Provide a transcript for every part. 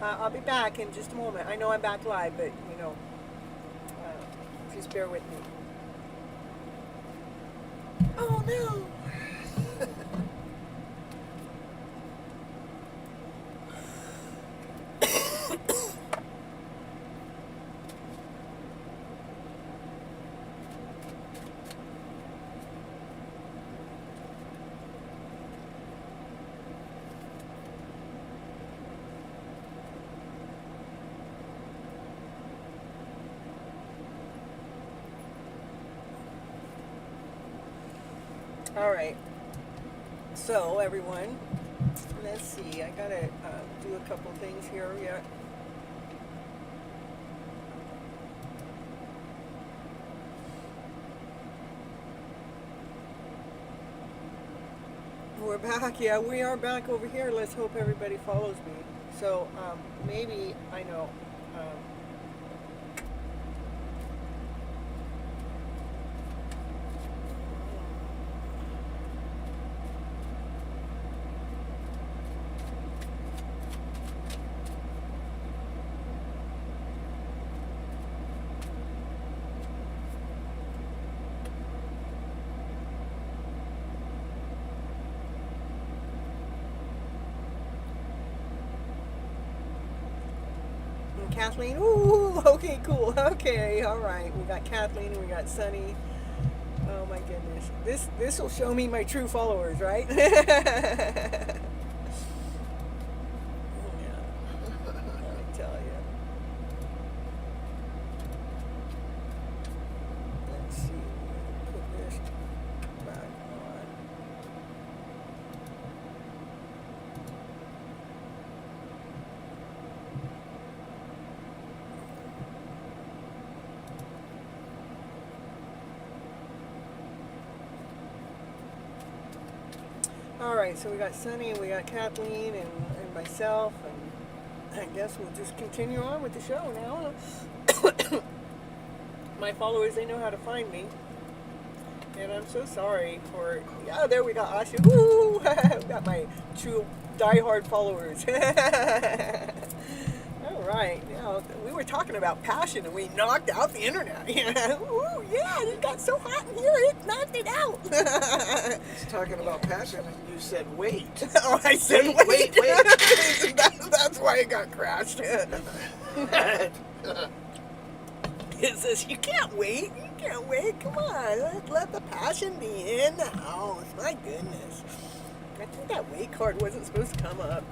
I'll be back in just a moment. I know I'm back live, but, you know, just bear with me. Oh, no. All right. So, everyone, let's see. I gotta do a couple things here yet. We're back. Yeah, we are back over here. Let's hope everybody follows me. So, maybe, I know, Kathleen. Ooh, okay, cool. Okay, all right. We got Kathleen. We got Sunny. Oh my goodness. This will show me my true followers, right? Yeah. Let me tell you. Let's see. Put this back on. All right, so we got Sunny, and we got Kathleen, and myself, and I guess we'll just continue on with the show now. My followers, they know how to find me, and I'm so sorry for, yeah, there we got Asha. Woo! We got my true diehard followers. All right, now we were talking about passion, and we knocked out the internet. Ooh, yeah, it got so hot in here, it knocked it out. It's talking about passion, and you said wait. Oh, I said wait. That's why it got crashed. It says you can't wait. You can't wait. Come on, let the passion be in the house. My goodness, I think that wait card wasn't supposed to come up.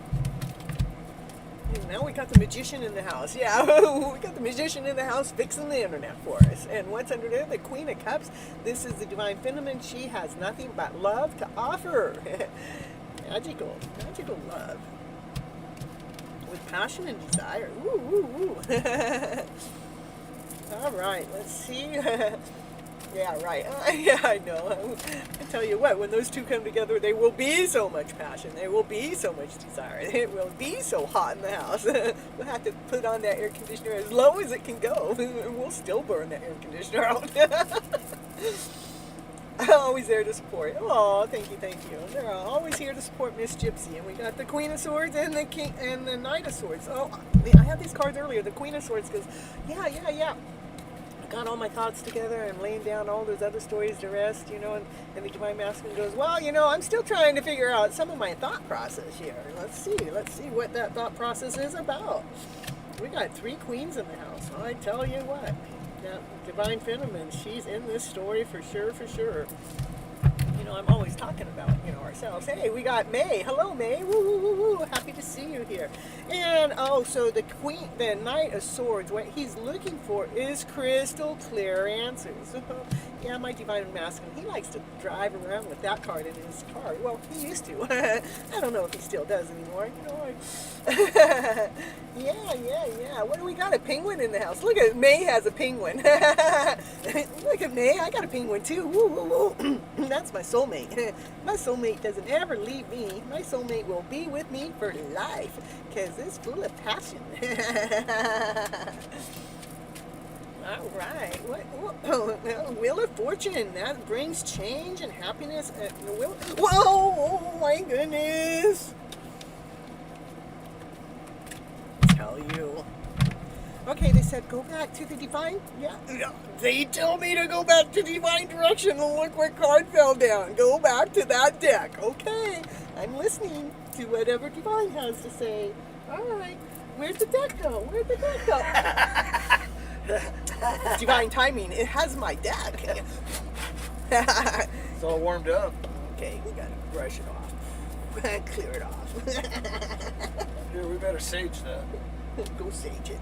Now we got the magician in the house. Yeah, we got the magician in the house fixing the internet for us. And what's under there? The Queen of Cups. This is the Divine Feminine. She has nothing but love to offer. Magical love. With passion and desire. Ooh, ooh, ooh. All right, let's see. Yeah, right. Yeah, I know. I tell you what, when those two come together, there will be so much passion. There will be so much desire. It will be so hot in the house. We'll have to put on that air conditioner as low as it can go. We'll still burn that air conditioner out. I'm always there to support. Oh, thank you. They're always here to support Miss Gypsy. And we got the Queen of Swords and the King and the Knight of Swords. Oh, I had these cards earlier. The Queen of Swords goes, yeah. Got all my thoughts together and laying down all those other stories to rest, you know, and the Divine Masculine goes, well, you know, I'm still trying to figure out some of my thought process here. Let's see what that thought process is about. We got 3 queens in the house. I tell you what, that Divine Feminine, she's in this story for sure. You know, I'm always talking about, you know, ourselves. Hey, we got May. Hello, May. Woo, woo, woo, woo. Happy to see you here. And, so the Knight of Swords, what he's looking for is crystal clear answers. Yeah, my Divine Masculine, he likes to drive around with that card in his car. Well, he used to. I don't know if he still does anymore. You know, yeah. What do we got? A penguin in the house. Look at May has a penguin. Look at May. I got a penguin too. Woo, woo, woo. That's my soulmate. My soulmate doesn't ever leave me. My soulmate will be with me for life because it's full of passion. All right. Wheel of Fortune. That brings change and happiness. Whoa! Oh my goodness. Okay, they said go back to the divine. Yeah, they tell me to go back to divine direction. And look what card fell down. Go back to that deck. Okay, I'm listening to whatever divine has to say. All right, where's the deck go? Where'd the deck go? Divine timing. It has my deck. It's all warmed up. Okay, we gotta brush it off. Clear it off. Here, we better sage that. Go sage it.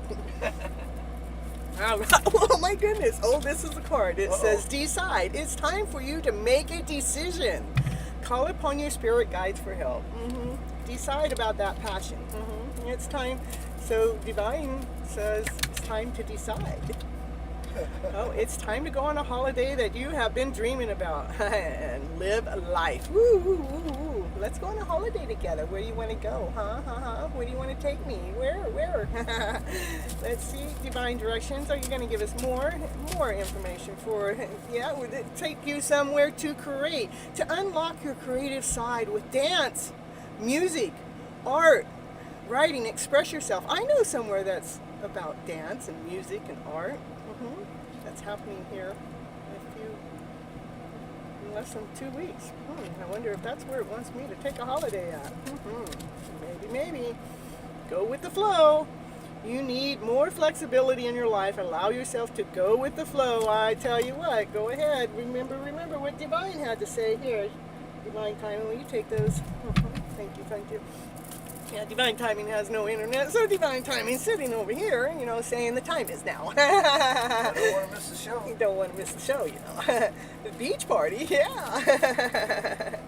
Oh my goodness. Oh, this is the card. It says decide. It's time for you to make a decision. Call upon your spirit guides for help. Decide about that passion. It's time. So divine says it's time to decide. Oh, it's time to go on a holiday that you have been dreaming about and live life. Woo, woo, woo, woo. Let's go on a holiday together. Where do you want to go? Where do you want to take me? Where? Let's see. Divine directions. Are you going to give us more information for? Yeah, would it take you somewhere to create, to unlock your creative side with dance, music, art, writing, express yourself. I know somewhere that's about dance and music and art. That's happening here in less than 2 weeks. I wonder if that's where it wants me to take a holiday at. Maybe. Go with the flow. You need more flexibility in your life. Allow yourself to go with the flow. I tell you what, go ahead. Remember what Divine had to say here. Divine timing, will you take those? Thank you. Yeah, Divine Timing has no internet, so Divine Timing's sitting over here, saying the time is now. I don't want to miss the show. You don't want to miss the show, The beach party, yeah.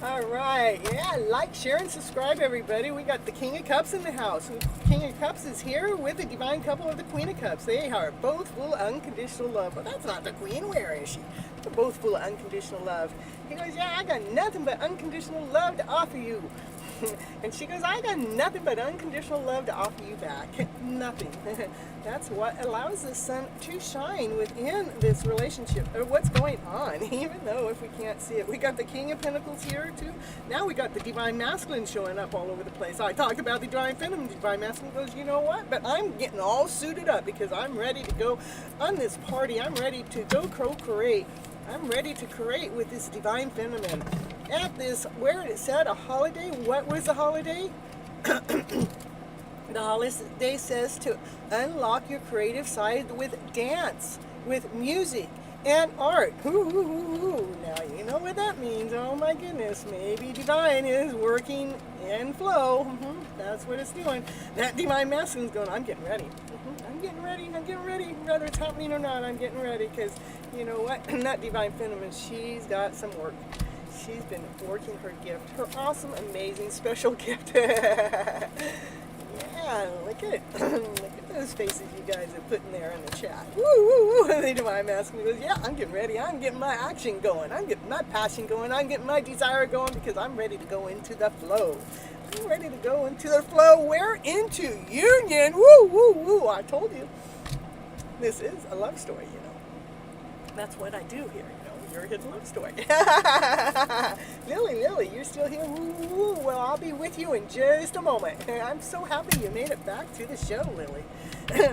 All right, yeah, like, share, and subscribe, everybody. We got the King of Cups in the house. King of Cups is here with the divine couple of the Queen of Cups. They are both full of unconditional love. But that's not the Queen. Where is she? They're both full of unconditional love. He goes, yeah, I got nothing but unconditional love to offer you. And she goes, I got nothing but unconditional love to offer you back. Nothing. That's what allows the sun to shine within this relationship, or what's going on, even though if we can't see it. We got the King of Pentacles here too. Now we got the Divine Masculine showing up all over the place. I talked about the Divine Feminine. Divine Masculine goes, you know what? But I'm getting all suited up because I'm ready to go on this party. I'm ready to go create. I'm ready to create with this Divine Feminine. At this, where it said a holiday, what was the holiday? The holiday says to unlock your creative side with dance, with music, and art. Now you know what that means. Oh my goodness, maybe Divine is working in flow. That's what it's doing. That Divine Masculine's going, I'm getting ready. I'm getting ready. Whether it's happening or not, I'm getting ready. Because you know what? That Divine Feminine, she's got some work. She's been working her gift, her awesome, amazing, special gift. Yeah, look at those faces you guys are putting there in the chat. Woo. The Divine Masculine goes, yeah, I'm getting ready. I'm getting my action going. I'm getting my passion going. I'm getting my desire going because I'm ready to go into the flow. I'm ready to go into the flow. We're into union. Woo. I told you. This is a love story, That's what I do here, You're his love story. Lily, you're still here? Woo. Well, I'll be with you in just a moment. I'm so happy you made it back to the show, Lily.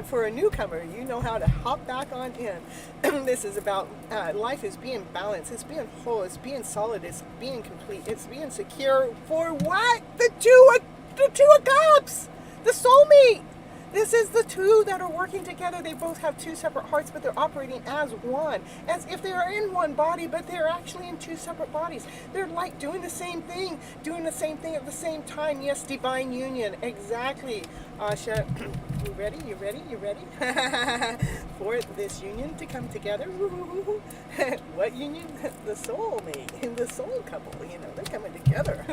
For a newcomer, you know how to hop back on in. This is about life is being balanced. It's being whole. It's being solid. It's being complete. It's being secure. For what? The two of cups. The soulmate. This is the two that are working together. They both have two separate hearts, but they're operating as one. As if they are in one body, but they're actually in two separate bodies. They're like doing the same thing at the same time. Yes, divine union. Exactly. Asha, you ready? For this union to come together? What union? The soulmate and the soul couple. They're coming together.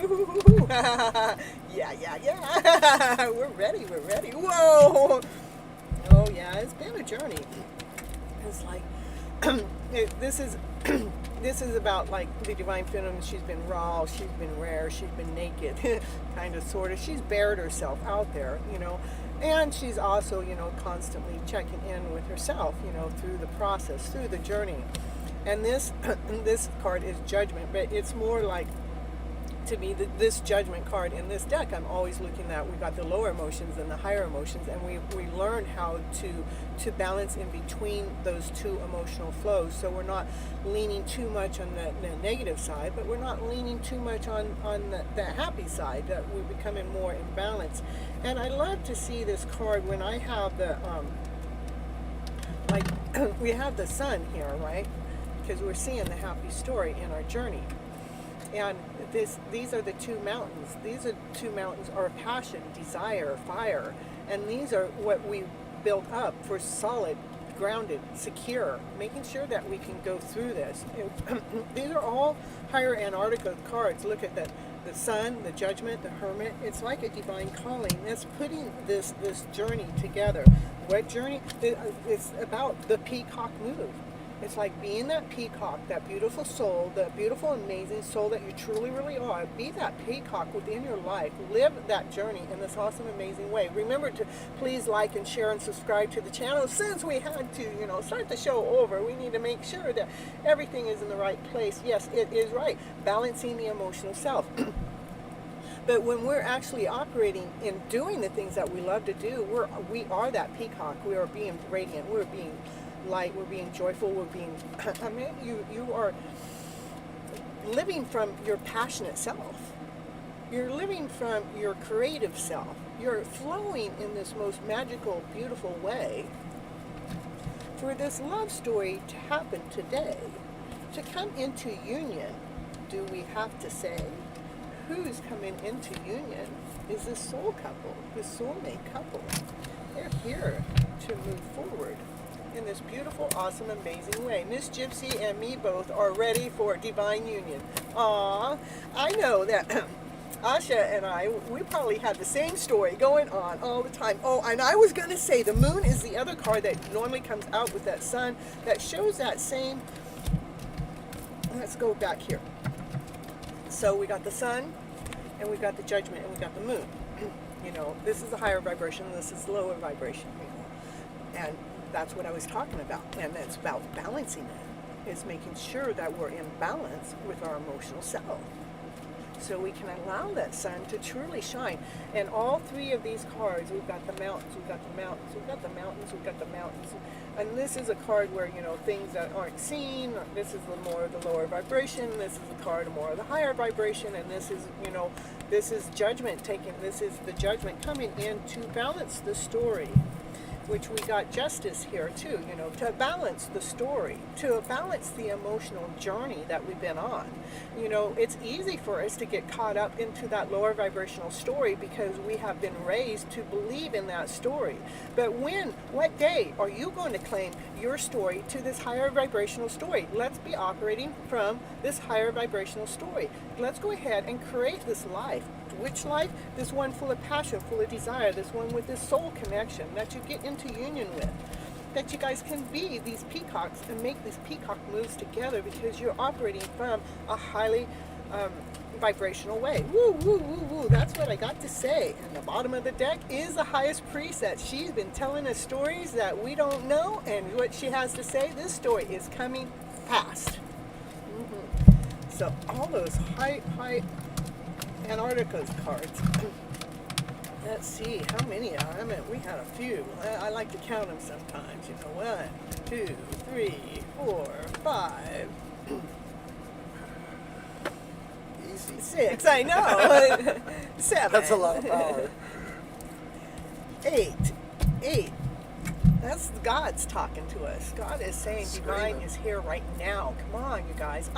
Yeah. We're ready. Whoa. Oh yeah, it's been a journey. It's like this is about like the Divine Feminine. She's been raw, she's been rare, she's been naked, kind of, sort of. She's bared herself out there, and she's also, constantly checking in with herself, through the process, through the journey. And this card is Judgment, but it's more like to be this Judgment card in this deck, I'm always looking at, we got the lower emotions and the higher emotions, and we learn how to balance in between those two emotional flows. So we're not leaning too much on the negative side, but we're not leaning too much on the happy side, that we're becoming more in balance. And I love to see this card when I have the, like, we have the sun here, right? Because we're seeing the happy story in our journey. And these are the two mountains. These are two mountains are passion, desire, fire. And these are what we built up for solid, grounded, secure, making sure that we can go through this. These are all higher Antarctica cards. Look at the sun, the Judgment, the Hermit. It's like a divine calling. That's putting this journey together. What journey? It's about the peacock move. It's like being that peacock, that beautiful soul, that beautiful, amazing soul that you truly, really are. Be that peacock within your life. Live that journey in this awesome, amazing way. Remember to please like and share and subscribe to the channel. Since we had to, start the show over, we need to make sure that everything is in the right place. Yes, it is right. Balancing the emotional self. But when we're actually operating in doing the things that we love to do, we are that peacock. We are being radiant. We're being light, we're being joyful, we're being, I mean, you are living from your passionate self. You're living from your creative self. You're flowing in this most magical, beautiful way. For this love story to happen today, to come into union, do we have to say who's coming into union is this soul couple, this soulmate couple. They're here to move forward in this beautiful, awesome, amazing way. Miss Gypsy and me both are ready for divine union. Aww, I know that Asha and I, we probably had the same story going on all the time. Oh, and I was going to say the moon is the other card that normally comes out with that sun that shows that same. Let's go back here. So we got the sun, and we got the Judgment, and we got the moon. This is the higher vibration, and this is the lower vibration. And that's what I was talking about, and it's about balancing it. It's making sure that we're in balance with our emotional self, so we can allow that sun to truly shine. And all three of these cards, we've got the mountains, we've got the mountains, we've got the mountains, we've got the mountains. And this is a card where, things that aren't seen. This is the more of the lower vibration. This is a card more of the higher vibration. And this is, this is Judgment taking. This is the Judgment coming in to balance the story. Which we got Justice here too, to balance the story, to balance the emotional journey that we've been on. It's easy for us to get caught up into that lower vibrational story because we have been raised to believe in that story. But what day are you going to claim your story to this higher vibrational story? Let's be operating from this higher vibrational story. Let's go ahead and create this life. Which life? This one full of passion, full of desire, this one with this soul connection that you get into union with. That you guys can be these peacocks and make these peacock moves together because you're operating from a highly vibrational way. Woo, woo, woo, woo. That's what I got to say. And the bottom of the deck is the highest priestess. She's been telling us stories that we don't know, and what she has to say, this story is coming fast. So all those high Antarctica's cards. Let's see, how many? We had a few. I like to count them sometimes. 1, 2, 3, 4, 5. Easy. 6, I know. 7. That's a lot of power. 8. That's God's talking to us. God is saying divine is here right now. Come on, you guys.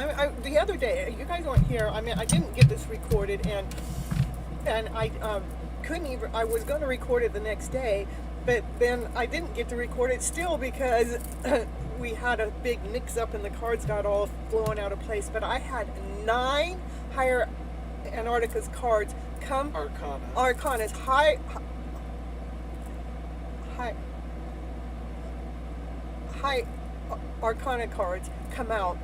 The other day, you guys weren't here. I didn't get this recorded, and I couldn't even. I was going to record it the next day, but then I didn't get to record it still because we had a big mix-up and the cards got all flowing out of place. But I had 9 higher Antarctica's cards come. Arcana's high Arcana cards come out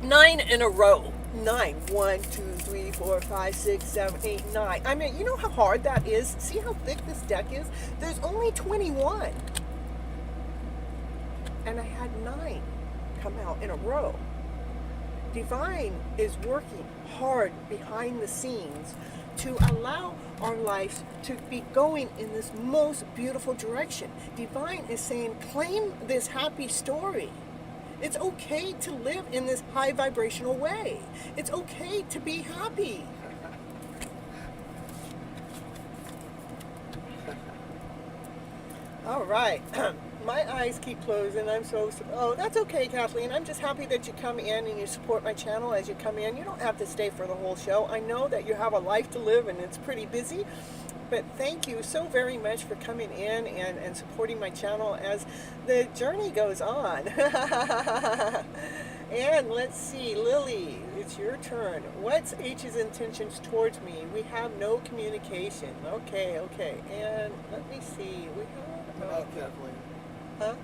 9 in a row. 9. 1, 2, 3, 4, 5, 6, 7, 8, 9. You know how hard that is? See how thick this deck is? There's only 21. And I had 9 come out in a row. Divine is working hard behind the scenes to allow our lives to be going in this most beautiful direction. Divine is saying, claim this happy story. It's okay to live in this high vibrational way. It's okay to be happy. All right. My eyes keep closing. Oh, that's okay, Kathleen. I'm just happy that you come in and you support my channel as you come in. You don't have to stay for the whole show. I know that you have a life to live and it's pretty busy. But thank you so very much for coming in and supporting my channel as the journey goes on. And let's see, Lily, it's your turn. What's H's intentions towards me? We have no communication. Okay. And let me see. We have... Good night, Kathleen. Huh?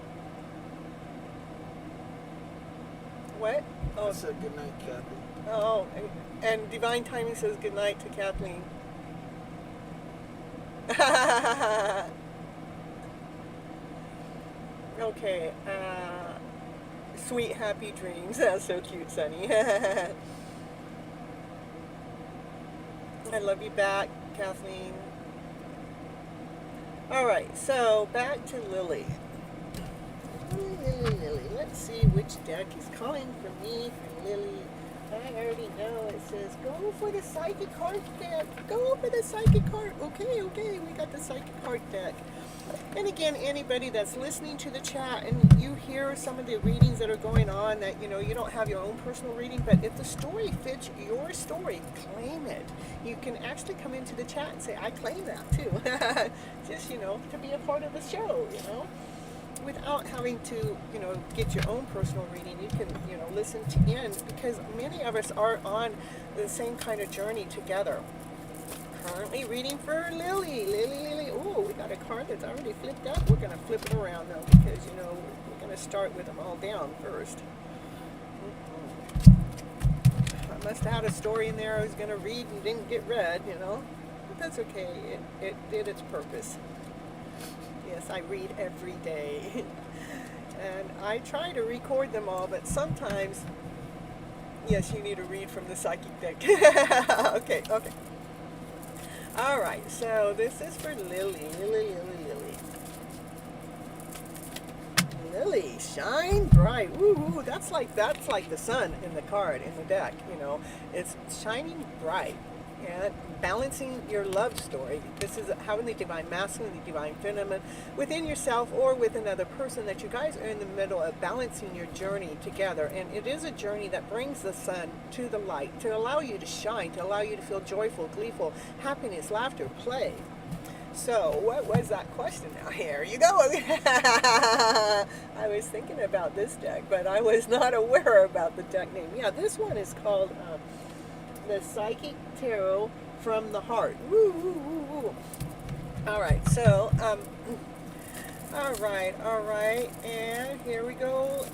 What? I said good night, Kathy. Oh, and Divine Timing says good night to Kathleen. Okay. Sweet happy dreams. That's so cute, Sunny. I love you back, Kathleen. All right, so back to Lily. Lily. Let's see which deck is calling for me, for Lily. I already know. It says, go for the Psychic Card deck. Go for the Psychic Card. Okay, we got the Psychic Card deck. And again, anybody that's listening to the chat and you hear some of the readings that are going on that, you know, you don't have your own personal reading, but if the story fits your story, claim it. You can actually come into the chat and say, I claim that too. Just, you know, to be a part of the show, you know. Without having to, you know, get your own personal reading, you can, you know, listen in because many of us are on the same kind of journey together. Currently reading for Lily. Lily. Oh, we got a card that's already flipped up. We're going to flip it around though because, you know, we're going to start with them all down first. I must have had a story in there I was going to read and didn't get read, you know. But that's okay. It did its purpose. Yes, I read every day. And I try to record them all, but sometimes, yes, you need to read from the psychic deck. Okay. All right, so this is for Lily. Lily, shine bright. Woo, that's like the sun in the card, in the deck, you know. It's shining bright and balancing your love story. This is having the divine masculine, the divine feminine within yourself or with another person, that you guys are in the middle of balancing your journey together. And it is a journey that brings the sun to the light, to allow you to shine, to allow you to feel joyful, gleeful, happiness, laughter, play. So, what was that question now? Here you go. I was thinking about this deck, but I was not aware about the deck name. Yeah, this one is called the Psychic Tarot from the Heart. Woo. All right, so, all right. And here we go.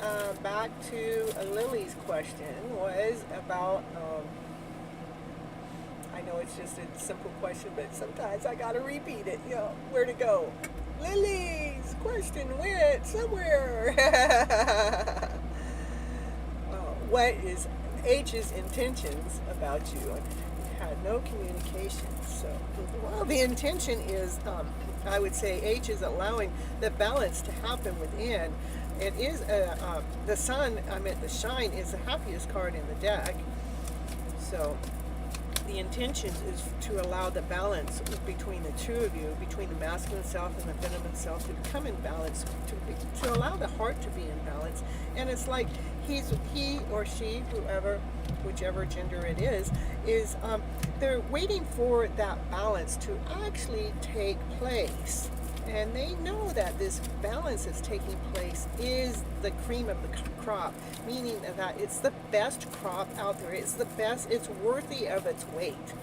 Back to Lily's question was about, I know it's just a simple question, but sometimes I gotta repeat it, you know, where to go. Lily's question went somewhere. What is H's intentions about you? And you had no communication. So, well, the intention is, I would say H is allowing the balance to happen within. It is, the sun, the shine is the happiest card in the deck. So, the intention is to allow the balance between the two of you, between the masculine self and the feminine self, to become in balance, to allow the heart to be in balance. And it's like he or she, whichever gender it is they're waiting for that balance to actually take place. And they know that this balance that's taking place is the cream of the crop, meaning that it's the best crop out there. It's the best, it's worthy of its weight.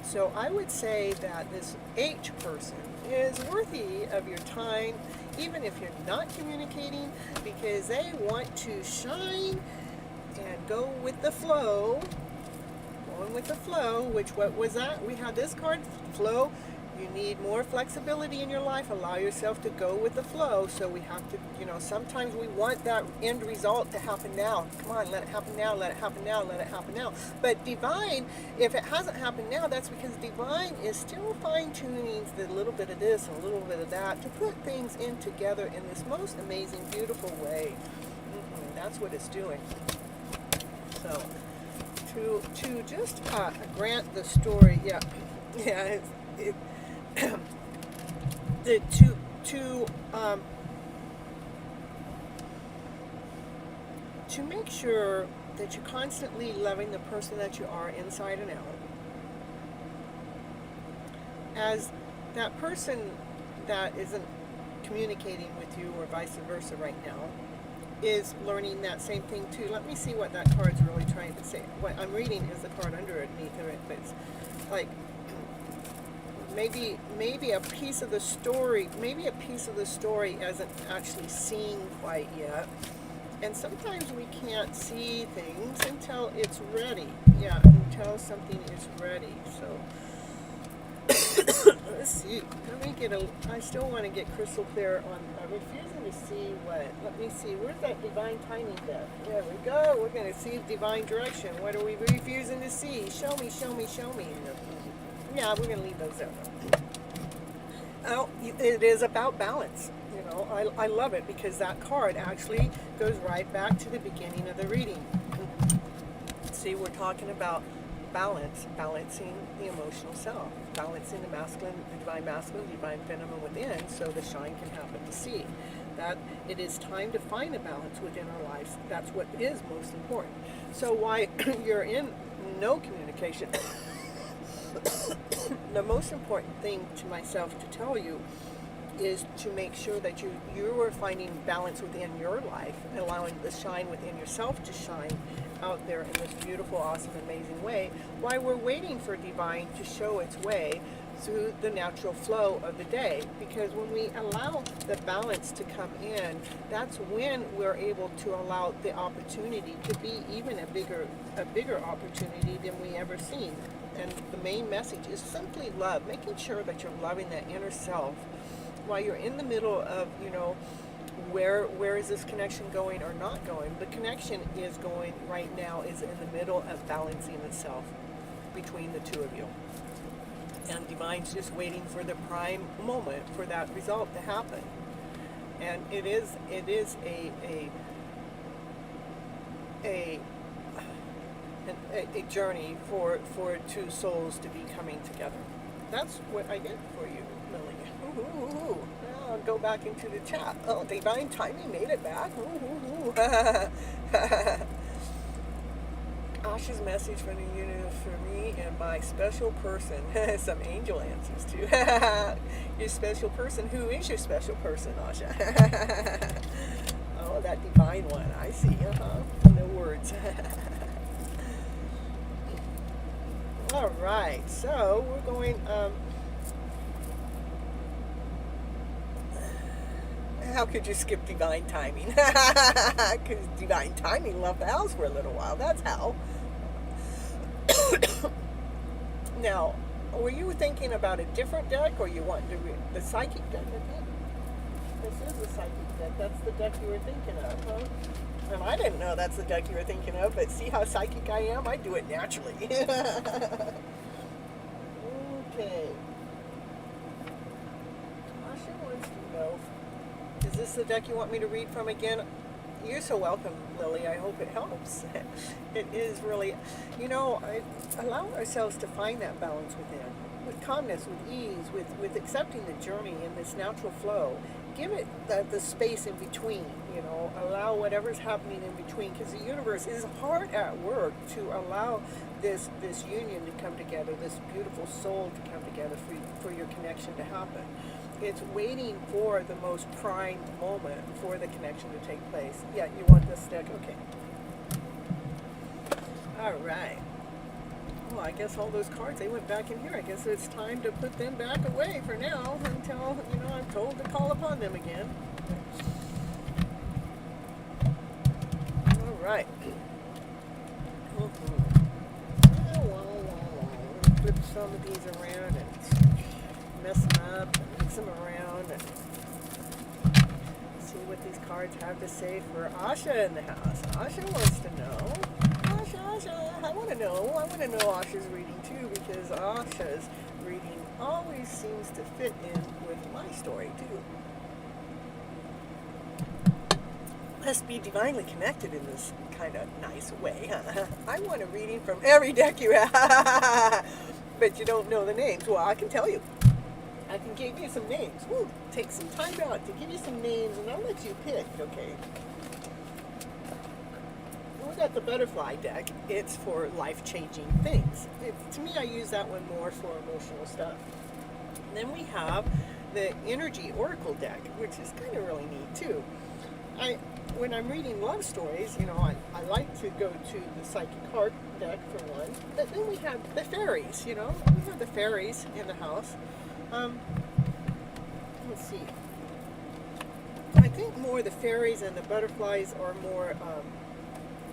So I would say that this H person is worthy of your time, even if you're not communicating, because they want to shine and go with the flow. Going with the flow, which, what was that? We had this card, flow. You need more flexibility in your life. Allow yourself to go with the flow. So we have to, sometimes we want that end result to happen now. Come on, let it happen now, let it happen now, let it happen now. But divine, if it hasn't happened now, that's because divine is still fine-tuning the little bit of this and a little bit of that to put things in together in this most amazing, beautiful way. That's what it's doing. So, to just grant the story, to make sure that you're constantly loving the person that you are inside and out, as that person that isn't communicating with you or vice versa right now is learning that same thing too. Let me see what that card's really trying to say. What I'm reading is the card underneath of it, but it's like maybe a piece of the story, isn't actually seen quite yet. And sometimes we can't see things until it's ready. Yeah, until something is ready. So let's see. I still want to get crystal clear on. I'm refusing to see what. Let me see. Where's that divine timing bit? There we go. We're going to see divine direction. What are we refusing to see? Show me, show me, show me. Yeah, we're going to leave those out. Oh, it is about balance. I love it because that card actually goes right back to the beginning of the reading. See, we're talking about balancing the emotional self, balancing the divine masculine, divine feminine within, so the shine can happen to see. That it is time to find a balance within our lives. That's what is most important. So while you're in no communication, the most important thing to myself to tell you is to make sure that you are finding balance within your life and allowing the shine within yourself to shine out there in this beautiful, awesome, amazing way, while we're waiting for divine to show its way through the natural flow of the day. Because when we allow the balance to come in, that's when we're able to allow the opportunity to be even a bigger opportunity than we ever seen. And the main message is simply love, making sure that you're loving that inner self while you're in the middle of, where is this connection going or not going. The connection is going right now is in the middle of balancing itself between the two of you. And divine's just waiting for the prime moment for that result to happen. And it is a journey for two souls to be coming together. That's what I get for you, Lily. Ooh. Now I'll go back into the chat. Oh, divine timing made it back. Ooh. Asha's message from the universe for me and my special person. Some angel answers too. Your special person. Who is your special person, Asha? Oh, that divine one. I see. No words. All right. So we're going. How could you skip divine timing? Because divine timing left the house for a little while. That's how. Now, were you thinking about a different deck, or you want to read the psychic deck? I think this is the psychic deck. That's the deck you were thinking of, huh? And I didn't know that's the deck you were thinking of, but see how psychic I am? I do it naturally. Okay. Asha wants to know, is this the deck you want me to read from again? You're so welcome, Lily. I hope it helps. It is really, allow ourselves to find that balance within, with calmness, with ease, with accepting the journey in this natural flow. Give it the space in between, allow whatever's happening in between, because the universe is hard at work to allow this union to come together, this beautiful soul to come together for your connection to happen. It's waiting for the most prime moment for the connection to take place. Yeah, you want this deck? Okay. All right. Well, I guess all those cards, they went back in here. I guess it's time to put them back away for now until, I'm told to call upon them again. All right. Flip some of these around and mess them up and mix them around and see what these cards have to say for Asha in the house. Asha wants to know. Asha, I want to know. I want to know Asha's reading too, because Asha's reading always seems to fit in with my story too. Must be divinely connected in this kind of nice way. I want a reading from every deck you have, but you don't know the names. Well, I can tell you. I can give you some names. We'll take some time out to give you some names, and I'll let you pick, okay? We got the butterfly deck. It's for life-changing things. To me, I use that one more for emotional stuff. And then we have the energy oracle deck, which is kind of really neat too. When I'm reading love stories, you know, I like to go to the psychic heart deck for one, but then we have the fairies, you know. We have the fairies in the house. Let's see. I think more the fairies and the butterflies are more,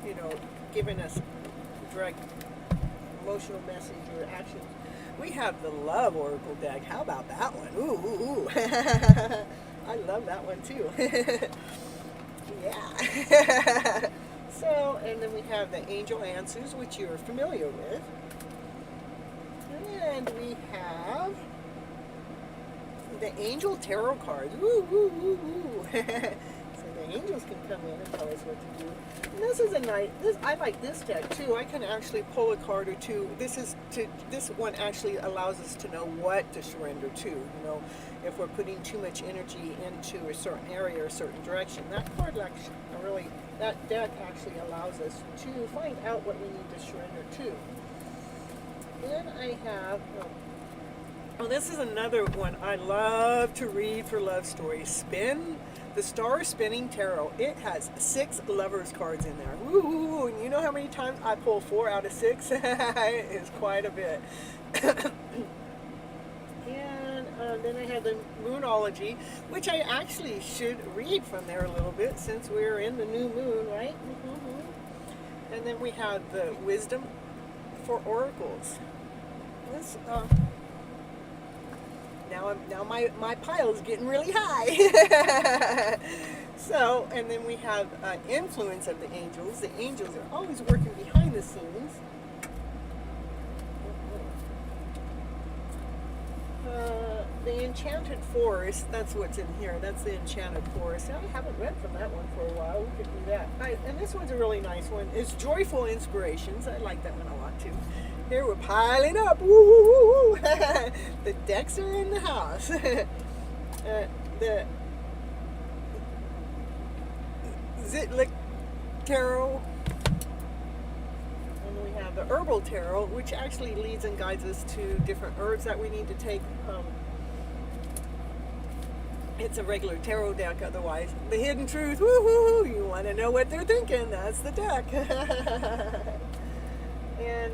you know, giving us direct emotional message or actions. We have the love oracle deck. How about that one? Ooh. I love that one too. Yeah. So, and then we have the angel answers, which you're familiar with. And we have the angel tarot cards. Woo. So the angels can come in and tell us what to do. And this is a nice, I like this deck too. I can actually pull a card or two. This one actually allows us to know what to surrender to. You know, if we're putting too much energy into a certain area or a certain direction. That deck actually allows us to find out what we need to surrender to. Then I have, this is another one I love to read for love stories. The Star Spinning Tarot. It has 6 lovers cards in there. Woo! And you know how many times I pull 4 out of 6? It is quite a bit. And then I have the Moonology, which I actually should read from there a little bit since we're in the new moon, right? Mm-hmm. And then we have the Wisdom for Oracles. This, now my pile is getting really high. So, and then we have Influence of the Angels. The angels are always working behind the scenes. The Enchanted Forest, that's what's in here. That's the Enchanted Forest. I haven't read from that one for a while. We could do that. And this one's a really nice one. It's Joyful Inspirations. I like that one a lot too. Here we're piling up. Woo, woo, woo, woo. The decks are in the house. The Zitlik Tarot. And we have the Herbal Tarot, which actually leads and guides us to different herbs that we need to take. It's a regular tarot deck otherwise. The Hidden Truth. Woo-hoo! You want to know what they're thinking. That's the deck. And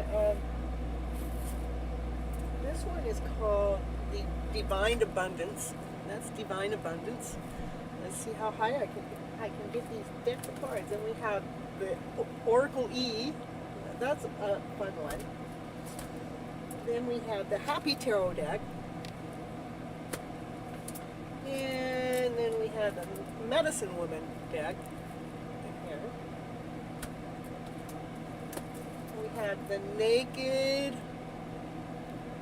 this one is called the Divine Abundance. That's Divine Abundance. Let's see how high I can get these deck of cards. And we have the Oracle E. That's a fun one. Then we have the Happy Tarot deck. And then we have the Medicine Woman deck in here. We have the Naked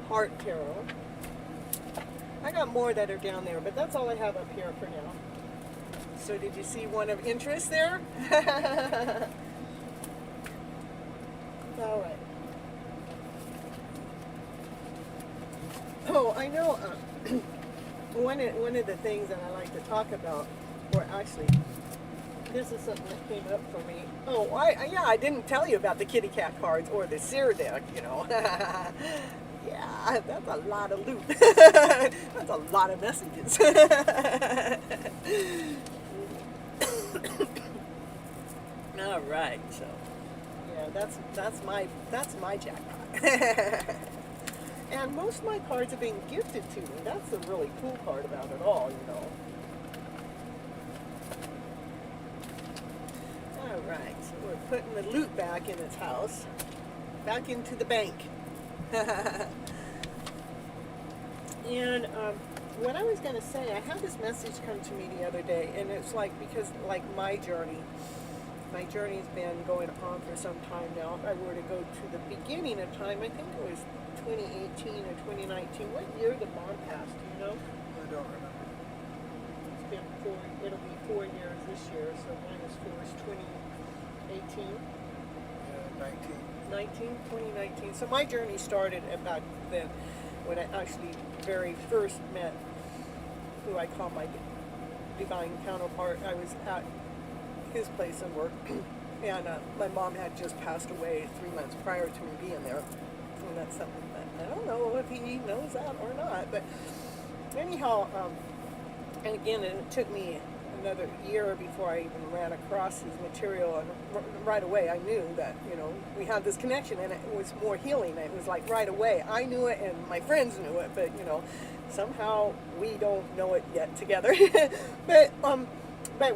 Heart Tarot. I got more that are down there, but that's all I have up here for now. So did you see one of interest there? All right. Oh, I know. One of the things that I like to talk about, or actually, this is something that came up for me. Oh, I didn't tell you about the kitty cat cards or the Seer deck, you know. Yeah, that's a lot of loot. That's a lot of messages. All right, so yeah, that's my jackpot. And most of my cards have been gifted to me. That's the really cool part about it all, you know. All right, so we're putting the loot back in its house, back into the bank. And what I was going to say, I had this message come to me the other day, and it's like, because like my journey's been going on for some time now. If I were to go to the beginning of time, I think it was 2018 or 2019. What year the bomb passed, do you know? I don't remember. It's been it'll be 4 years this year, so minus 4 is 2018. 2019. So my journey started about then, when I actually very first met who I call my divine counterpart. I was at his place of work, and my mom had just passed away 3 months prior to me being there. And that's something that I don't know if he knows that or not. But anyhow, and again, it took me another year before I even ran across his material, and right away I knew that, you know, we had this connection, and it was more healing. It was like right away I knew it, and my friends knew it, but you know, somehow we don't know it yet together. But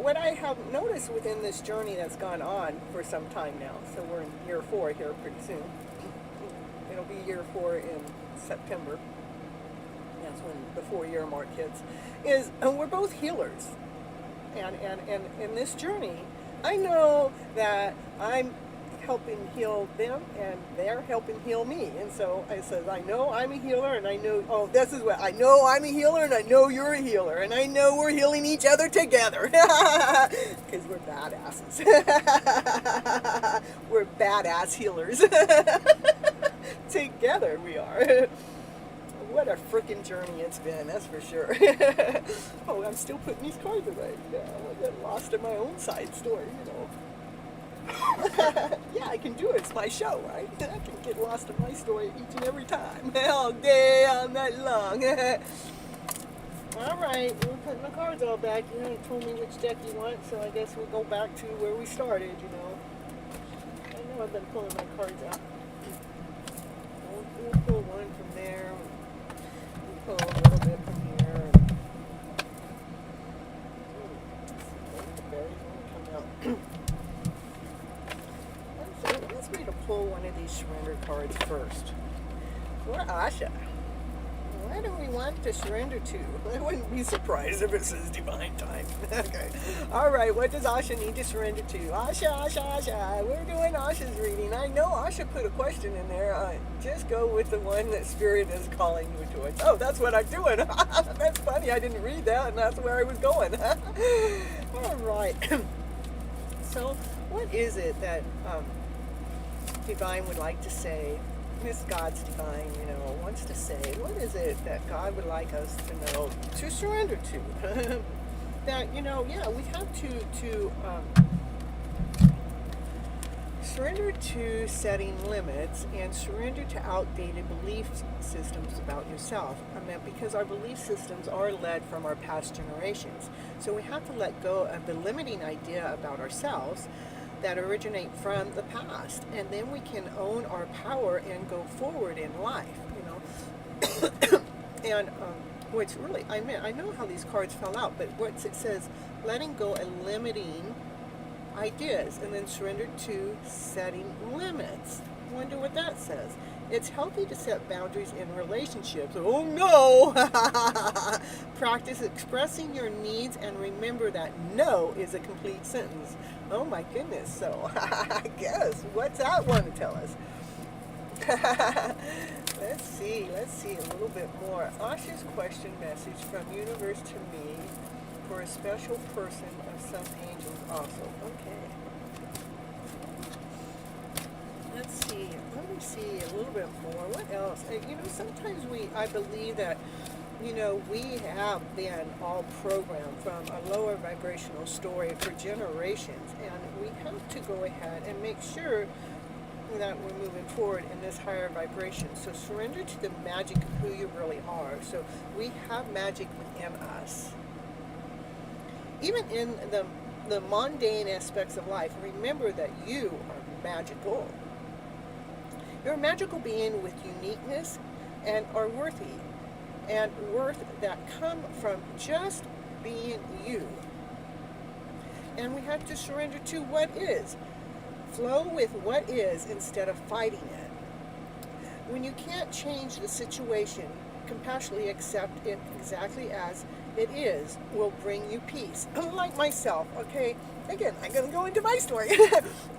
what I have noticed within this journey that's gone on for some time now, so we're in year 4 here pretty soon. It'll be year 4 in September. That's when the 4-year mark hits. Is we're both healers. And in this journey, I know that I'm helping heal them, and they're helping heal me. And so I says, I know I'm a healer, and I know, this is what, I know I'm a healer, and I know you're a healer, and I know we're healing each other together. Because we're badasses. We're badass healers. Together we are. What a freaking journey it's been, that's for sure. Oh, I'm still putting these cards away. Yeah, I get lost in my own side story, you know. Yeah, I can do it. It's my show, right? I can get lost in my story each and every time. All day, all night long. All right, we're putting the cards all back. You haven't told me which deck you want, so I guess we'll go back to where we started, you know. I know I've been pulling my cards out. We'll pull one from there. Pull a little bit from here. The berries want to come out. Let's me to pull one of these surrender cards first. For Asha. Where do we want to surrender to? I wouldn't be surprised if it says divine time. Okay. Alright, what does Asha need to surrender to? Asha. We're doing Asha's reading. I know Asha put a question in there. Just go with the one that Spirit is calling you towards. Oh, that's what I'm doing. That's funny. I didn't read that, and that's where I was going. Alright. So, what is it that Divine would like to say? Miss God's Divine, you know, wants to say, what is it that God would like us to know, to surrender to? That, you know, yeah, we have to surrender to setting limits and surrender to outdated belief systems about yourself. I mean, because our belief systems are led from our past generations. So we have to let go of the limiting idea about ourselves that originate from the past, and then we can own our power and go forward in life, you know. And what's really, I know how these cards fell out, but what it says, letting go and limiting ideas, and then surrender to setting limits. Wonder what that says. It's healthy to set boundaries in relationships. Oh no! Practice expressing your needs, and remember that no is a complete sentence. Oh my goodness. So I guess, what's that one to tell us? Let's see a little bit more. Asha's question message from universe to me for a special person of some angels also. Okay. Let me see a little bit more. What else? You know, sometimes I believe that, you know, we have been all programmed from a lower vibrational story for generations, and we have to go ahead and make sure that we're moving forward in this higher vibration. So surrender to the magic of who you really are. So we have magic within us. Even in the mundane aspects of life, remember that you are magical. You're a magical being with uniqueness and are worthy, and worth that come from just being you. And we have to surrender to what is. Flow with what is instead of fighting it. When you can't change the situation, compassionately accept it exactly as it is will bring you peace. Unlike myself, okay, again, I'm going to go into my story,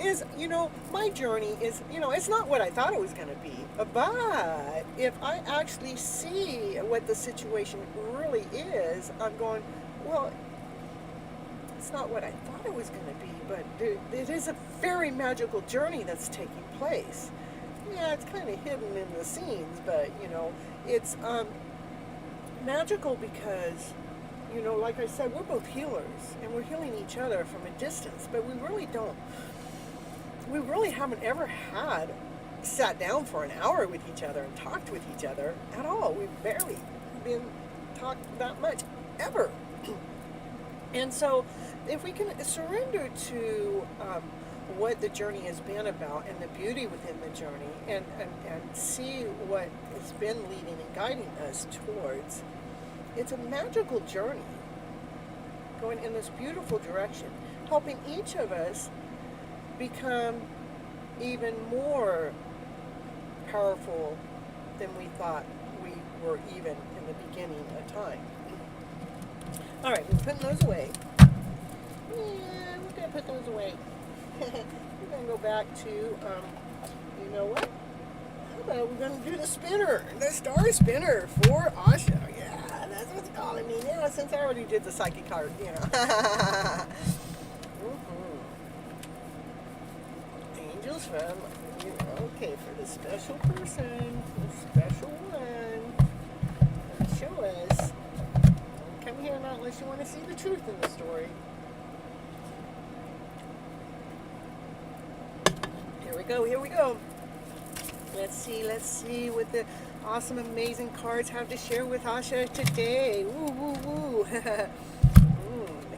is, my journey is, it's not what I thought it was going to be, but if I actually see what the situation really is, I'm going, well, it's not what I thought it was going to be, but it is a very magical journey that's taking place. Yeah, it's kind of hidden in the scenes, but, it's magical because, like I said, we're both healers, and we're healing each other from a distance, but we really haven't ever sat down for an hour with each other and talked with each other at all. We've barely been talked that much, ever. And so, if we can surrender to what the journey has been about and the beauty within the journey and see what it's been leading and guiding us towards, it's a magical journey going in this beautiful direction, helping each of us become even more powerful than we thought we were even in the beginning of time. All right, we're putting those away. Yeah, we're going to put those away. We're going to go back to, you know what? How about we're going to do the spinner, the star spinner for Asha. Yeah, that's what's calling me. Yeah, since I already did the psychic card, Angels from, okay, for the special person, the special one, show us. Don't come here not unless you want to see the truth in the story. Here we go. Let's see what the awesome, amazing cards have to share with Asha today. Woo, woo, woo. The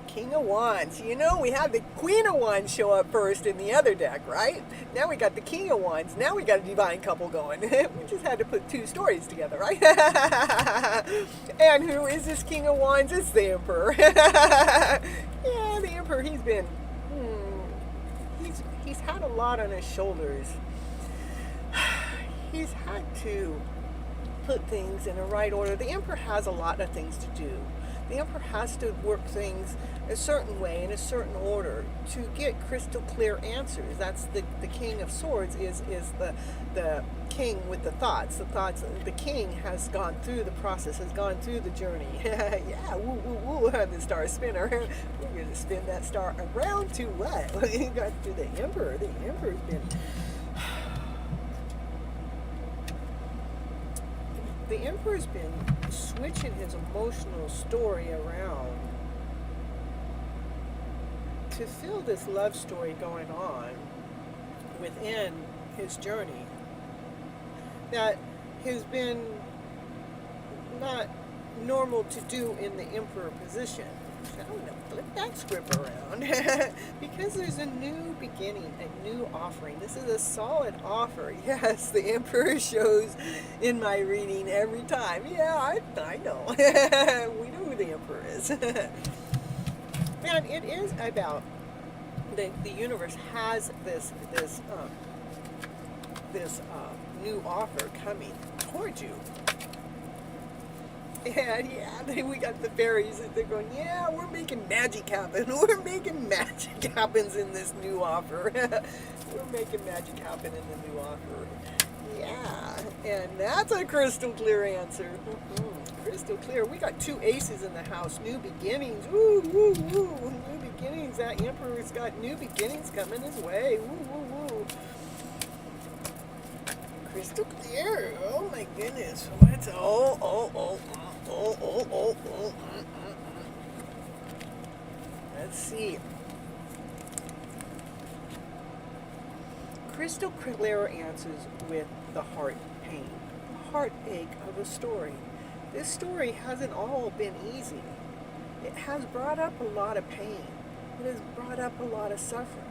King of Wands. We had the Queen of Wands show up first in the other deck, right? Now we got the King of Wands. Now we got a divine couple going. We just had to put two stories together, right? And who is this King of Wands? It's the Emperor. Yeah, the Emperor, he's been... He's had a lot on his shoulders. He's had to put things in the right order. The Emperor has a lot of things to do. The Emperor has to work things a certain way, in a certain order, to get crystal clear answers. That's the King of Swords is the king with the thoughts. The king has gone through the process, has gone through the journey. Yeah, woo, woo, woo, the star spinner. We're going to spin that star around to what? We got to the Emperor. The Emperor's been... The Emperor's been switching his emotional story around to feel this love story going on within his journey that has been not normal to do in the Emperor position. I'm going to flip that script around because there's a new beginning, a new offering. This is a solid offer. Yes, the Emperor shows in my reading every time. Yeah, I know. We know who the Emperor is. And it is about the universe has this new offer coming towards you. And yeah, we got the fairies that they're going, yeah, we're making magic happen. We're making magic happens in this new offer. We're making magic happen in the new offer. Yeah, and that's a crystal clear answer. Crystal clear. We got two aces in the house. New beginnings. Woo, woo, woo. New beginnings. That Emperor's got new beginnings coming his way. Woo, woo, woo. Crystal clear. Oh my goodness. What's oh. Let's see. Crystal clear answers with the heart pain, heartache of a story. This story hasn't all been easy. It has brought up a lot of pain. It has brought up a lot of suffering.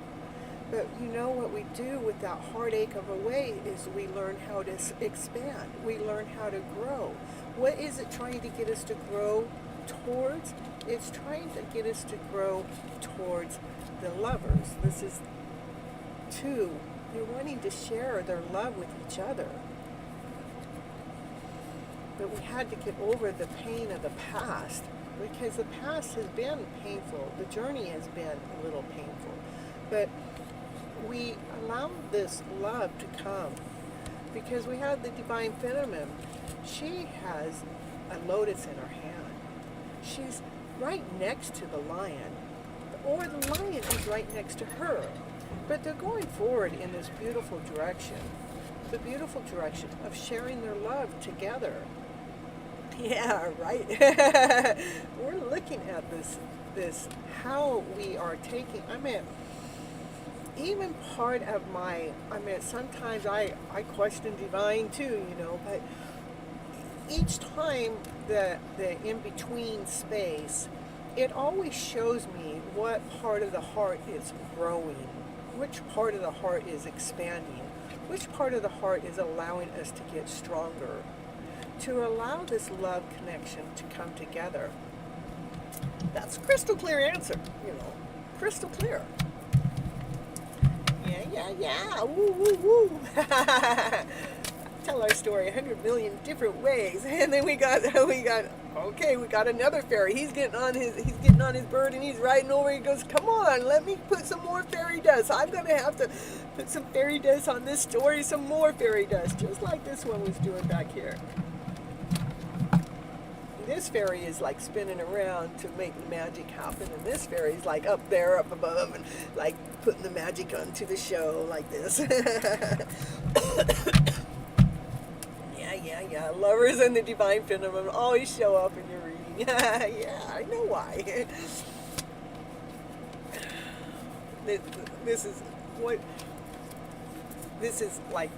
But you know what we do with that heartache of a way is we learn how to expand. We learn how to grow. What is it trying to get us to grow towards? It's trying to get us to grow towards the lovers. This is two. They're wanting to share their love with each other. but we had to get over the pain of the past, because the past has been painful. The journey has been a little painful. But we allow this love to come because we have the divine feminine. She has a lotus in her hand. She's right next to the lion, or the lion is right next to her. But they're going forward in this beautiful direction, the beautiful direction of sharing their love together. Yeah, right. We're looking at this how we are taking, even part of sometimes I question divine too, but each time the in-between space, it always shows me what part of the heart is growing, which part of the heart is expanding, which part of the heart is allowing us to get stronger, to allow this love connection to come together. That's a crystal clear answer, crystal clear. Yeah, woo, woo, woo. Tell our story 100 million different ways, and then we got another fairy. He's getting on his bird, and he's riding over. He goes, "Come on, let me put some more fairy dust. I'm gonna have to put some fairy dust on this story, some more fairy dust, just like this one was doing back here." This fairy is like spinning around to make the magic happen, and this fairy is like up there, up above, and like putting the magic onto the show like this. Yeah. Lovers and the divine feminine always show up in your reading. Yeah, I know why. This is like,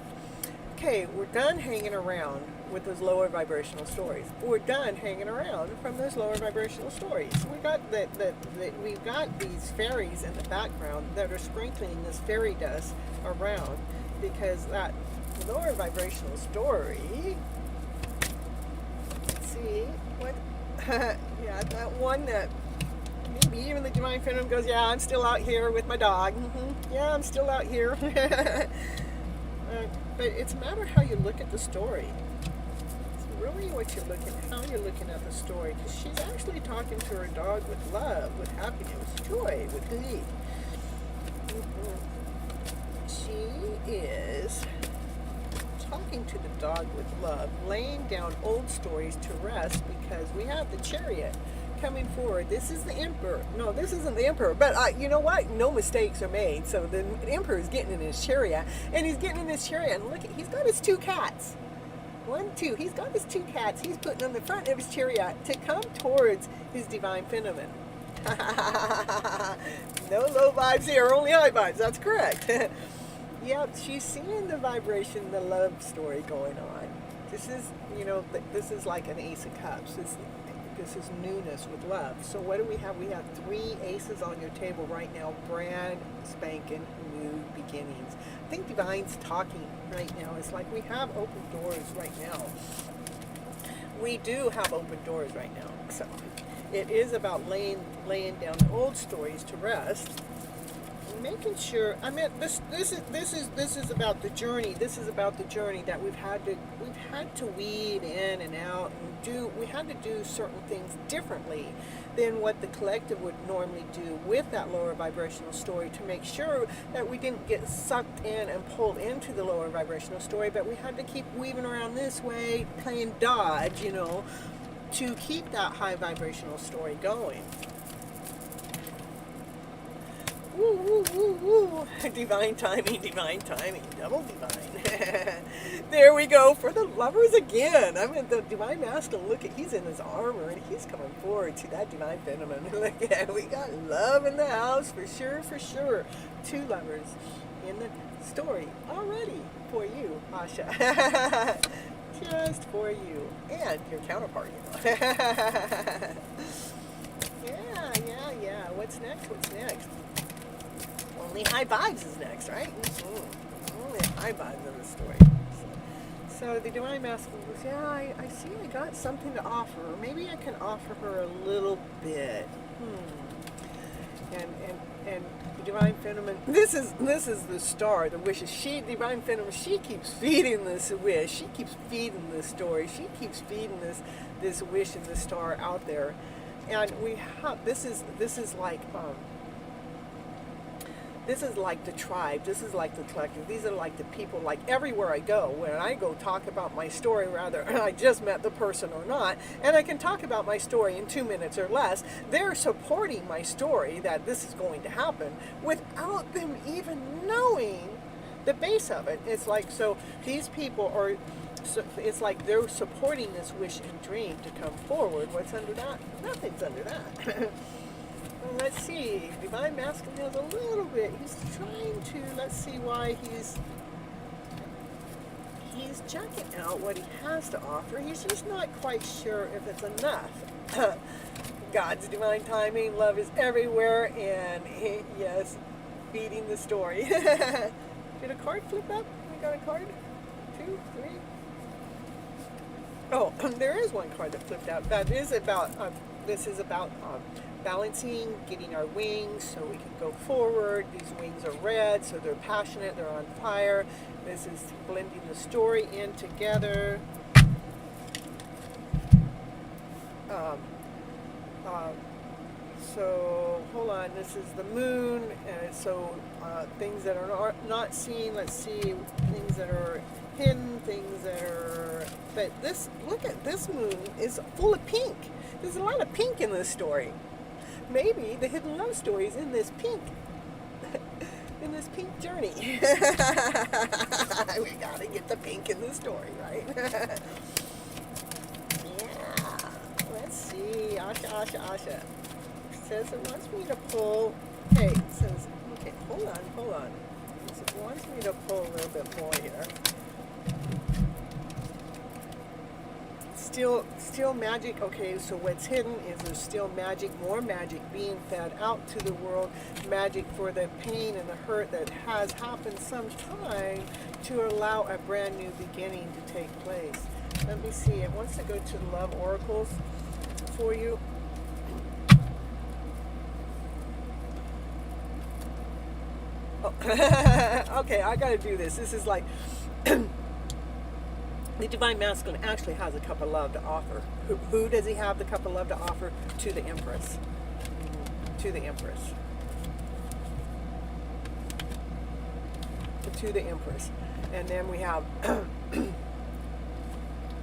okay, we're done hanging around with those lower vibrational stories. We're done hanging around from those lower vibrational stories. We got we've got these fairies in the background that are sprinkling this fairy dust around, because that lower vibrational story, let's see what yeah, that one that maybe even the divine feminine goes, yeah, I'm still out here with my dog. Yeah, I'm still out here. But it's a matter how you look at the story. It's really how you're looking at the story, because she's actually talking to her dog with love, with happiness, joy, with glee. She is talking to the dog with love, laying down old stories to rest, because we have the Chariot coming forward. This is the Emperor. No, this isn't the Emperor, but you know what? No mistakes are made. So the Emperor is getting in his chariot, and he's getting in his chariot, and look, he's got his two cats. 1, 2. He's got his two cats. He's putting on the front of his chariot to come towards his divine feminine. No low vibes here, only high vibes. That's correct. Yep, she's seeing the vibration, the love story going on. This is, this is like an Ace of Cups. This is newness with love. So what do we have? We have 3 aces on your table right now, brand spanking new beginnings. I think Divine's talking right now. It's like we have open doors right now. We do have open doors right now. So it is about laying down old stories to rest. Making sure, this is about the journey. This is about the journey that we've had to weave in and out and we had to do certain things differently than what the collective would normally do with that lower vibrational story, to make sure that we didn't get sucked in and pulled into the lower vibrational story, but we had to keep weaving around this way, playing dodge, to keep that high vibrational story going. Woo, woo, woo, woo. Divine timing, double divine. There we go for the lovers again. The divine masculine, look, he's in his armor and he's coming forward to that divine feminine. Look at, we got love in the house for sure. 2 lovers in the story already for you, Asha. Just for you and your counterpart. Yeah. What's next? Only high vibes is next, right? Only high vibes in the story. So the divine masculine goes, yeah, I see I got something to offer. Maybe I can offer her a little bit. And Divine Feminine, this is the star, the wishes. Divine Feminine, she keeps feeding this wish. She keeps feeding this story. She keeps feeding this wish and this star out there. And we have, this is like the tribe. This is like the collective. These are like the people, like everywhere I go, when I go talk about my story, rather I just met the person or not, and I can talk about my story in 2 minutes or less, they're supporting my story that this is going to happen without them even knowing the base of it. It's like, so these people are, so it's like they're supporting this wish and dream to come forward. What's under that? Nothing's under that. Let's see, Divine Masculine has a little bit. He's trying to, let's see why he's checking out what he has to offer. He's just not quite sure if it's enough. God's divine timing, love is everywhere, and yes, feeding the story. Did a card flip up? We got a card? 2, 3. Oh, there is one card that flipped out. That is about, this is about balancing, getting our wings so we can go forward. These wings are red, so they're passionate, they're on fire. This is blending the story in together. So, hold on, this is the moon, and so things that are not seen, let's see, things that are hidden, things that are, but this, look at this moon is full of pink. There's a lot of pink in this story. Maybe the hidden love story is in this pink, in this pink journey. We gotta get the pink in the story, right? Yeah. Let's see. Asha. Says it wants me to pull. Hey, it says, okay, hold on. It wants me to pull a little bit more here. Still magic. Okay, so what's hidden is there's still magic, more magic being fed out to the world. Magic for the pain and the hurt that has happened sometime to allow a brand new beginning to take place. Let me see. It wants to go to the love oracles for you. Oh. Okay, I gotta do this. This is like the Divine Masculine actually has a cup of love to offer. Who does he have the cup of love to offer? To the Empress. To the Empress. To the Empress. And then we have, well,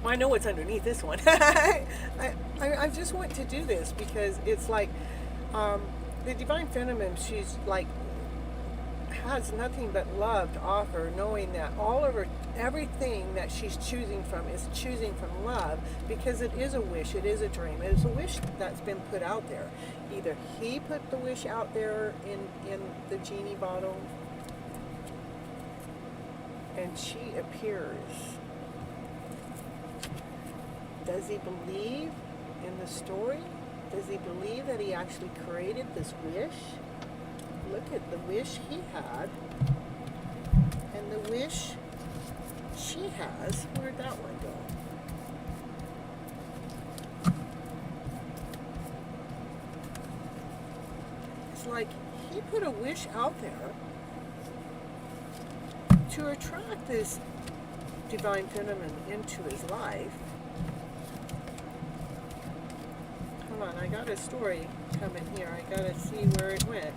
I know what's underneath this one. I just want to do this because it's like, the Divine Feminine, she's like, has nothing but love to offer, knowing that all of her, everything that she's choosing from is choosing from love, because it is a wish, it is a dream, it is a wish that's been put out there. Either he put the wish out there in the genie bottle, and she appears. Does he believe in the story? Does he believe that he actually created this wish? Look at the wish he had and the wish she has. Where'd that one go? It's like he put a wish out there to attract this Divine Feminine into his life. Hold on, I got a story coming here. I gotta see where it went.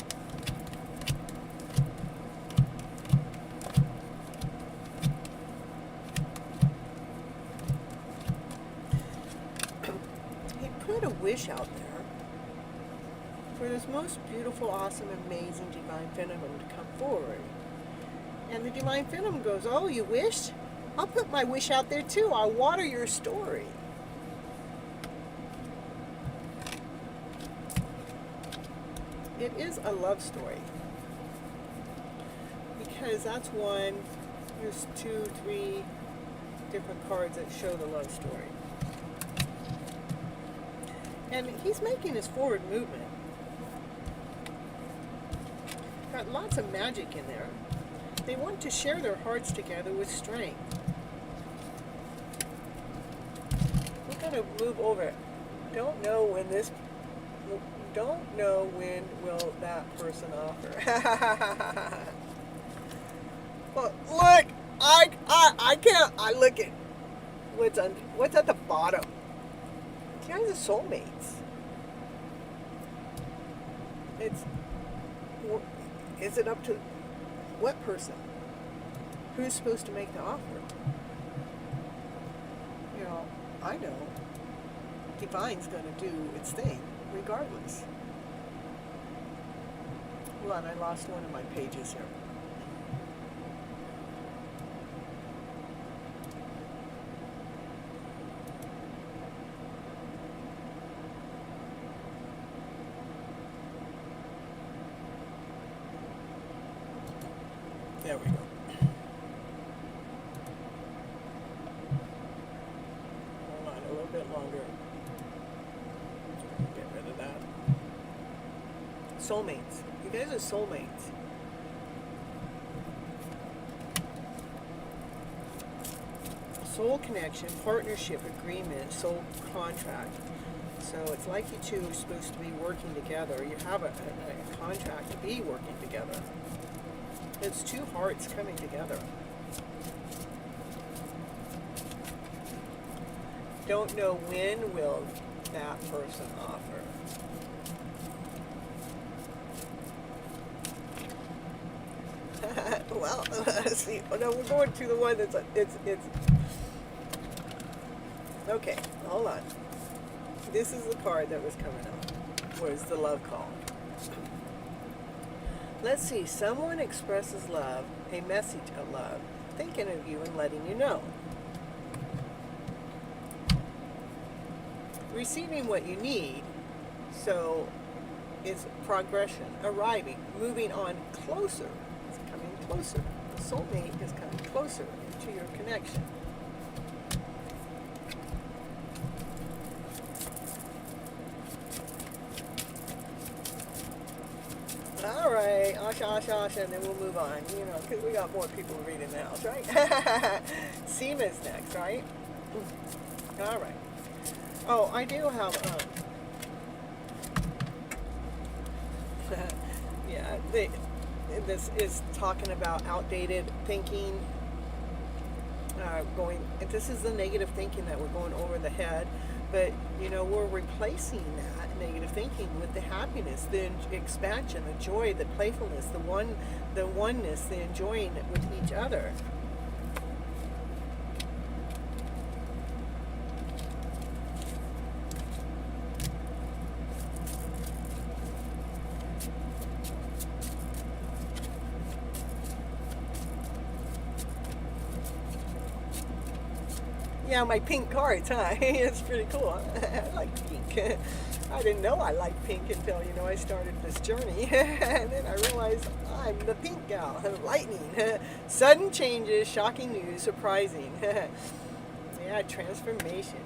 A wish out there for this most beautiful, awesome, amazing Divine Feminine to come forward. And the Divine Feminine goes, oh, you wish? I'll put my wish out there too. I'll water your story. It is a love story. Because that's one, there's 2, 3 different cards that show the love story. And he's making his forward movement. Got lots of magic in there. They want to share their hearts together with strength. We're going to move over. Don't know when Don't know when will that person offer. Well, look, I can't. I look at what's at the bottom. You guys are soulmates. Is it up to what person? Who's supposed to make the offer? You know, I know. Divine's going to do its thing, regardless. Hold on, I lost one of my pages here. There we go. Hold on a little bit longer. Get rid of that. Soulmates. You guys are soulmates. Soul connection, partnership, agreement, soul contract. So it's like you two are supposed to be working together. You have a contract to be working together. It's two hearts coming together. Don't know when will that person offer. Well, see, no, we're going to the one that's it's. Okay, hold on. This is the card that was coming up. Was the love call. Let's see, someone expresses love, a message of love, thinking of you and letting you know. Receiving what you need, so it's progression, arriving, moving on closer. It's coming closer. The soulmate is coming closer to your connection. All right, Asha, and then we'll move on, you know, because we got more people reading the house, right? Seema's next, right? All right. Oh, I do have, yeah, this is talking about outdated thinking, this is the negative thinking that we're going over the head, but, you know, we're replacing that negative thinking with the happiness, the expansion, the joy, the playfulness, the oneness, the enjoying it with each other. Yeah, my pink cards, huh? It's pretty cool. I like pink. I didn't know I liked pink until, you know, I started this journey. And then I realized I'm the pink gal. Lightning. Sudden changes, shocking news, surprising. Yeah, transformation.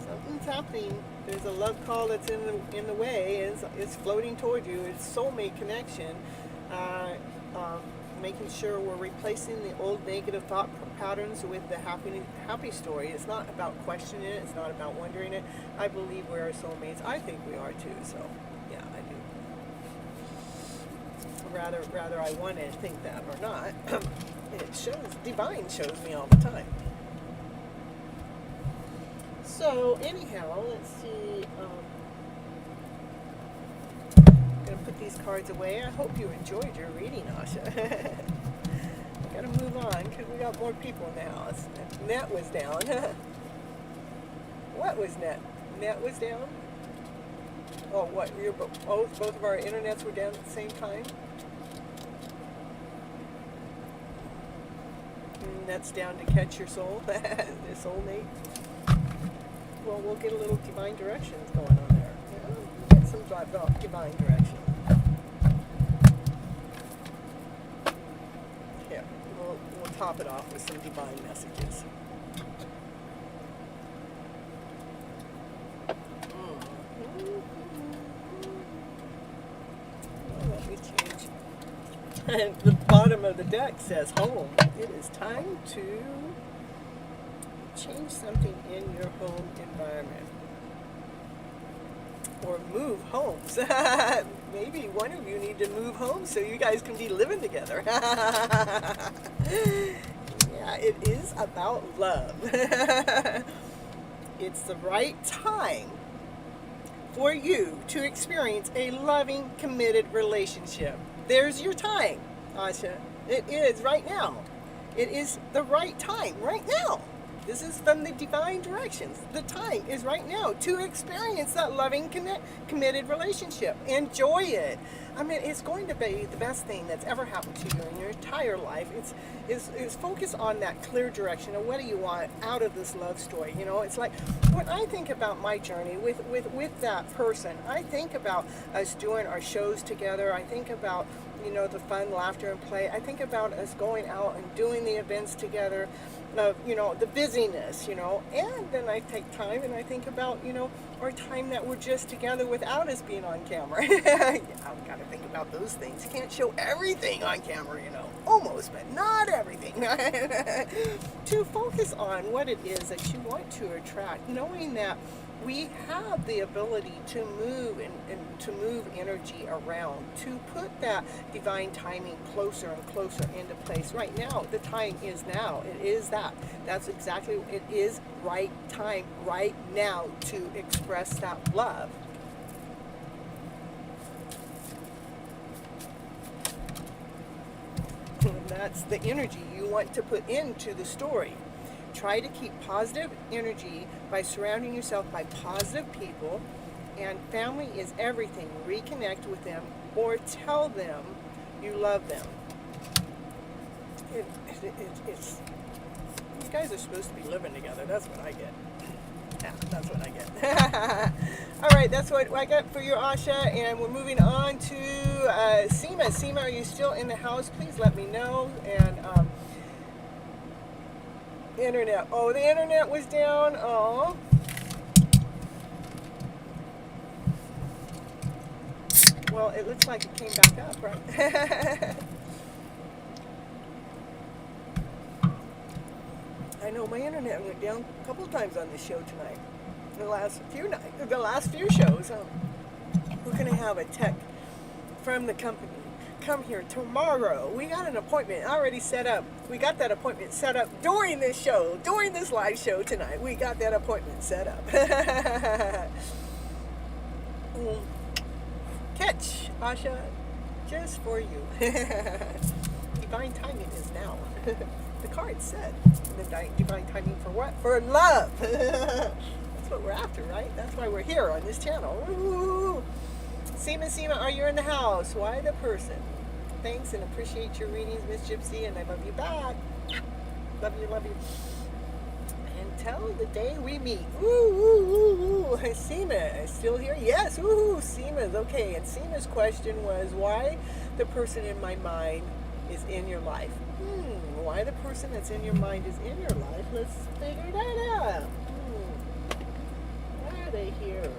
Something's happening. There's a love call that's in the way. It's floating toward you. It's soulmate connection. Making sure we're replacing the old negative thought patterns with the happy story. It's not about questioning it. It's not about wondering it. I believe we're our soulmates. I think we are too. So, yeah, I do. Rather I want to think that or not. It shows, divine shows me all the time. So, anyhow, let's see. Gonna put these cards away. I hope you enjoyed your reading, Asha. I gotta move on because we got more people in the house. Net was down. What was net? Net was down? Oh, what? Both of our internets were down at the same time? Net's down to catch your soul, the soulmate. Well, we'll get a little divine directions going on there. Yeah, get some divine direction. Yeah, we'll top it off with some divine messages. Let me change. And the bottom of the deck says home. It is time to change something in your home environment. or move homes. Maybe one of you need to move home so you guys can be living together. Yeah, it is about love. It's the right time for you to experience a loving, committed relationship. There's your time, Asha. It is right now. It is the right time right now. This is from the divine directions. The time is right now to experience that loving, committed relationship. Enjoy it. I mean, it's going to be the best thing that's ever happened to you in your entire life. It's focus on that clear direction of what do you want out of this love story. You know, it's like when I think about my journey with that person, I think about us doing our shows together. I think about, you know, the fun, laughter, and play. I think about us going out and doing the events together. You know, the busyness, you know, and then I take time and I think about, you know, our time that we're just together without us being on camera. Yeah, I've got to think about those things. You can't show everything on camera, you know, almost, but not everything. To focus on what it is that you want to attract, knowing that we have the ability to move and to move energy around, to put that divine timing closer and closer into place. Right now, the time is now. It is that. That's exactly, it is right time right now to express that love. And that's the energy you want to put into the story. Try to keep positive energy by surrounding yourself by positive people, and family is everything. Reconnect with them or tell them you love them. It's you guys are supposed to be living together. That's what I get. Yeah, that's what I get. All right, that's what I got for you, Asha, and we're moving on to Seema. Seema, are you still in the house? Please let me know. And internet. Oh, the internet was down. Oh. Well, it looks like it came back up, right? I know my internet went down a couple of times on this show tonight. The last few shows. We're gonna have a tech from the company come here tomorrow. We got an appointment already set up. We got that appointment set up during this show, during this live show tonight. We got that appointment set up. Catch, Asha, just for you. Divine timing is now. The card said, the divine timing for what? For love. That's what we're after, right? That's why we're here on this channel. Woo-hoo. Seema, are you in the house? Why the person? Thanks and appreciate your readings, Miss Gypsy, and I love you back. Love you. Until the day we meet. Ooh. Seema is still here? Yes. Ooh, Seema's okay. And Seema's question was, why the person in my mind is in your life? Why the person that's in your mind is in your life? Let's figure that out. Why are they here?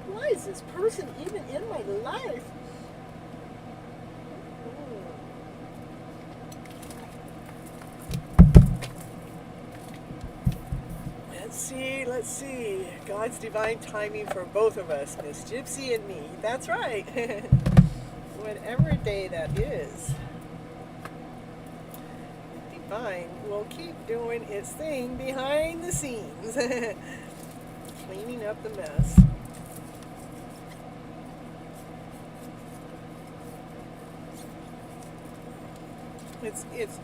Why is this person even in my life? Let's see. God's divine timing for both of us, Miss Gypsy and me. That's right. Whatever day that is, divine will keep doing its thing behind the scenes, cleaning up the mess. It's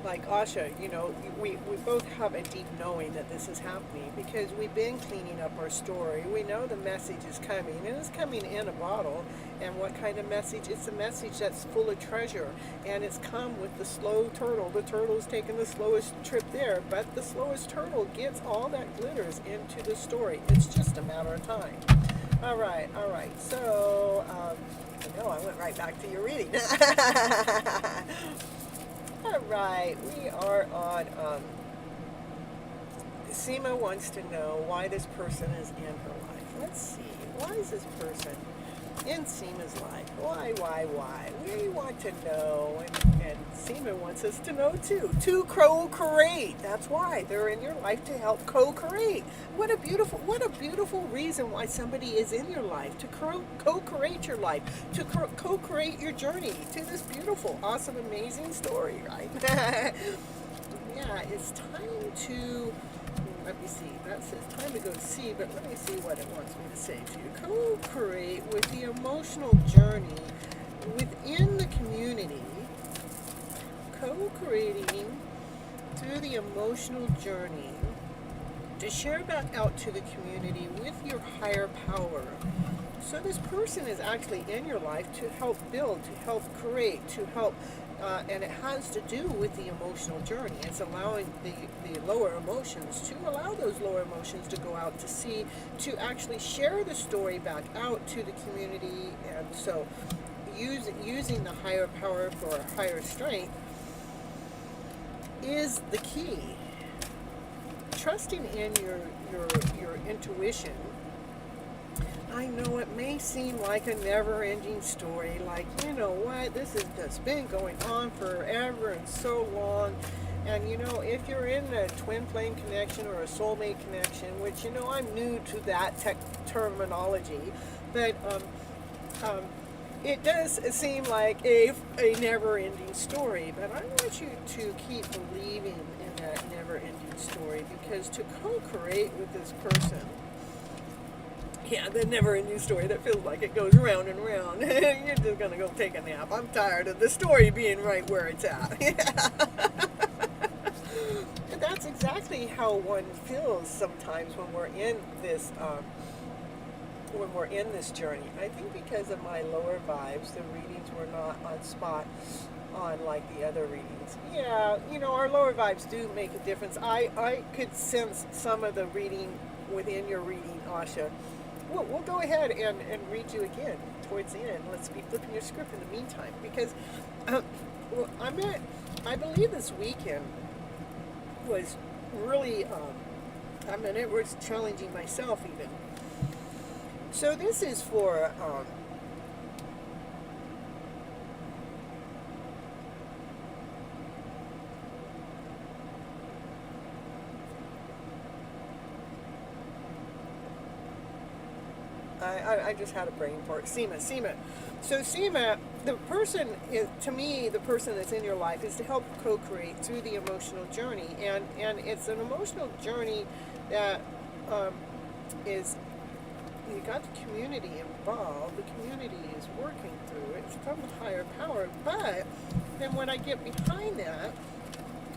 like Asha, you know, we both have a deep knowing that this is happening because we've been cleaning up our story. We know the message is coming, and it's coming in a bottle. And what kind of message? It's a message that's full of treasure, and it's come with the slow turtle. The turtle's taken the slowest trip there, but the slowest turtle gets all that glitters into the story. It's just a matter of time. All right. So, I went right back to your reading. All right, we are on, Seema wants to know why this person is in her life. Let's see, why is this person in Seema's life. Why? We want to know, and Seema wants us to know too. To co-create. That's why they're in your life, to help co-create. What a beautiful reason why somebody is in your life, to co-create your life, to co-create your journey to this beautiful, awesome, amazing story, right? Yeah, it's time to. Let me see. That says time to go see, but let me see what it wants me to say to you. Co-create with the emotional journey within the community. Co-creating through the emotional journey to share that out to the community with your higher power. So this person is actually in your life to help build, to help create, to help, and it has to do with the emotional journey. It's allowing the lower emotions, to allow those lower emotions to go out to see, to actually share the story back out to the community. And so using the higher power for a higher strength is the key. Trusting in your intuition. I know it may seem like a never-ending story, like, you know what, this has just been going on forever and so long. And, you know, if you're in a twin flame connection or a soulmate connection, which, you know, I'm new to that terminology, but it does seem like a never-ending story. But I want you to keep believing in that never-ending story, because to co-create with this person, yeah, the never-ending story that feels like it goes round and round. You're just going to go take a nap. I'm tired of the story being right where it's at. And that's exactly how one feels sometimes when we're in this journey. I think because of my lower vibes, the readings were not on spot on like the other readings. Yeah, you know, our lower vibes do make a difference. I could sense some of the reading within your reading, Asha. We'll go ahead and read you again towards the end. Let's be flipping your script in the meantime, because I believe this weekend was really, it was challenging myself even. So this is for, I just had a brain fart. Seema. So Seema, the person is, to me, the person that's in your life is to help co-create through the emotional journey, and it's an emotional journey that is, you got the community involved. The community is working through it. It's from the higher power. But then when I get behind that,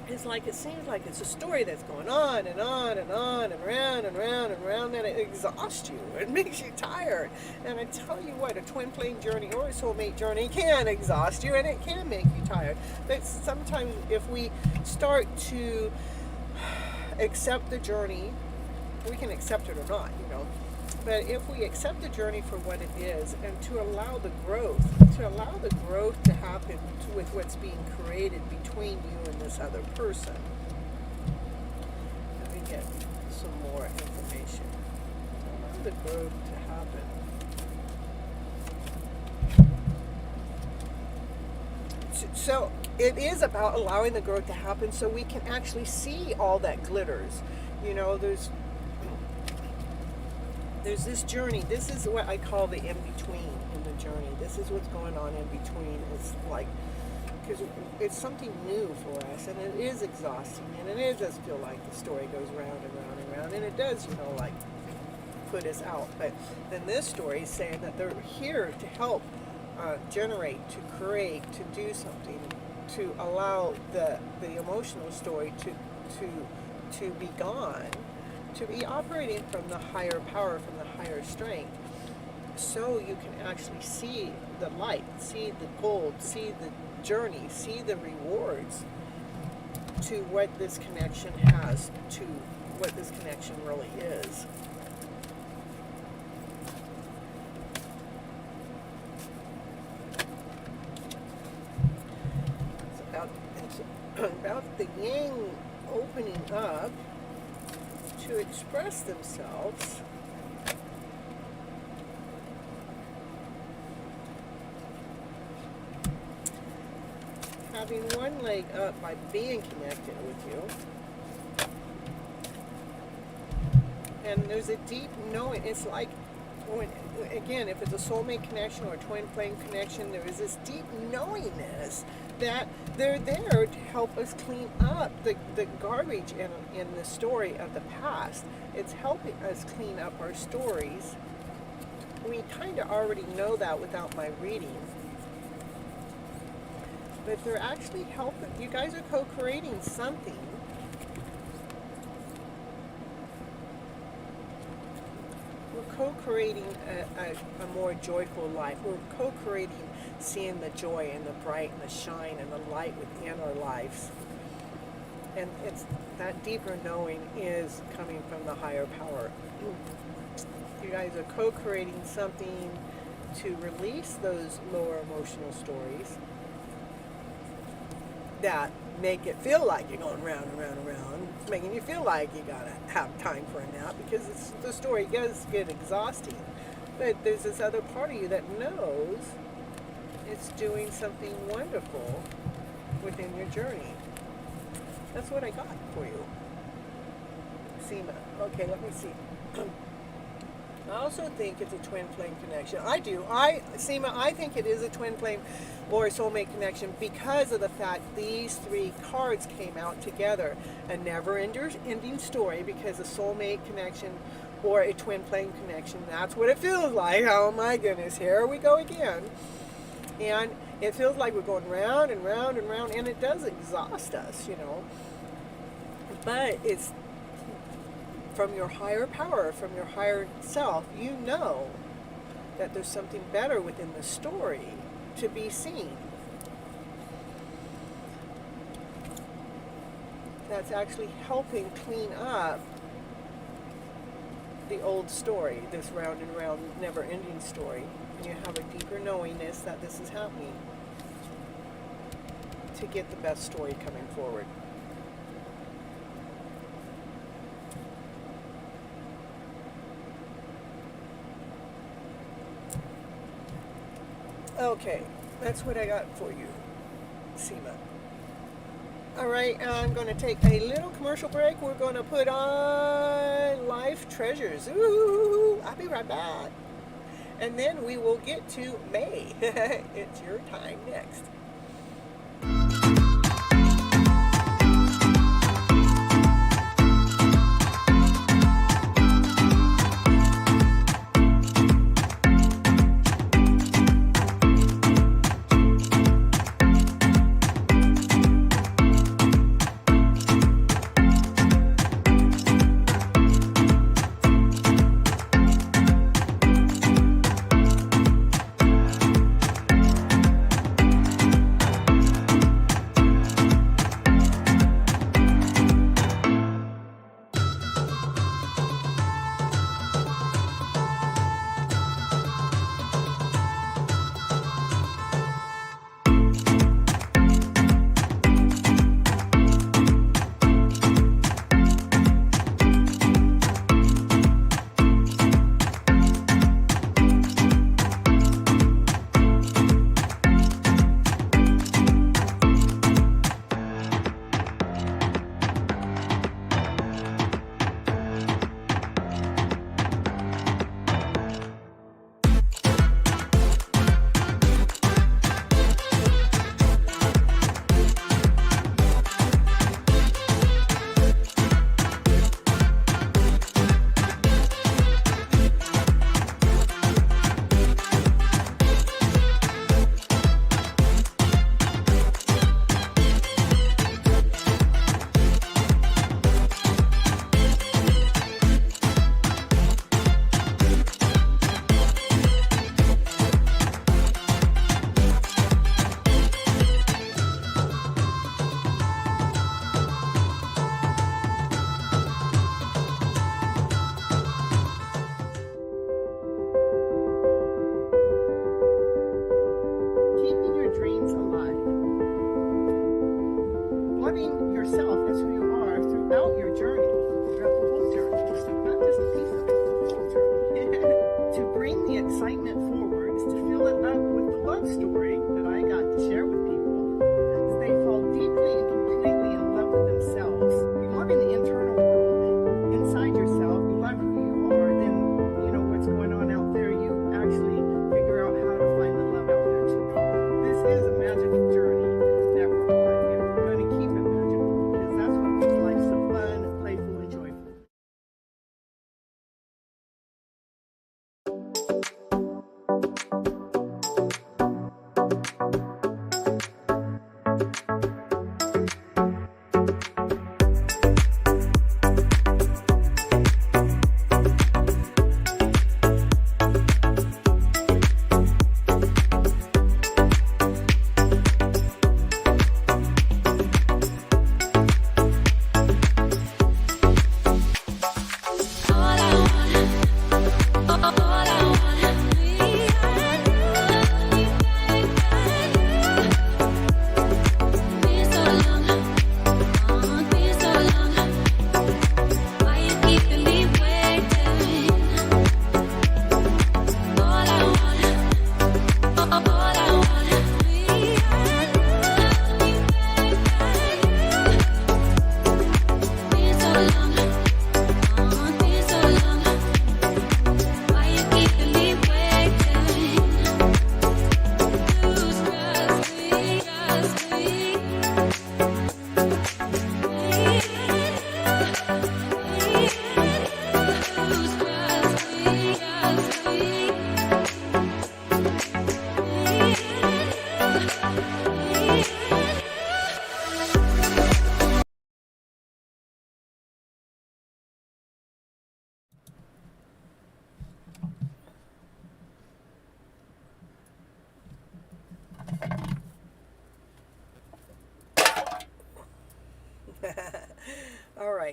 it's like, it seems like it's a story that's going on and on and on and round and round and round, and it exhausts you. It makes you tired. And I tell you what, a twin flame journey or a soulmate journey can exhaust you, and it can make you tired. But sometimes if we start to accept the journey, we can accept it or not, you know. But if we accept the journey for what it is, and to allow the growth to happen with what's being created between you and this other person. Let me get some more information. Allow the growth to happen. So it is about allowing the growth to happen so we can actually see all that glitters. You know, there's this journey. This is what I call the in-between in the journey. This is what's going on in between. It's like, because it's something new for us, and it is exhausting, and it does feel like the story goes round and round and round, and it does, you know, like put us out. But then this story is saying that they're here to help generate, to create, to do something, to allow the emotional story to be gone, to be operating from the higher power, from the higher strength, so you can actually see the light, see the gold, see the journey, see the rewards to what this connection has, to what this connection really is. It's about the yang opening up to express themselves having one leg up by being connected with you. And there's a deep knowing. It's like, when, again, if it's a soulmate connection or a twin flame connection, there is this deep knowingness that they're there to help us clean up the garbage in the story of the past. It's helping us clean up our stories. We kind of already know that without my reading. But they're actually helping. You guys are co-creating something. We're co-creating a more joyful life. We're co-creating seeing the joy and the bright and the shine and the light within our lives. And it's that deeper knowing is coming from the higher power. You guys are co-creating something to release those lower emotional stories that make it feel like you're going round and round and round. It's making you feel like you gotta have time for a nap because the story does get exhausting. But there's this other part of you that knows it's doing something wonderful within your journey. That's what I got for you. Seema. Okay, let me see. I also think it's a twin flame connection. I do. Seema, I think it is a twin flame or a soulmate connection because of the fact these three cards came out together. A never-ending story, because a soulmate connection or a twin flame connection, that's what it feels like. Oh my goodness, here we go again. And it feels like we're going round and round and round, and it does exhaust us, you know. But it's from your higher power, from your higher self, you know that there's something better within the story to be seen. That's actually helping clean up the old story, this round and round, never-ending story. And you have a deeper knowingness that this is happening to get the best story coming forward. Okay, that's what I got for you, Seema. All right, I'm going to take a little commercial break. We're going to put on Life Treasures. Ooh, I'll be right back. And then we will get to May. It's your time next.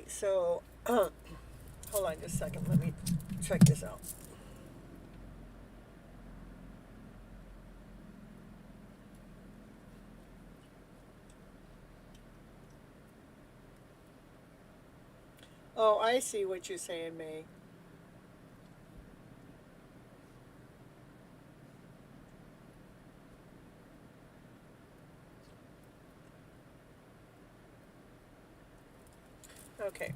right, so hold on just a second. Let me check this out. Oh, I see what you're saying, May. Okay.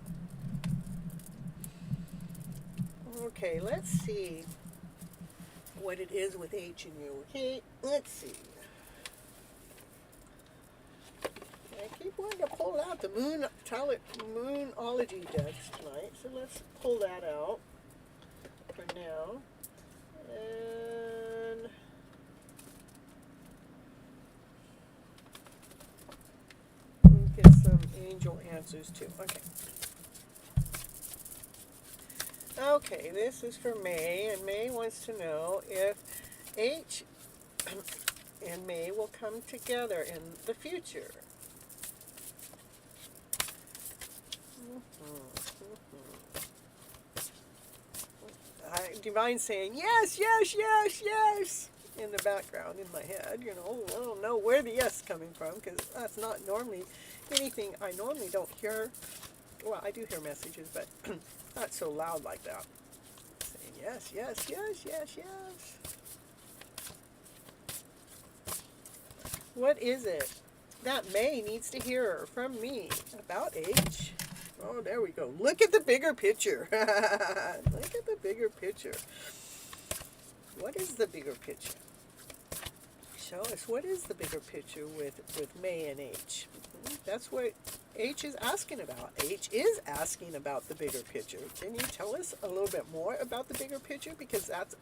Okay, let's see what it is with H and U. Okay, let's see. I keep wanting to pull out the Moonology decks tonight, so let's pull that out for now. And we'll get some angel answers too. Okay. Okay, this is for May, and May wants to know if H and May will come together in the future. Divine saying, yes, yes, yes, yes, in the background in my head. You know, I don't know where the yes is coming from, because that's not normally anything I normally don't hear. Well, I do hear messages, but not so loud like that. Saying yes, yes, yes, yes, yes. What is it that May needs to hear from me about H? Oh, there we go. Look at the bigger picture. Look at the bigger picture. What is the bigger picture? Show us, what is the bigger picture with May and H? That's what H is asking about. H is asking about the bigger picture. Can you tell us a little bit more about the bigger picture? Because that's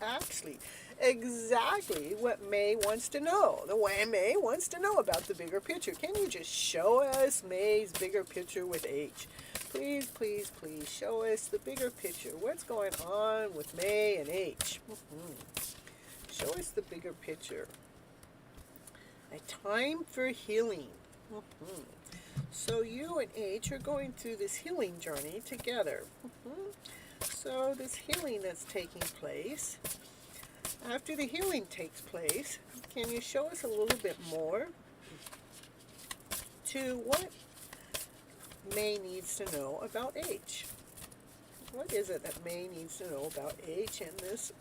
actually exactly what May wants to know. The way May wants to know about the bigger picture. Can you just show us May's bigger picture with H? Please, please, please show us the bigger picture. What's going on with May and H? Show us the bigger picture. A time for healing. So you and H are going through this healing journey together. So this healing that's taking place, after the healing takes place, can you show us a little bit more to what May needs to know about H? What is it that May needs to know about H and this?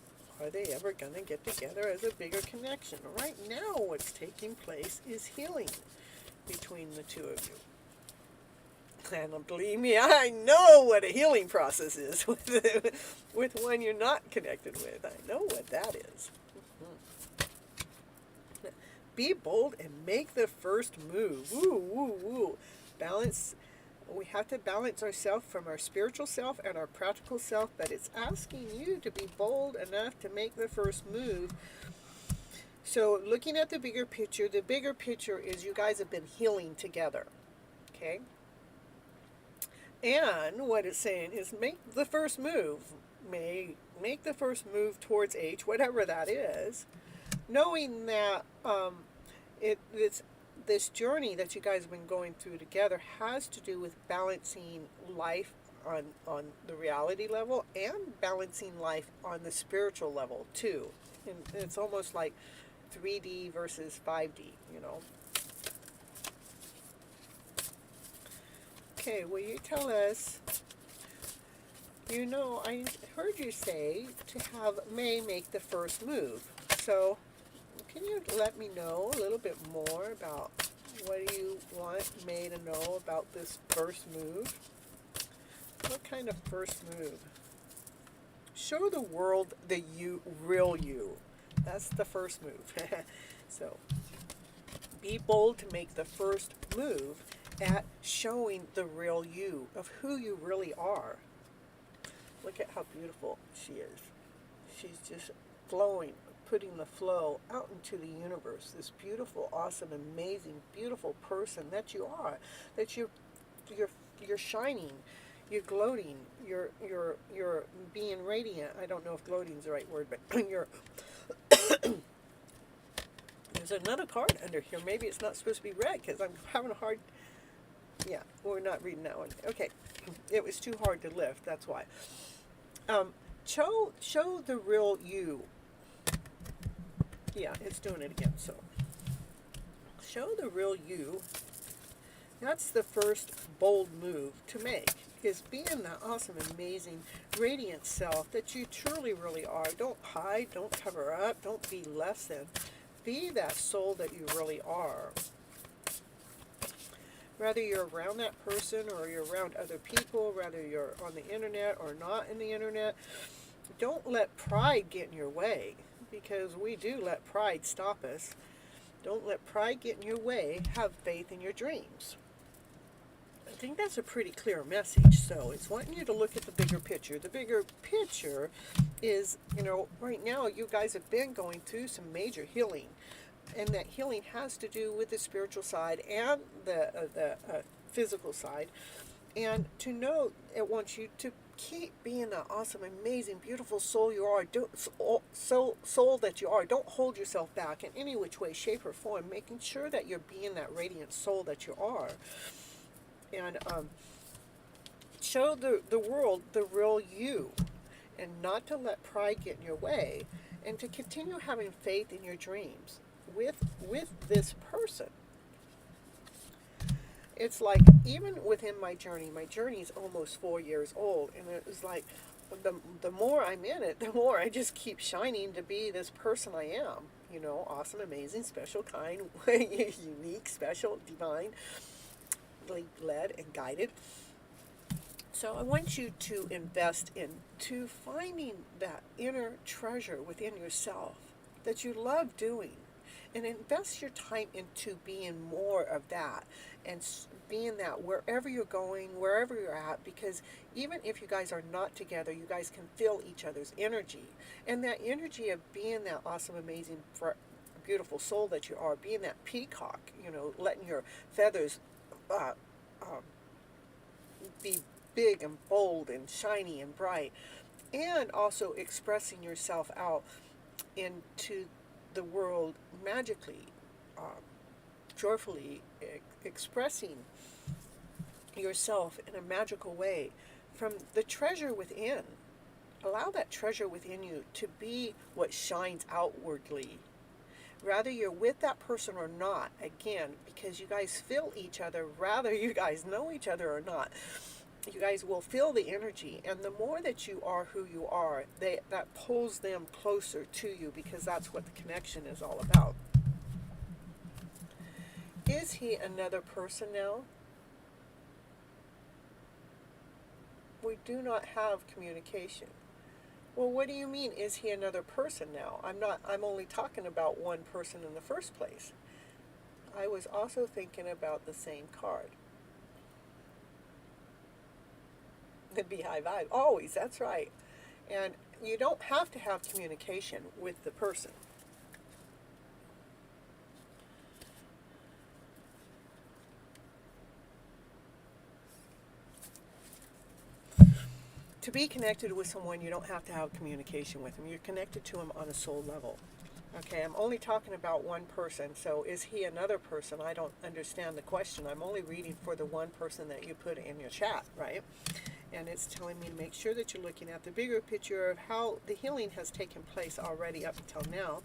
Are they ever going to get together as a bigger connection? Right now what's taking place is healing between the two of you. And believe me, I know what a healing process is with one you're not connected with. I know what that is. Be bold and make the first move. Woo, woo, woo. Balance. We have to balance ourselves from our spiritual self and our practical self, but it's asking you to be bold enough to make the first move. So looking at the bigger picture is you guys have been healing together. Okay? And what it's saying is make the first move. Make the first move towards H, whatever that is, knowing that it's this journey that you guys have been going through together has to do with balancing life on the reality level and balancing life on the spiritual level too. And it's almost like 3D versus 5D, you know. Okay, will you tell us, you know, I heard you say to have May make the first move. So can you let me know a little bit more about what do you want May to know about this first move? What kind of first move? Show the world the real you. That's the first move. So be bold to make the first move at showing the real you of who you really are. Look at how beautiful she is. She's just flowing, putting the flow out into the universe. This beautiful, awesome, amazing, beautiful person that you are. That you're shining, you're gloating, you're being radiant. I don't know if gloating is the right word, but you're. There's another card under here. Maybe it's not supposed to be red because I'm having a hard. Yeah, we're not reading that one. Okay, it was too hard to lift, that's why. Show the real you. Yeah, it's doing it again, so. Show the real you. That's the first bold move to make, is being that awesome, amazing, radiant self that you truly, really are. Don't hide, don't cover up, don't be less than. Be that soul that you really are. Whether you're around that person or you're around other people, whether you're on the internet or not in the internet, don't let pride get in your way, because we do let pride stop us. Don't let pride get in your way. Have faith in your dreams. I think that's a pretty clear message. So it's wanting you to look at the bigger picture. The bigger picture is, right now you guys have been going through some major healing. And that healing has to do with the spiritual side and the physical side. And to know, it wants you to keep being that awesome, amazing, beautiful soul you are. Soul that you are. Don't hold yourself back in any which way, shape, or form. Making sure that you're being that radiant soul that you are. And show the world the real you. And not to let pride get in your way. And to continue having faith in your dreams with this person. It's like, even within my journey is almost 4 years old, and it was like, the more I'm in it, the more I just keep shining to be this person I am. Awesome, amazing, special, kind, unique, special, divine, led and guided. So I want you to invest into finding that inner treasure within yourself that you love doing. And invest your time into being more of that, and being that wherever you're going, wherever you're at, because even if you guys are not together, you guys can feel each other's energy. And that energy of being that awesome, amazing, beautiful soul that you are, being that peacock, letting your feathers be big and bold and shiny and bright, and also expressing yourself out into the world magically, joyfully, expressing yourself in a magical way from the treasure within. Allow that treasure within you to be what shines outwardly. Whether you're with that person or not, again, because you guys feel each other, whether you guys know each other or not, you guys will feel the energy, and the more that you are who you are, that pulls them closer to you, because that's what the connection is all about. Is he another person now? We do not have communication. Well, what do you mean, is he another person now? I'm only talking about one person in the first place. I was also thinking about the same card. The Beehive Vibe. Always, that's right. And you don't have to have communication with the person. To be connected with someone, you don't have to have communication with them. You're connected to them on a soul level. Okay, I'm only talking about one person, so is he another person? I don't understand the question. I'm only reading for the one person that you put in your chat, right? And it's telling me to make sure that you're looking at the bigger picture of how the healing has taken place already up until now,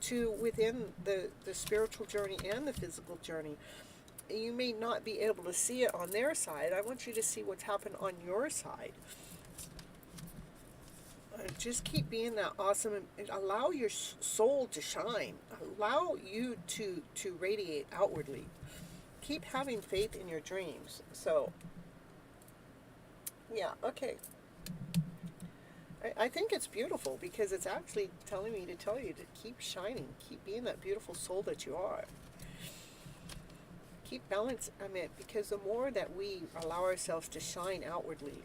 to within the spiritual journey and the physical journey. You may not be able to see it on their side. I want you to see what's happened on your side. Just keep being that awesome, and allow your soul to shine. Allow you to radiate outwardly. Keep having faith in your dreams. So, yeah, okay. I think it's beautiful, because it's actually telling me to tell you to keep shining. Keep being that beautiful soul that you are. Keep balance, because the more that we allow ourselves to shine outwardly,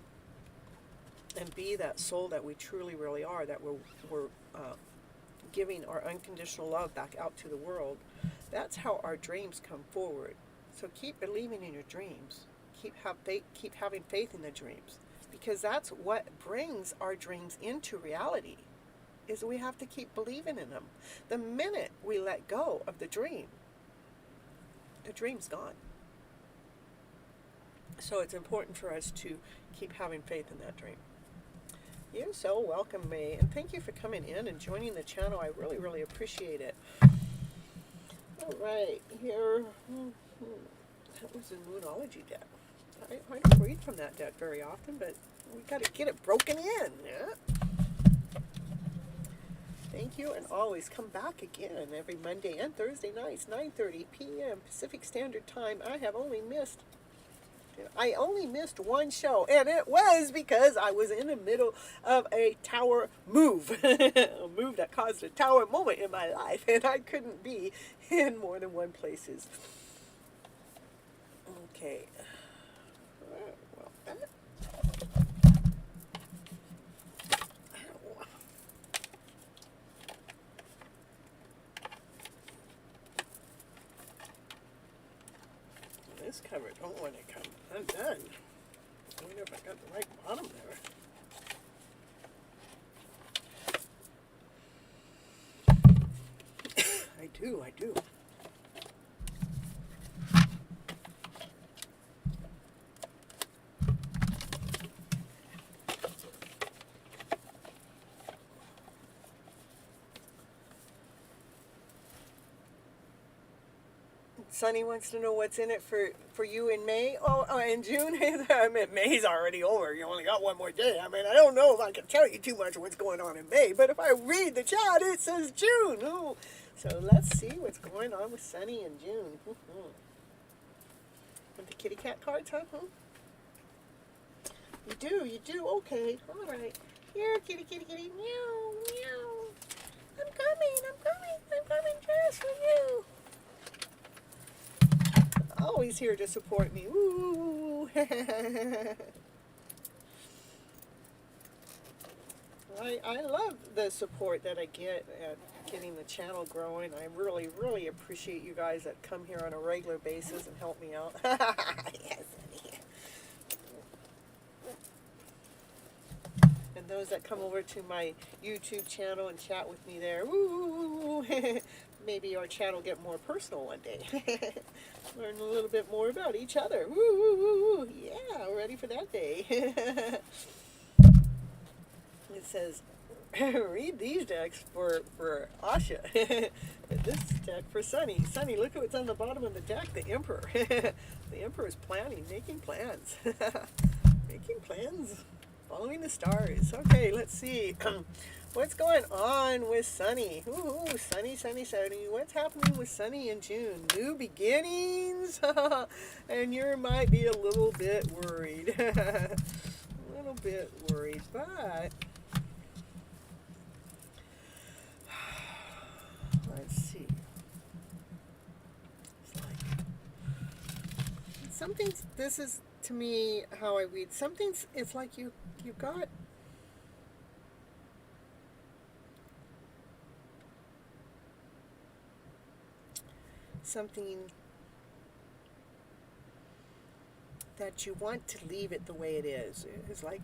and be that soul that we truly, really are, that we're giving our unconditional love back out to the world, that's how our dreams come forward. So keep believing in your dreams. Keep having faith in the dreams, because that's what brings our dreams into reality, is we have to keep believing in them. The minute we let go of the dream's gone. So it's important for us to keep having faith in that dream. You're so welcome, May, and thank you for coming in and joining the channel. I really, really appreciate it. All right, here, that was the Moonology deck. I don't read from that deck very often, but we got to get it broken in. Yeah. Thank you, and always come back again every Monday and Thursday nights, 9:30 p.m. Pacific Standard Time. I only missed one show, and it was because I was in the middle of a tower move, a move that caused a tower moment in my life, and I couldn't be in more than one places. Okay. Well, this cover don't want to come undone. I wonder if I got the right bottom there. I do. Sunny wants to know what's in it for you in May. Oh, in June? I mean, May's already over. You only got one more day. I mean, I don't know if I can tell you too much of what's going on in May, but if I read the chat, it says June. Ooh. So let's see what's going on with Sunny in June. With the kitty cat cards, huh? You do? Okay. All right. Here, kitty, meow, meow. I'm coming just for you. Always here to support me. Woo! I love the support that I get at getting the channel growing. I really, really appreciate you guys that come here on a regular basis and help me out. Yes. And those that come over to my YouTube channel and chat with me there. Woo! Maybe our chat will get more personal one day. Learn a little bit more about each other. Woo! Yeah, ready for that day. It says, read these decks for Asha. This deck for Sunny. Sunny, look at what's on the bottom of the deck. The Emperor. The Emperor is making plans. Making plans. Following the stars. Okay, let's see. What's going on with Sunny? Ooh, Sunny. What's happening with Sunny in June? New beginnings? And you might be a little bit worried. A little bit worried, but let's see. It's like something's, this is to me how I read. Something's, it's like you got something that you want to leave it the way it is. It's like,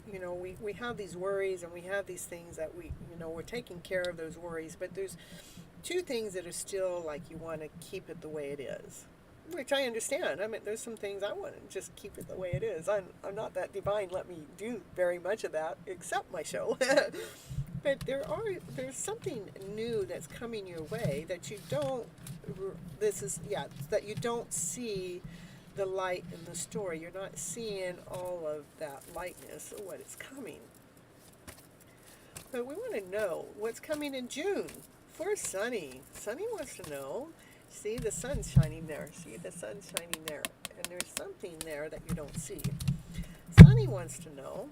we have these worries and we have these things that we're taking care of those worries, but there's two things that are still like you want to keep it the way it is, which I understand. I mean, there's some things I want to just keep it the way it is. I'm not that divine. Let me do very much of that, except my show. But there's something new that's coming your way that you don't, that you don't see the light in the story. You're not seeing all of that lightness of what is coming. But we want to know what's coming in June for Sunny. Sunny wants to know. See, the sun's shining there. And there's something there that you don't see. Sunny wants to know,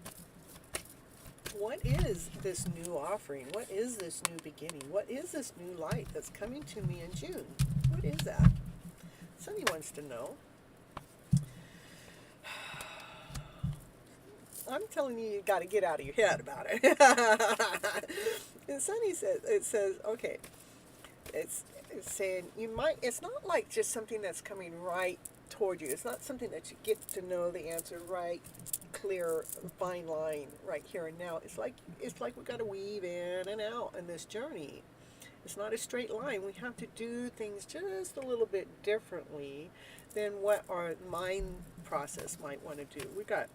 what is this new offering? What is this new beginning? What is this new light that's coming to me in June? What is that? Sunny wants to know. I'm telling you, you got to get out of your head about it. And Sunny says, okay, it's saying it's not like just something that's coming right toward you. It's not something that you get to know the answer right, clear, fine line right here and now. It's like we got to weave in and out in this journey. It's not a straight line. We have to do things just a little bit differently than what our mind process might want to do. We got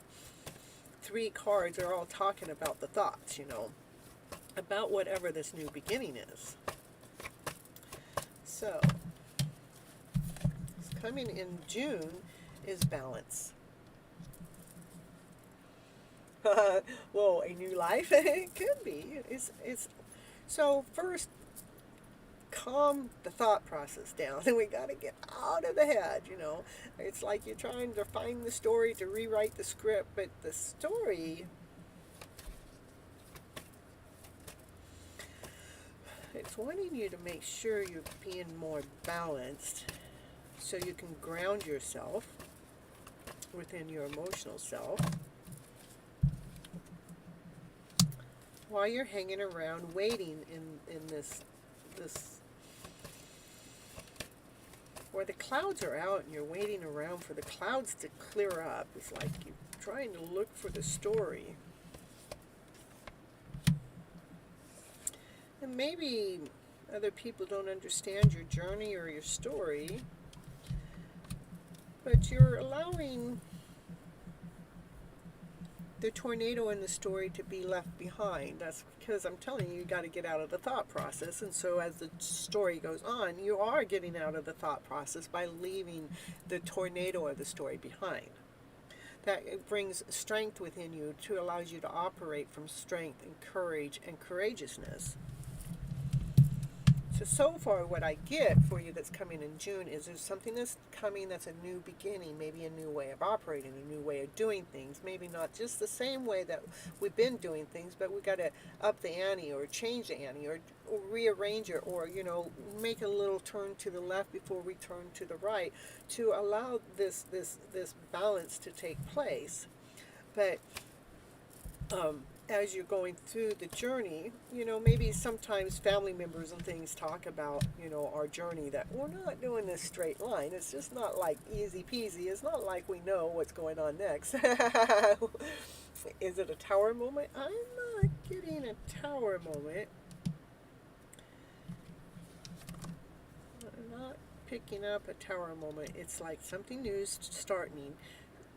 3 cards. They're all talking about the thoughts, about whatever this new beginning is. So, coming in June is balance. Well, a new life? It could be. It's so first, calm the thought process down. And we got to get out of the head, It's like you're trying to find the story to rewrite the script, but the story, it's wanting you to make sure you're being more balanced so you can ground yourself within your emotional self while you're hanging around waiting in this where the clouds are out and you're waiting around for the clouds to clear up. It's like you're trying to look for the story. And maybe other people don't understand your journey or your story, but you're allowing the tornado in the story to be left behind. That's because I'm telling you, you got to get out of the thought process. And so as the story goes on, you are getting out of the thought process by leaving the tornado of the story behind. That it brings strength within you to allows you to operate from strength and courage and courageousness. So far what I get for you that's coming in June is there's something that's coming that's a new beginning, maybe a new way of operating, a new way of doing things, maybe not just the same way that we've been doing things, but we got to up the ante or change the ante or rearrange it or, make a little turn to the left before we turn to the right to allow this balance to take place. But as you're going through the journey, maybe sometimes family members and things talk about, our journey, that we're not doing this straight line. It's just not like easy peasy. It's not like we know what's going on next. Is it a tower moment? I'm not getting a tower moment. I'm not picking up a tower moment. It's like something new is starting,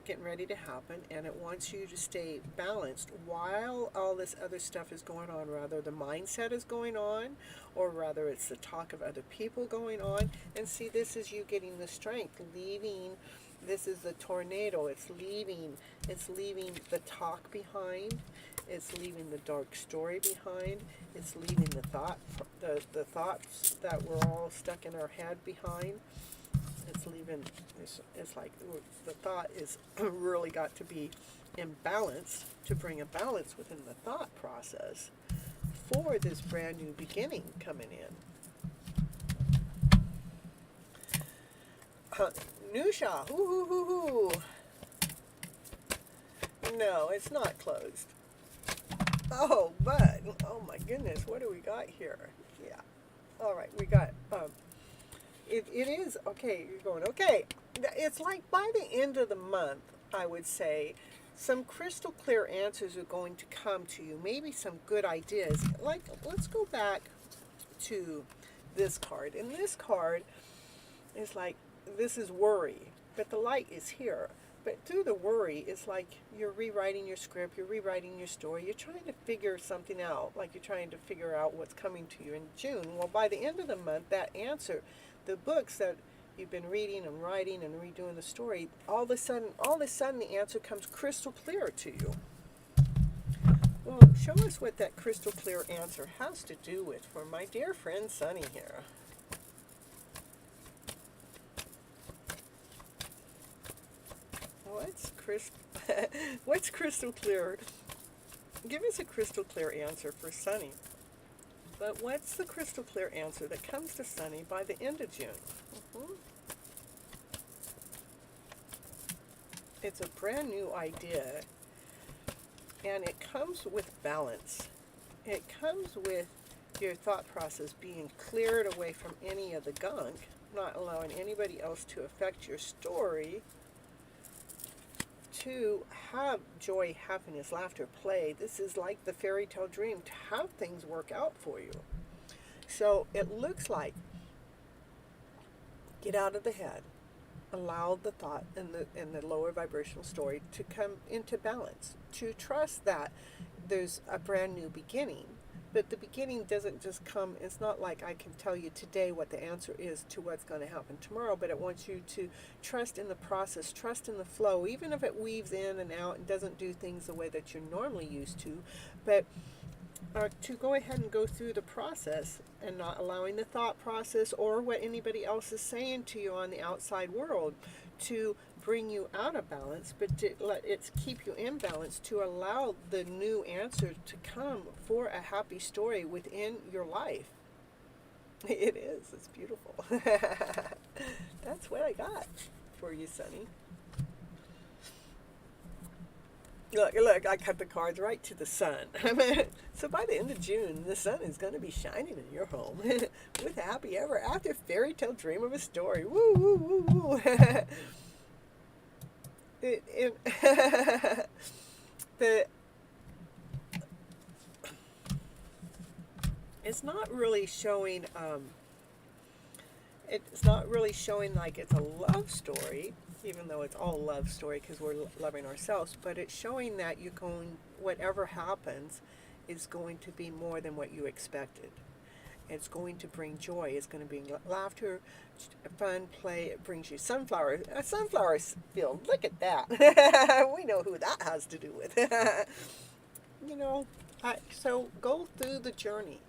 getting ready to happen, and it wants you to stay balanced while all this other stuff is going on. Rather the mindset is going on, or rather it's the talk of other people going on. And see, this is you getting the strength, leaving. This is the tornado. It's leaving the talk behind. It's leaving the dark story behind. It's leaving the thoughts that were all stuck in our head behind. It's like the thought is really got to be in balance to bring a balance within the thought process for this brand new beginning coming in. Nusha, hoo. No, it's not closed. Oh, but, oh my goodness, what do we got here? Yeah. All right, we got, it is, okay, you're going, okay. It's like by the end of the month, I would say, some crystal clear answers are going to come to you. Maybe some good ideas. Like, let's go back to this card. And this card is like, this is worry, but the light is here. But through the worry, it's like you're rewriting your script, you're rewriting your story, you're trying to figure something out, like you're trying to figure out what's coming to you in June. Well, by the end of the month, that answer, the books that you've been reading and writing and redoing the story, all of a sudden the answer comes crystal clear to you. Well, show us what that crystal clear answer has to do with for my dear friend Sunny here. What's crystal clear? Give us a crystal clear answer for Sunny. But what's the crystal clear answer that comes to Sunny by the end of June? It's a brand new idea, and it comes with balance. It comes with your thought process being cleared away from any of the gunk, not allowing anybody else to affect your story, to have joy, happiness, laughter, play. This is like the fairy tale dream, to have things work out for you. So it looks like get out of the head, allow the thought and the lower vibrational story to come into balance, to trust that there's a brand new beginning. But the beginning doesn't just come, it's not like I can tell you today what the answer is to what's going to happen tomorrow, but it wants you to trust in the process, trust in the flow, even if it weaves in and out and doesn't do things the way that you're normally used to. But to go ahead and go through the process and not allowing the thought process or what anybody else is saying to you on the outside world to bring you out of balance, but to let it keep you in balance, to allow the new answer to come for a happy story within your life. It is. It's beautiful. That's what I got for you, Sonny. Look, I cut the cards right to the sun. So by the end of June, the sun is going to be shining in your home with a happy ever after fairy tale dream of a story. Woo, woo, woo, woo. It's not really showing, it's not really showing like it's a love story, even though it's all love story because we're loving ourselves, but it's showing that you're going, whatever happens is going to be more than what you expected. It's going to bring joy. It's going to bring laughter, fun, play. It brings you sunflower. A sunflower field. Look at that. We know who that has to do with. You know, so go through the journey.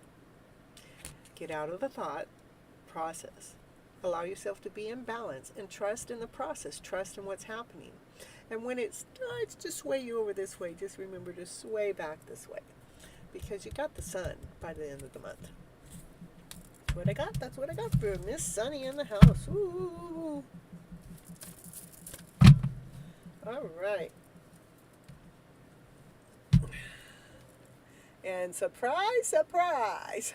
Get out of the thought process. Allow yourself to be in balance and trust in the process. Trust in what's happening. And when it starts to sway you over this way, just remember to sway back this way. Because you got the sun by the end of the month. That's what I got. That's what I got for Miss Sunny in the house. Ooh. All right. And surprise, surprise.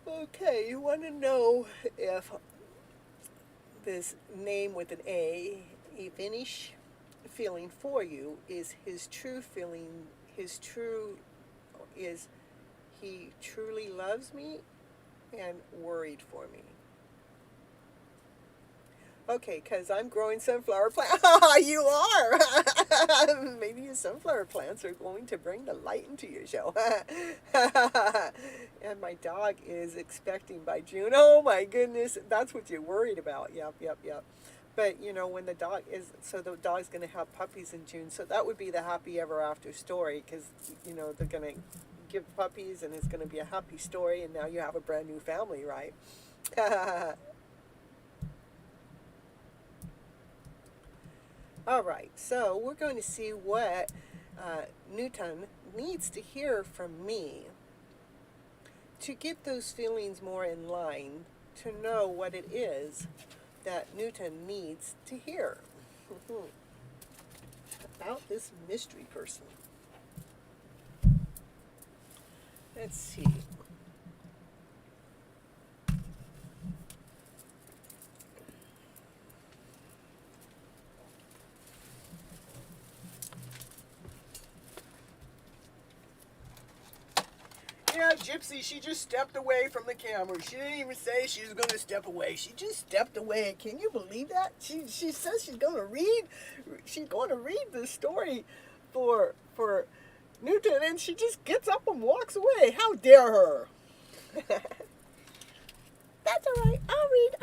Okay, you want to know if this name with an A, Evenish, feeling for you is his true feeling, his true is he truly loves me and worried for me. Okay, because I'm growing sunflower plants. You are! Maybe your sunflower plants are going to bring the light into your show. And my dog is expecting by June. Oh my goodness, that's what you're worried about. Yep. But, you know, when the dog is, so the dog's going to have puppies in June. So that would be the happy ever after story because, you know, they're going to give puppies and it's going to be a happy story. And now you have a brand new family, right? All right, so we're going to see what Newton needs to hear from me to get those feelings more in line, to know what it is that Newton needs to hear about this mystery person. Let's see. Yeah, Gypsy, she just stepped away from the camera. She didn't even say she was going to step away. She just stepped away. Can you believe that? She says she's going to read the story for Newton, and she just gets up and walks away. How dare her? That's all right. I'll read.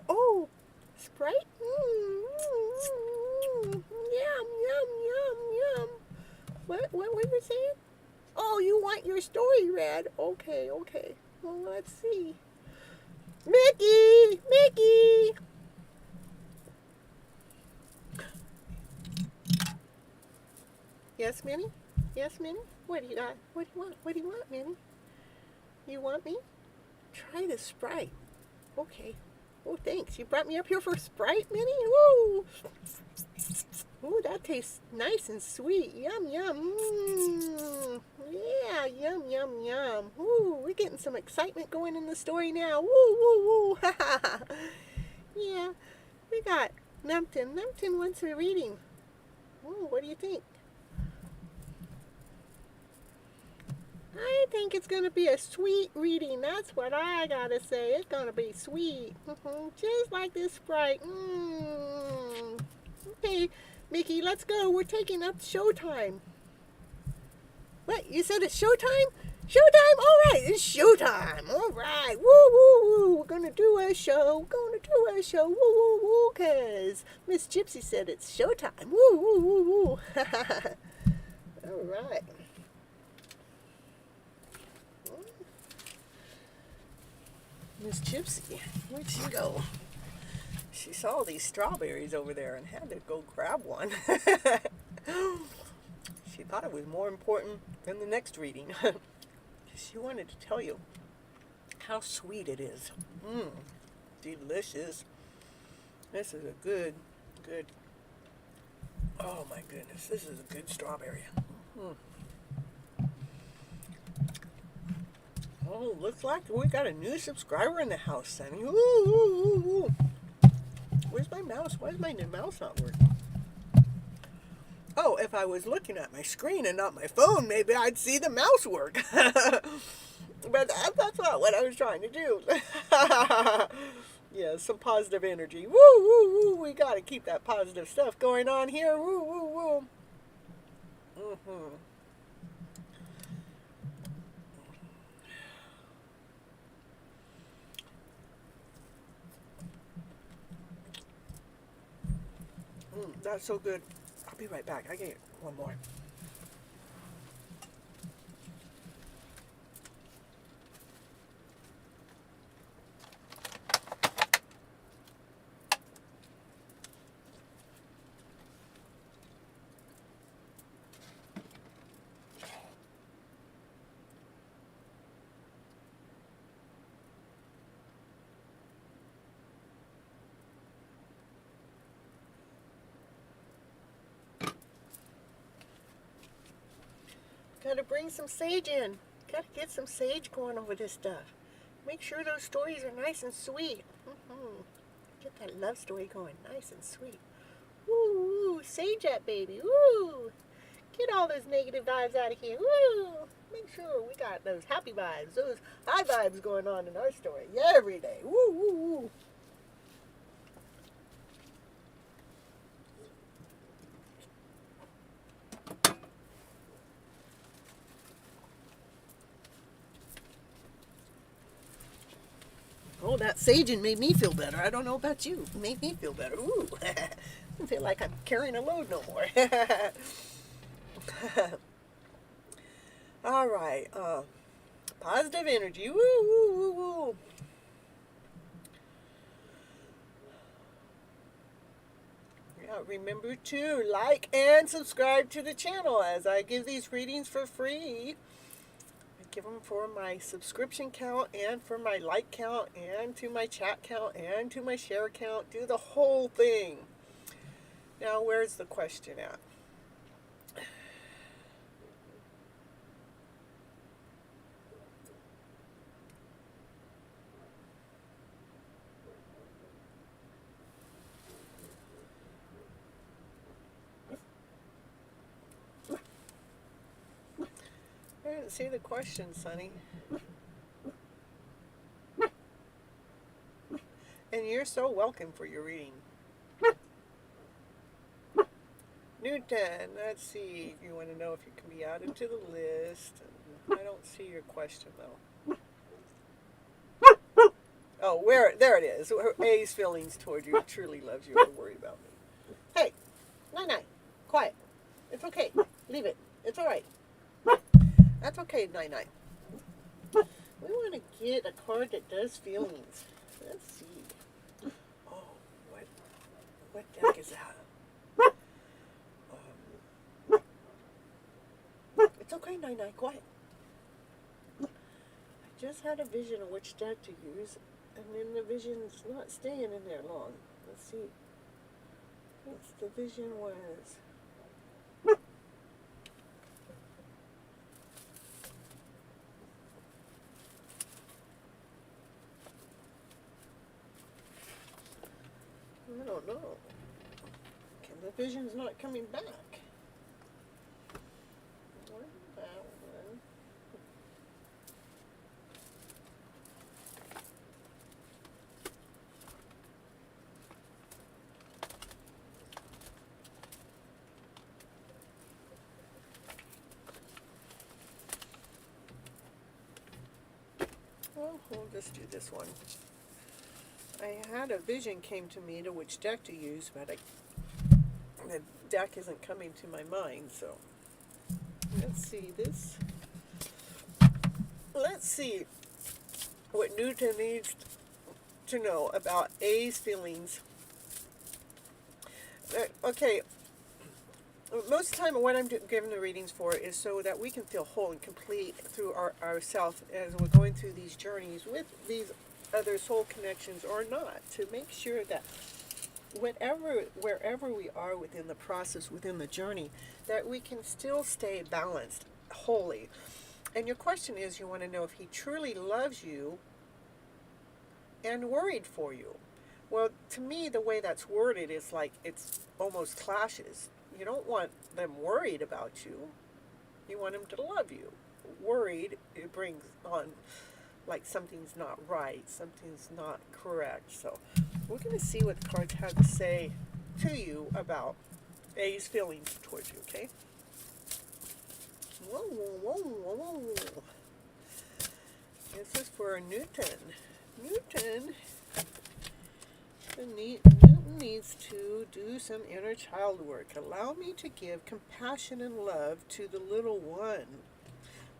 Oh, Sprite? Yum. What were you saying? Oh, you want your story read? Okay. Well, let's see. Mickey! Yes, Minnie? What do you got? What do you want, Minnie? You want me? Try the Sprite. Okay. Oh, thanks. You brought me up here for Sprite, Minnie? Woo! Ooh, that tastes nice and sweet. Yum. Yeah, yum. Ooh, we're getting some excitement going in the story now. Woo. Yeah, we got Numpton. Numpton wants a reading. Ooh, what do you think? I think it's going to be a sweet reading. That's what I got to say. It's going to be sweet. Just like this Sprite. Okay, Mickey, let's go. We're taking up showtime. What? You said it's showtime? Showtime? All right, it's showtime. All right. Woo, woo, woo. We're going to do a show. Going to do a show. Woo, woo, woo. Because Miss Gypsy said it's showtime. Woo, woo, woo, woo. All right. Miss Gypsy, where'd she go? She saw these strawberries over there and had to go grab one. She thought it was more important than the next reading. She wanted to tell you how sweet it is. Delicious. This is a good, oh my goodness, this is a good strawberry. Oh, looks like we got a new subscriber in the house, Sonny. Ooh, ooh, ooh, ooh. Where's my mouse? Why is my new mouse not working? Oh, if I was looking at my screen and not my phone, maybe I'd see the mouse work. But that's not what I was trying to do. Yeah, some positive energy. Woo, woo, woo. We got to keep that positive stuff going on here. Woo, woo, woo. That's so good. I'll be right back. I get one more. Gotta bring some sage in. Gotta get some sage going over this stuff. Make sure those stories are nice and sweet. Get that love story going, nice and sweet. Woo, woo, sage that baby. Woo. Get all those negative vibes out of here. Woo. Make sure we got those happy vibes, those high vibes going on in our story every day. Woo, woo, woo. Oh, that saging made me feel better. I don't know about you. It made me feel better. Ooh. I feel like I'm carrying a load no more. All right. Positive energy. Woo, woo, woo, woo. Yeah, remember to like and subscribe to the channel as I give these readings for free. Give them for my subscription count and for my like count and to my chat count and to my share count. Do the whole thing. Now, where's the question at? I didn't see the question, Sonny. And you're so welcome for your reading. Newton, let's see. You want to know if you can be added to the list. I don't see your question, though. Oh, there it is. A's feelings toward you. Truly loves you. Don't worry about me. Hey, Nine, quiet. It's okay. Leave it. It's all right. That's okay, Nine. We want to get a card that does feelings. Let's see. Oh, what deck is that? It's okay, Nine, quiet. I just had a vision of which deck to use, and then the vision's not staying in there long. Let's see. What's the vision was? I don't know. Can the vision's not coming back. What is that one? Oh, we'll just do this one. I had a vision came to me to which deck to use, but the deck isn't coming to my mind, so let's see this. Let's see what Newton needs to know about A's feelings. Okay, most of the time what I'm giving the readings for is so that we can feel whole and complete through ourself as we're going through these journeys with these other soul connections or not, to make sure that wherever we are within the process, within the journey, that we can still stay balanced, wholly. And your question is, you want to know if he truly loves you and worried for you. Well, to me, the way that's worded is like it's almost clashes. You don't want them worried about you. You want them to love you. Worried, it brings on like something's not right, something's not correct. So we're going to see what the cards have to say to you about A's feelings towards you, okay? Whoa, whoa, whoa, whoa. This is for Newton. Newton needs to do some inner child work. Allow me to give compassion and love to the little one.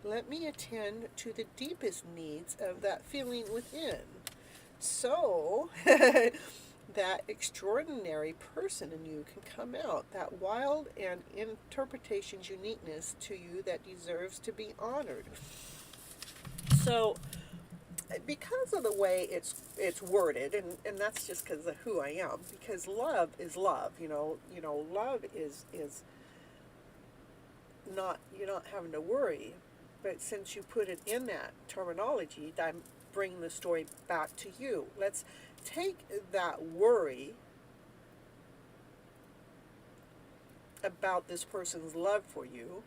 Let me attend to the deepest needs of that feeling within. So that extraordinary person in you can come out, that wild and interpretation's uniqueness to you that deserves to be honored. So because of the way it's worded, and that's just because of who I am, because love is love, love is not, you're not having to worry. But since you put it in that terminology, I'm bringing the story back to you. Let's take that worry about this person's love for you.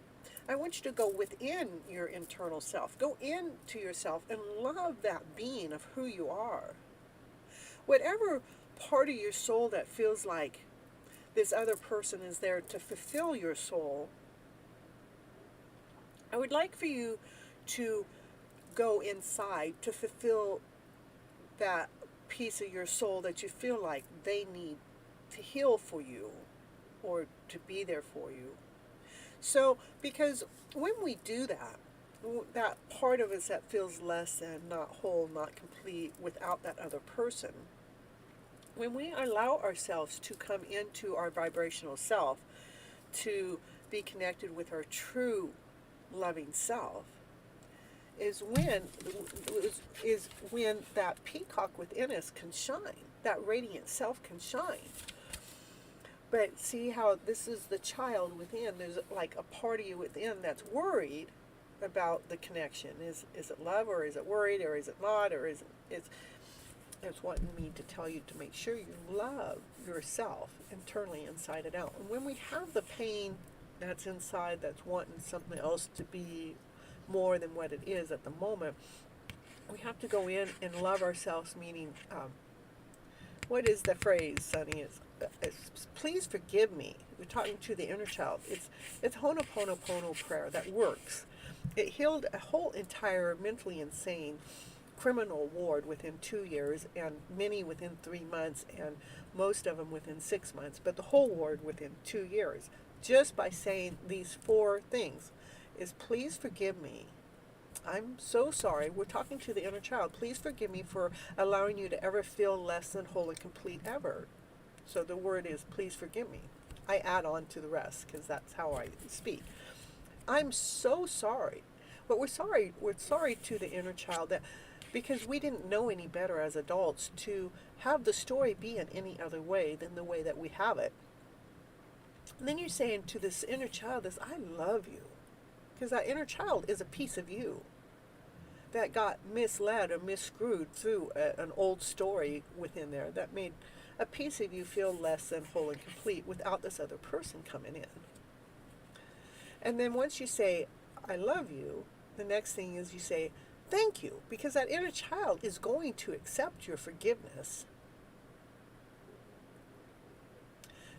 I want you to go within your internal self. Go into yourself and love that being of who you are. Whatever part of your soul that feels like this other person is there to fulfill your soul, I would like for you to go inside to fulfill that piece of your soul that you feel like they need to heal for you or to be there for you. So, because when we do that, that part of us that feels less than, not whole, not complete without that other person, when we allow ourselves to come into our vibrational self, to be connected with our true loving self, is when that peacock within us can shine, that radiant self can shine. But see how this is the child within. There's like a part of you within that's worried about the connection. Is it love, or is it worried, or is it not, or is it? It's wanting me to tell you to make sure you love yourself internally, inside and out. And when we have the pain that's inside, that's wanting something else to be more than what it is at the moment, we have to go in and love ourselves, meaning, what is the phrase, Sonny? It's please forgive me. We're talking to the inner child. It's Ho'oponopono prayer that works. It healed a whole entire mentally insane criminal ward within 2 years, and many within 3 months, and most of them within 6 months, but the whole ward within 2 years, just by saying these 4 things. Is please forgive me. I'm so sorry. We're talking to the inner child. Please forgive me for allowing you to ever feel less than whole and complete ever. So the word is please forgive me. I add on to the rest because that's how I speak. I'm so sorry. But we're sorry to the inner child that because we didn't know any better as adults to have the story be in any other way than the way that we have it. And then you're saying to this inner child this, I love you. Because that inner child is a piece of you that got misled or misscrewed through an old story within there that made a piece of you feel less than whole and complete without this other person coming in. And then once you say, I love you, the next thing is you say, thank you, because that inner child is going to accept your forgiveness.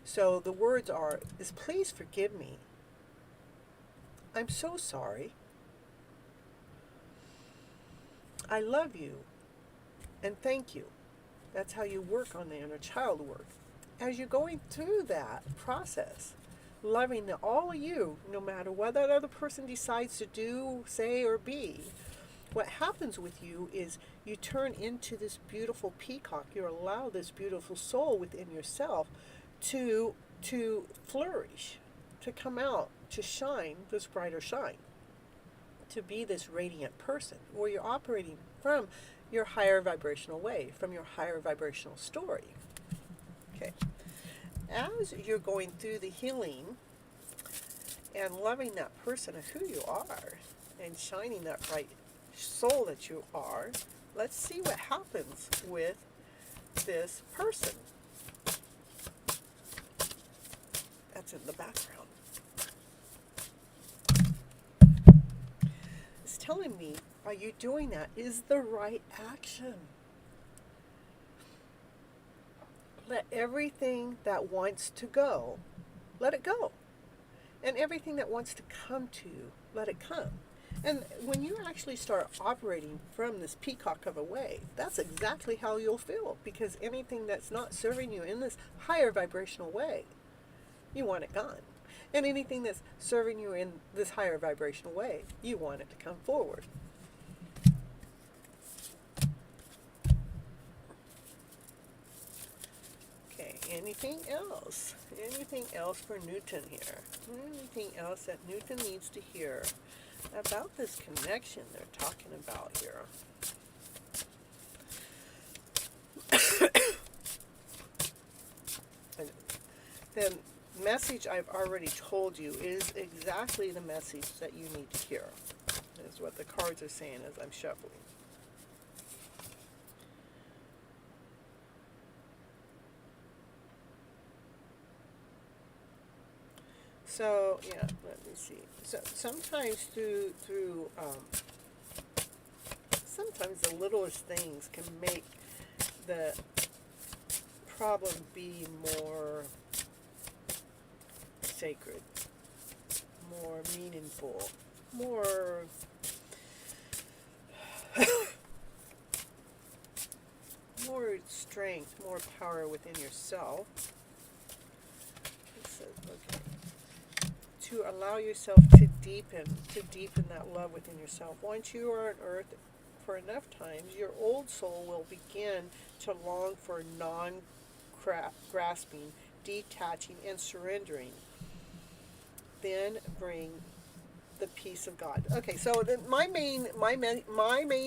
So the words is please forgive me. I'm so sorry. I love you. And thank you. That's how you work on the inner child work. As you're going through that process, loving all of you, no matter what that other person decides to do, say, or be, what happens with you is you turn into this beautiful peacock. You allow this beautiful soul within yourself to flourish, to come out, to shine this brighter shine, to be this radiant person, where you're operating from your higher vibrational way, from your higher vibrational story. Okay. As you're going through the healing and loving that person of who you are and shining that bright soul that you are, let's see what happens with this person that's in the background. It's telling me, are you doing that? Is the right action? Let everything that wants to go, let it go. And everything that wants to come to you, let it come. And when you actually start operating from this peacock of a way, that's exactly how you'll feel. Because anything that's not serving you in this higher vibrational way, you want it gone. And anything that's serving you in this higher vibrational way, you want it to come forward. Okay, anything else? Anything else for Newton here? Anything else that Newton needs to hear about this connection they're talking about here? The message I've already told you is exactly the message that you need to hear. Is what the cards are saying as I'm shuffling. So yeah, let me see. So sometimes sometimes the littlest things can make the problem be more sacred, more meaningful, more more strength, more power within yourself. It says, okay. To allow yourself to deepen that love within yourself. Once you are on earth for enough times, your old soul will begin to long for non-grasping, detaching, and surrendering. Then bring the peace of God. Okay, so my main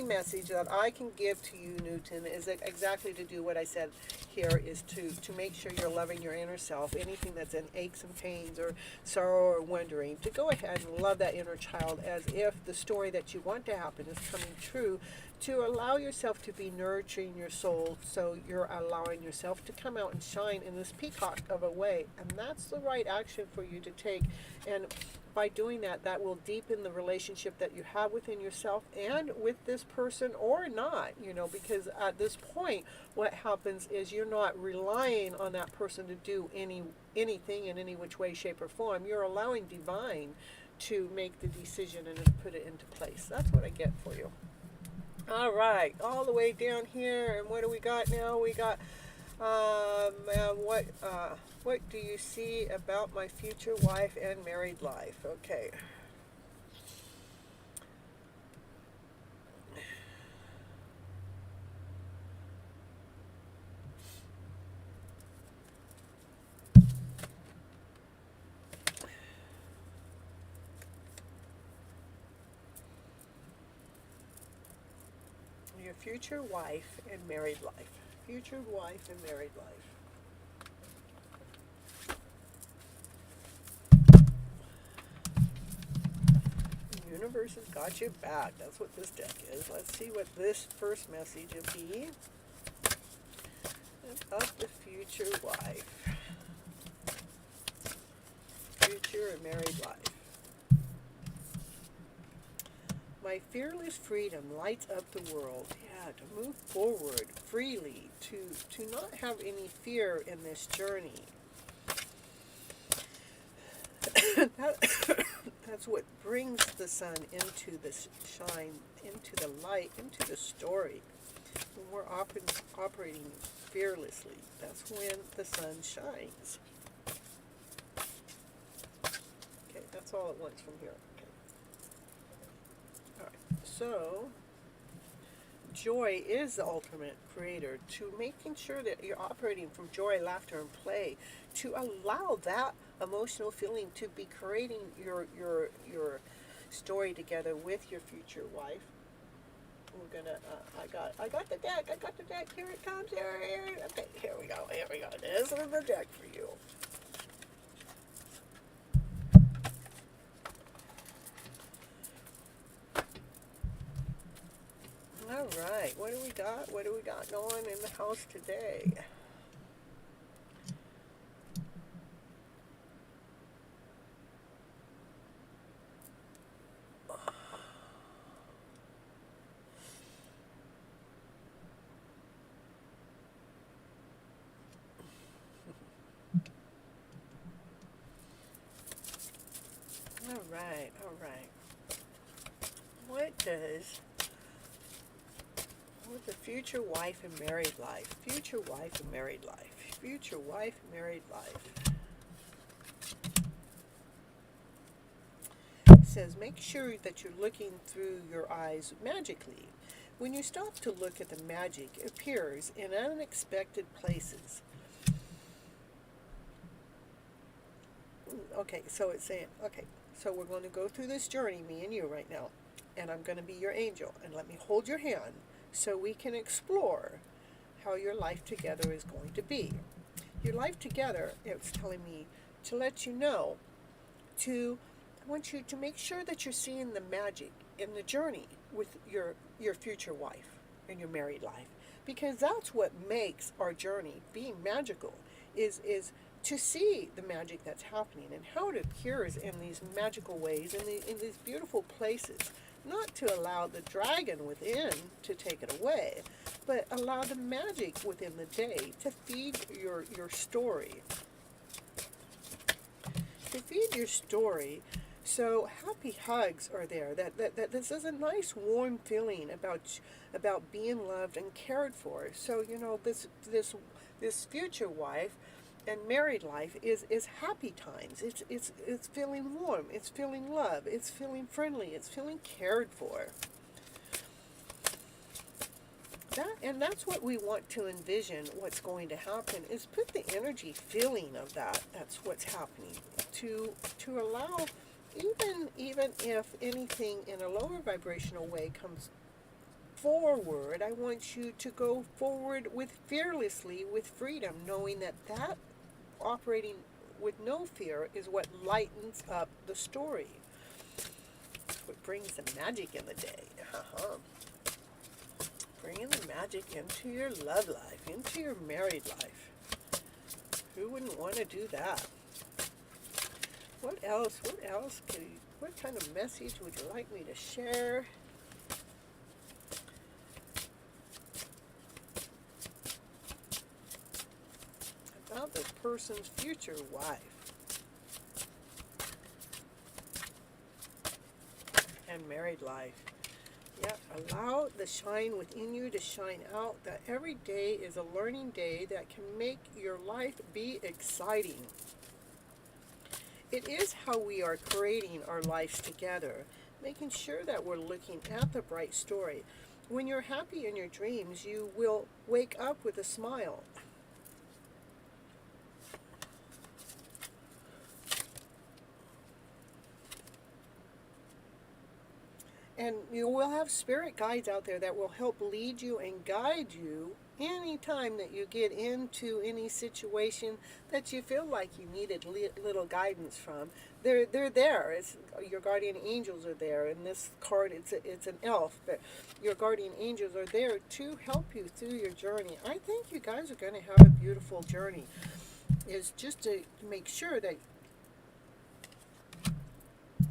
message that I can give to you, Newton, is exactly to do what I said here, is to make sure you're loving your inner self. Anything that's in aches and pains or sorrow or wondering, to go ahead and love that inner child as if the story that you want to happen is coming true. To allow yourself to be nurturing your soul, so you're allowing yourself to come out and shine in this peacock of a way. And that's the right action for you to take. And by doing that, that will deepen the relationship that you have within yourself and with this person, or not, because at this point, what happens is you're not relying on that person to do anything in any which way, shape, or form. You're allowing divine to make the decision and put it into place. That's what I get for you. All right, all the way down here, and what do we got now? We got, what do you see about my future wife and married life? Okay. Your future wife and married life. Future wife and married life. The universe has got your back. That's what this deck is. Let's see what this first message will be. And of the future wife. Future and married life. My fearless freedom lights up the world. Yeah, to move forward freely, to not have any fear in this journey. That's what brings the sun into the shine, into the light, into the story. When we're operating fearlessly, that's when the sun shines. Okay, that's all at once from here. Okay. All right. So, joy is the ultimate creator, to making sure that you're operating from joy, laughter, and play, to allow that emotional feeling to be creating your story together with your future wife. We're gonna. I got the deck. I got the deck. Here it comes. Here. Okay. Here we go. Here we go. This is the deck for you. All right. What do we got? What do we got going in the house today? All right. What does the future wife and married life, future wife and married life, future wife and married life? It says, make sure that you're looking through your eyes magically. When you stop to look at the magic, it appears in unexpected places. Okay, so it's saying, okay, so we're going to go through this journey, me and you right now, and I'm going to be your angel, and let me hold your hand so we can explore how your life together is going to be. Your life together, it's telling me to let you know, I want you to make sure that you're seeing the magic in the journey with your future wife and your married life, because that's what makes our journey being magical, is to see the magic that's happening and how it appears in these magical ways, in these beautiful places. Not to allow the dragon within to take it away, but allow the magic within the day to feed your story. To feed your story, so happy hugs are there. That this is a nice warm feeling about being loved and cared for. So this future wife and married life is happy times. It's feeling warm. It's feeling love. It's feeling friendly. It's feeling cared for. That's what we want to envision. What's going to happen is put the energy feeling of that. That's what's happening. To allow, even if anything in a lower vibrational way comes forward, I want you to go forward fearlessly, with freedom, knowing that operating with no fear is what lightens up the story. What brings the magic in the day. Bringing the magic into your love life, into your married life. Who wouldn't want to do that? What else? What kind of message would you like me to share? About this person's future wife and married life. Yeah, allow the shine within you to shine out. That every day is a learning day that can make your life be exciting. It is how we are creating our lives together, making sure that we're looking at the bright story. When you're happy in your dreams, you will wake up with a smile. And you will have spirit guides out there that will help lead you and guide you Any time that you get into any situation that you feel like you needed little guidance from, they're there. It's, your guardian angels are there. In this card, it's an elf, but your guardian angels are there to help you through your journey. I think you guys are going to have a beautiful journey. Is just to make sure that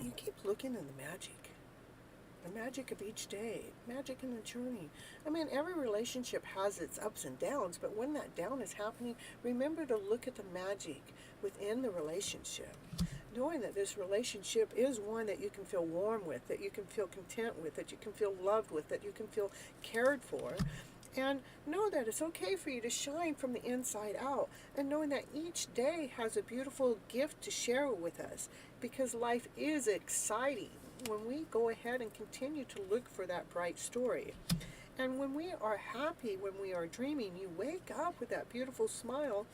you keep looking in the magic of each day, magic in the journey. I mean, every relationship has its ups and downs, but when that down is happening, remember to look at the magic within the relationship. Knowing that this relationship is one that you can feel warm with, that you can feel content with, that you can feel loved with, that you can feel cared for. And know that it's okay for you to shine from the inside out. And knowing that each day has a beautiful gift to share with us, because life is exciting when we go ahead and continue to look for that bright story. And when we are happy, when we are dreaming, you wake up with that beautiful smile.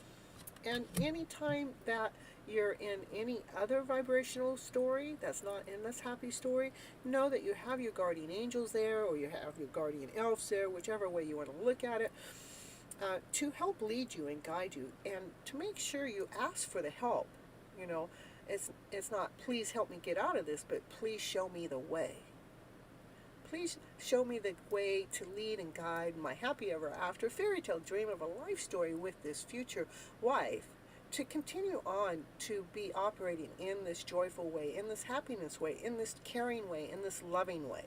And anytime that you're in any other vibrational story that's not in this happy story, know that you have your guardian angels there, or you have your guardian elves there, whichever way you want to look at it, to help lead you and guide you, and to make sure you ask for the help. You know, it's not, please help me get out of this, but please show me the way. Please show me the way to lead and guide my happy ever after fairy tale dream of a life story with this future wife, to continue on to be operating in this joyful way, in this happiness way, in this caring way, in this loving way.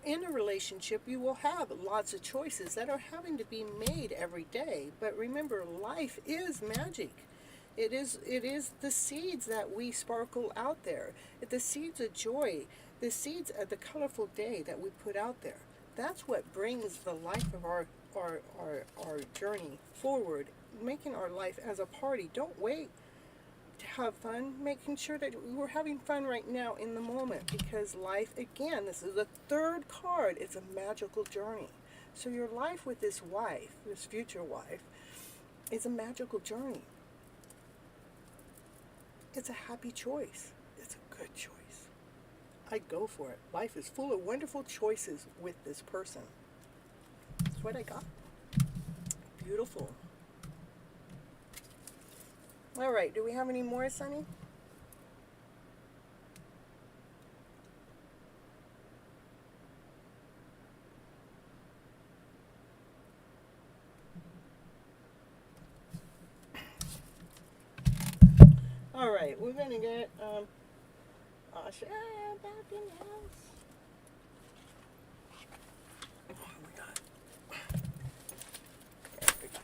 In a relationship, you will have lots of choices that are having to be made every day. But remember, life is magic. It is the seeds that we sparkle out there. The seeds of joy, the seeds of the colorful day that we put out there. That's what brings the life of our journey forward, making our life as a party. Don't wait to have fun, making sure that we're having fun right now in the moment, because life, again, this is the third card, it's a magical journey. So your life with this wife, this future wife, is a magical journey. It's a happy choice. It's a good choice. I'd go for it. Life is full of wonderful choices with this person. That's what I got. Beautiful. All right, do we have any more, Sunny? All right, we're going to get Asha back in the house. Oh my God. There we go.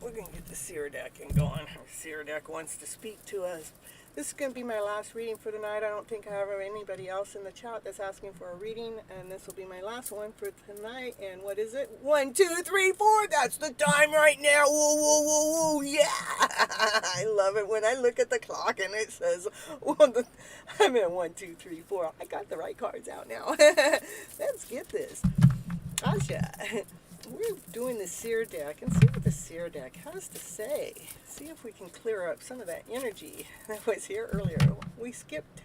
We're going to get the seer deck and going. Our seer deck wants to speak to us. This is going to be my last reading for the night. I don't think I have anybody else in the chat that's asking for a reading, and this will be my last one for tonight. And what is it? 1, 2, 3, 4. That's the time right now. Whoa, whoa, whoa, whoa. Yeah. I love it when I look at the clock and it says, I'm in 1, 2, 3, 4. I got the right cards out now. Let's get this. Asha. We're doing the seer deck, and see what the seer deck has to say. See if we can clear up some of that energy that was here earlier. We skipped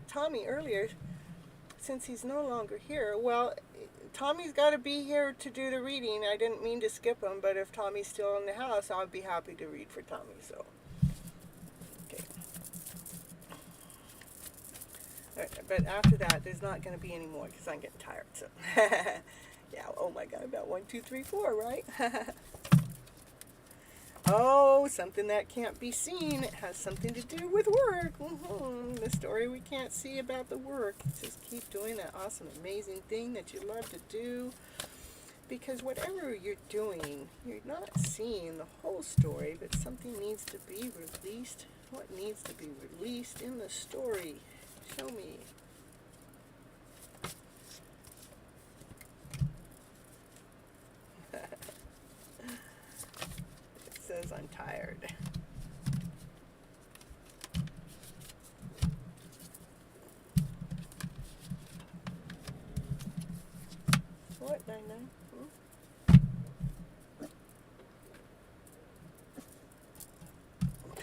Tommy earlier since he's no longer here. Well, Tommy's got to be here to do the reading. I didn't mean to skip him, but if Tommy's still in the house, I'll be happy to read for Tommy. So, okay. All right, but after that, there's not going to be any more because I'm getting tired. So. Yeah, oh my God, about 1, 2, 3, 4, right? Oh, something that can't be seen. It has something to do with work. The story we can't see about the work. Just keep doing that awesome, amazing thing that you love to do. Because whatever you're doing, you're not seeing the whole story, but something needs to be released. What needs to be released in the story? Show me. Says I'm tired. What, Nina?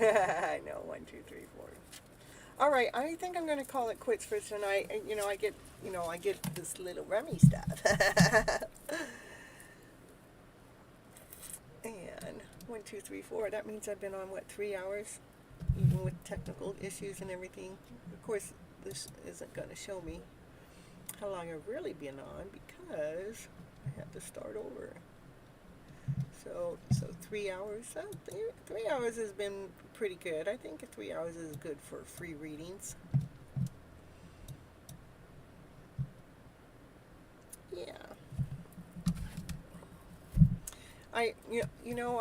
I know, 1, 2, 3, 4. All right, I think I'm going to call it quits for tonight. You know, I get you know, I get this little rummy stuff. And 1, 2, 3, 4. That means I've been on, what, 3 hours? Even with technical issues and everything. Of course, this isn't going to show me how long I've really been on because I have to start over. So 3 hours. 3 hours has been pretty good. I think 3 hours is good for free readings. Yeah.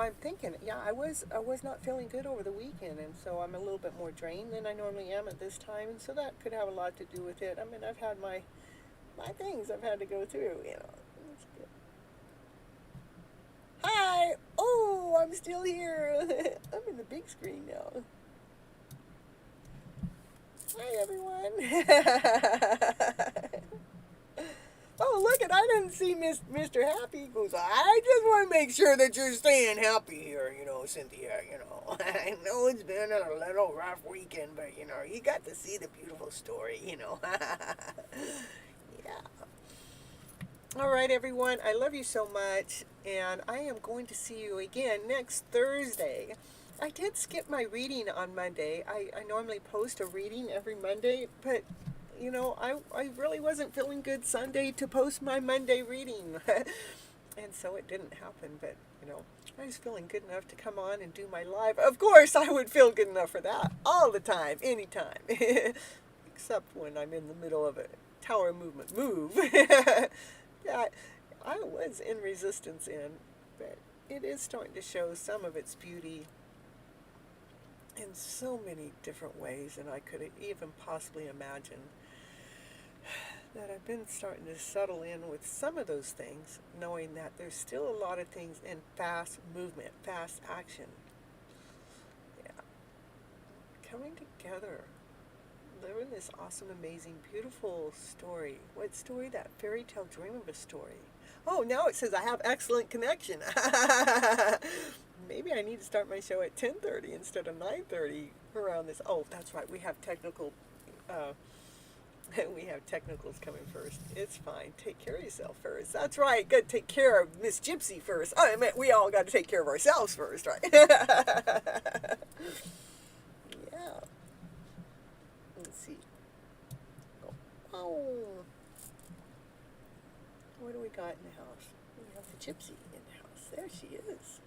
I'm thinking, I was not feeling good over the weekend, and so I'm a little bit more drained than I normally am at this time, and so that could have a lot to do with it. I mean, I've had my things I've had to go through, That's good. Hi! Oh, I'm still here. I'm in the big screen now. Hi, everyone. Oh, look it, I didn't see Mr. Happy. He goes, I just want to make sure that you're staying happy here, Cynthia, I know it's been a little rough weekend, but, you got to see the beautiful story, Yeah. All right, everyone, I love you so much, and I am going to see you again next Thursday. I did skip my reading on Monday. I normally post a reading every Monday, but I really wasn't feeling good Sunday to post my Monday reading. And so it didn't happen, but, I was feeling good enough to come on and do my live. Of course, I would feel good enough for that all the time, anytime. Except when I'm in the middle of a tower movement move. Yeah, I was in resistance but it is starting to show some of its beauty in so many different ways than I could even possibly imagine. That I've been starting to settle in with some of those things, knowing that there's still a lot of things in fast movement, fast action. Yeah. Coming together, living this awesome, amazing, beautiful story. What story? That fairy tale dream of a story. Oh, now it says I have excellent connection. Maybe I need to start my show at 10:30 instead of 9:30 around this. Oh, that's right. We have technicals coming first. It's fine. Take care of yourself first. That's right. Got to take care of Miss Gypsy first. Oh, I mean, we all got to take care of ourselves first, right? Yeah. Let's see. Oh. What do we got in the house? We have the Gypsy in the house. There she is.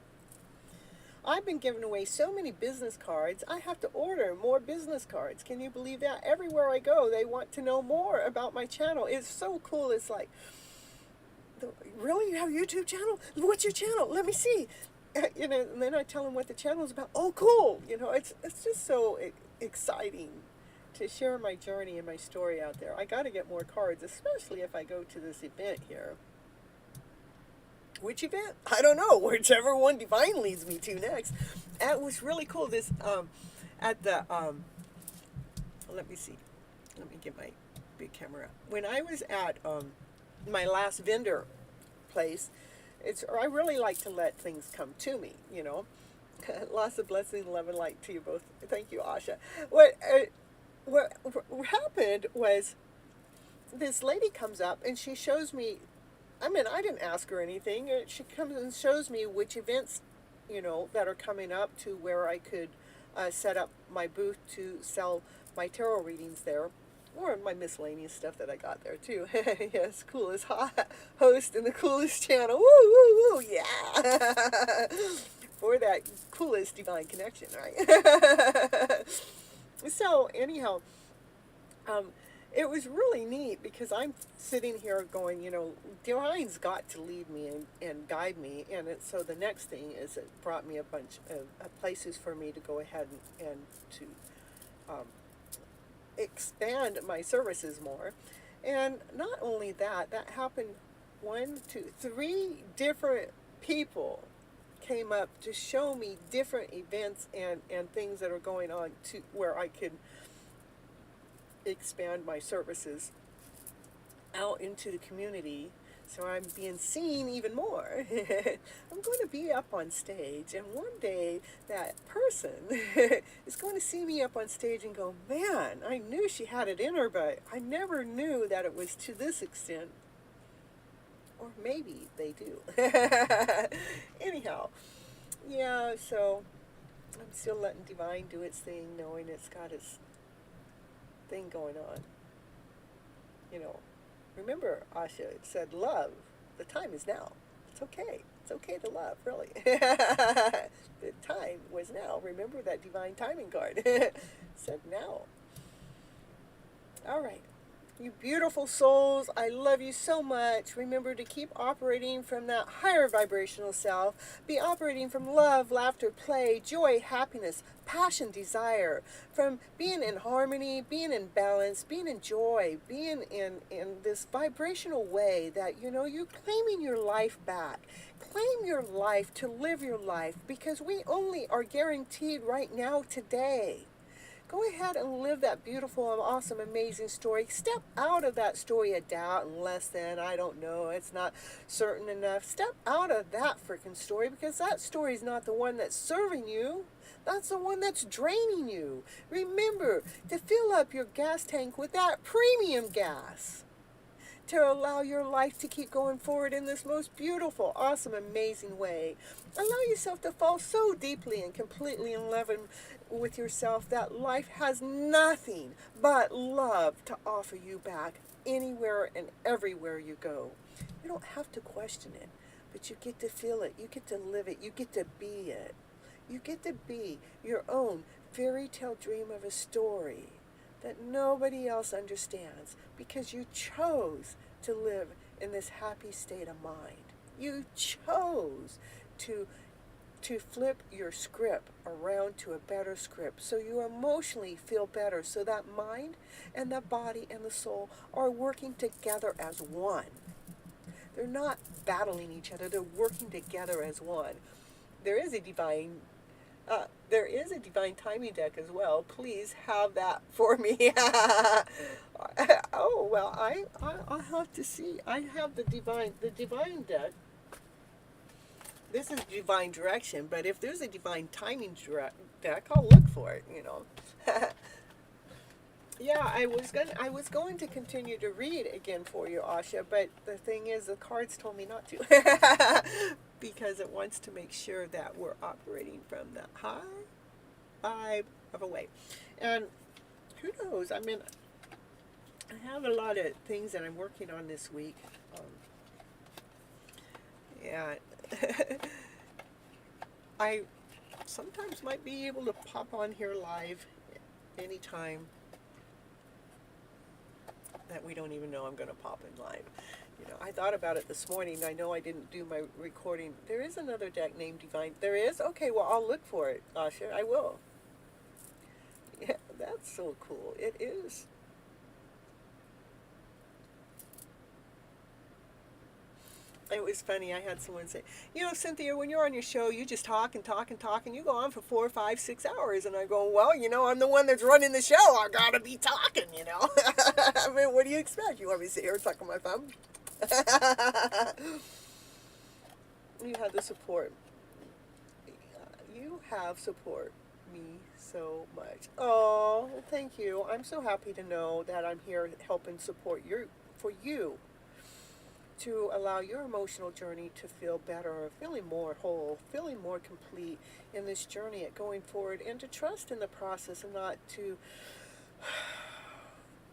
I've been giving away so many business cards. I have to order more business cards. Can you believe that? Everywhere I go, they want to know more about my channel. It's so cool. It's like, really? You have a YouTube channel? What's your channel? Let me see. And then I tell them what the channel is about. Oh, cool. It's just so exciting to share my journey and my story out there. I got to get more cards, especially if I go to this event here. Which event? I don't know. Whichever one Divine leads me to next. It was really cool. This at the let me see. Let me get my big camera. When I was at my last vendor place, I really like to let things come to me. Lots of blessings, love, and light to you both. Thank you, Asha. What happened was this lady comes up and she shows me. I mean, I didn't ask her anything. She comes and shows me which events, that are coming up to where I could set up my booth to sell my tarot readings there, or my miscellaneous stuff that I got there too. Yes, coolest host and the coolest channel. Woo, woo, woo, yeah. For that coolest divine connection, right? So anyhow, it was really neat because I'm sitting here going, Divine's got to lead me and guide me. And so the next thing is it brought me a bunch of places for me to go ahead and to expand my services more. And not only that happened 1, 2, 3 different people came up to show me different events and things that are going on to where I could expand my services out into the community So I'm being seen even more. I'm going to be up on stage, and one day that person is going to see me up on stage and go, man, I knew she had it in her, but I never knew that it was to this extent. Or maybe they do. Anyhow, yeah, so I'm still letting Divine do its thing, knowing it's got its thing going on. You know, remember, Asha, it said love. The time is now. It's okay. It's okay to love, really. The time was now. Remember that divine timing card. Said now. All right. You beautiful souls, I love you so much. Remember to keep operating from that higher vibrational self. Be operating from love, laughter, play, joy, happiness, passion, desire. From being in harmony, being in balance, being in joy, being in this vibrational way that, you know, you're claiming your life back. Claim your life to live your life, because we only are guaranteed right now today. Go ahead and live that beautiful, awesome, amazing story. Step out of that story of doubt and less than, I don't know, it's not certain enough. Step out of that freaking story, because that story is not the one that's serving you. That's the one that's draining you. Remember to fill up your gas tank with that premium gas, to allow your life to keep going forward in this most beautiful, awesome, amazing way. Allow yourself to fall so deeply and completely in love with yourself that life has nothing but love to offer you back anywhere and everywhere you go. You don't have to question it, but you get to feel it. You get to live it. You get to be it. You get to be your own fairy tale dream of a story that nobody else understands, because you chose to live in this happy state of mind. You chose to flip your script around to a better script, so you emotionally feel better, so that mind and the body and the soul are working together as one. They're not battling each other, they're working together as one. There is a divine timing deck as well. Please have that for me. Oh well, I'll have to see. I have the divine deck. This is divine direction, but if there's a divine timing deck, I'll look for it. You know. Yeah, I was going to continue to read again for you, Asha, but the thing is, the cards told me not to, because it wants to make sure that we're operating from the high vibe of a way. And who knows? I mean, I have a lot of things that I'm working on this week. And I sometimes might be able to pop on here live anytime that we don't even know I'm going to pop in live. You know, I thought about it this morning. I know I didn't do my recording. There is another deck named Divine. There is? Okay, well, I'll look for it, Asha. I will. Yeah, that's so cool. It is. It was funny. I had someone say, you know, Cynthia, when you're on your show, you just talk and talk and talk, and you go on for 4, 5, 6 hours. And I go, well, you know, I'm the one that's running the show. I gotta be talking, you know. I mean, what do you expect? You want me to sit here and suck on my thumb? You have the support. You have support me so much. Oh, thank you. I'm so happy to know that I'm here helping support you, to allow your emotional journey to feel better, feeling more whole, feeling more complete in this journey at going forward, and to trust in the process and not to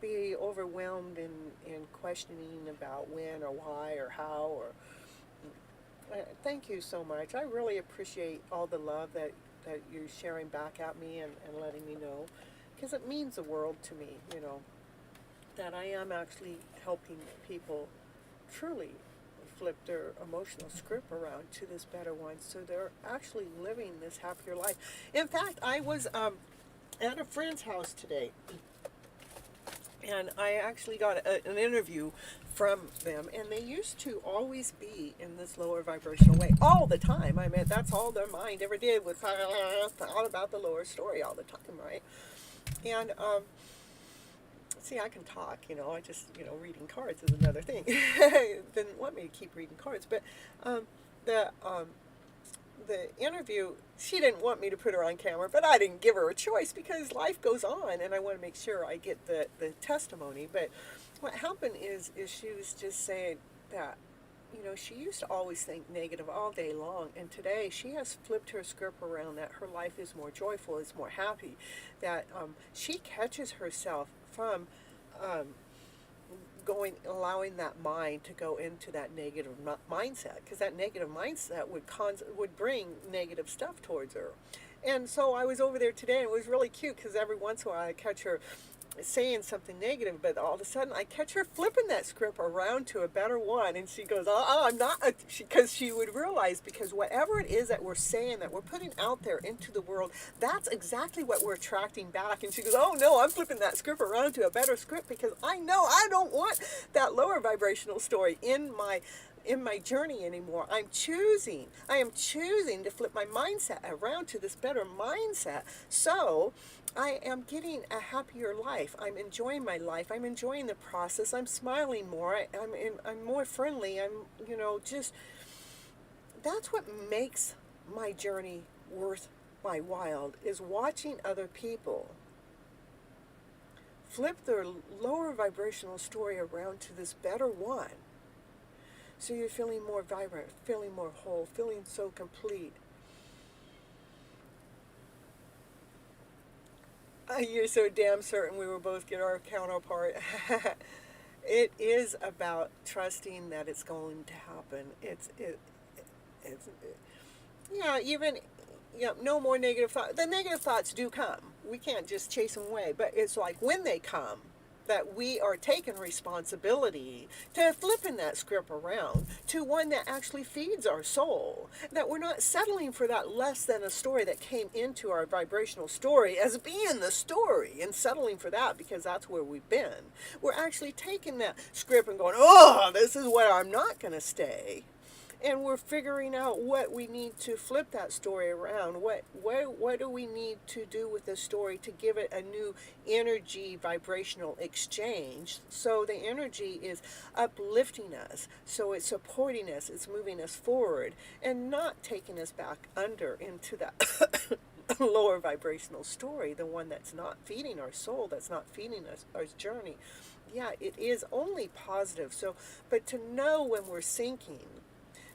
be overwhelmed in questioning about when or why or how. Or thank you so much. I really appreciate all the love that you're sharing back at me and letting me know, because it means the world to me, you know, that I am actually helping people truly flip their emotional script around to this better one, so they're actually living this happier life. In fact, I was at a friend's house today, and I actually got an interview from them, and they used to always be in this lower vibrational way all the time. I mean, that's all their mind ever did, was thought about the lower story all the time, right? And See, I can talk, I just, reading cards is another thing. Didn't want me to keep reading cards, but the the interview, she didn't want me to put her on camera, but I didn't give her a choice because life goes on, and I want to make sure I get the testimony. But what happened is she was just saying that, she used to always think negative all day long, and today she has flipped her script around that her life is more joyful, is more happy, that she catches herself from allowing that mind to go into that negative mindset, because that negative mindset would bring negative stuff towards her. And so I was over there today, and it was really cute because every once in a while I catch her saying something negative, but all of a sudden I catch her flipping that script around to a better one, and she goes, I'm not, because she would realize, because whatever it is that we're saying, that we're putting out there into the world, that's exactly what we're attracting back. And she goes, oh no, I'm flipping that script around to a better script, because I know I don't want that lower vibrational story in my journey anymore. I am choosing to flip my mindset around to this better mindset. So I am getting a happier life. I'm enjoying my life. I'm enjoying the process. I'm smiling more. I'm more friendly. Just, that's what makes my journey worth my while, is watching other people flip their lower vibrational story around to this better one. So you're feeling more vibrant, feeling more whole, feeling so complete. You're so damn certain we will both get our counterpart. It is about trusting that it's going to happen. No more negative thoughts. The negative thoughts do come. We can't just chase them away. But it's like when they come, that we are taking responsibility to flipping that script around to one that actually feeds our soul. That we're not settling for that less than a story that came into our vibrational story as being the story and settling for that because that's where we've been. We're actually taking that script and going, oh, this is where I'm not going to stay. And we're figuring out what we need to flip that story around. What do we need to do with the story to give it a new energy vibrational exchange? So the energy is uplifting us. So it's supporting us. It's moving us forward and not taking us back under into that lower vibrational story, the one that's not feeding our soul, that's not feeding us our journey. Yeah, it is only positive. So, but to know when we're sinking,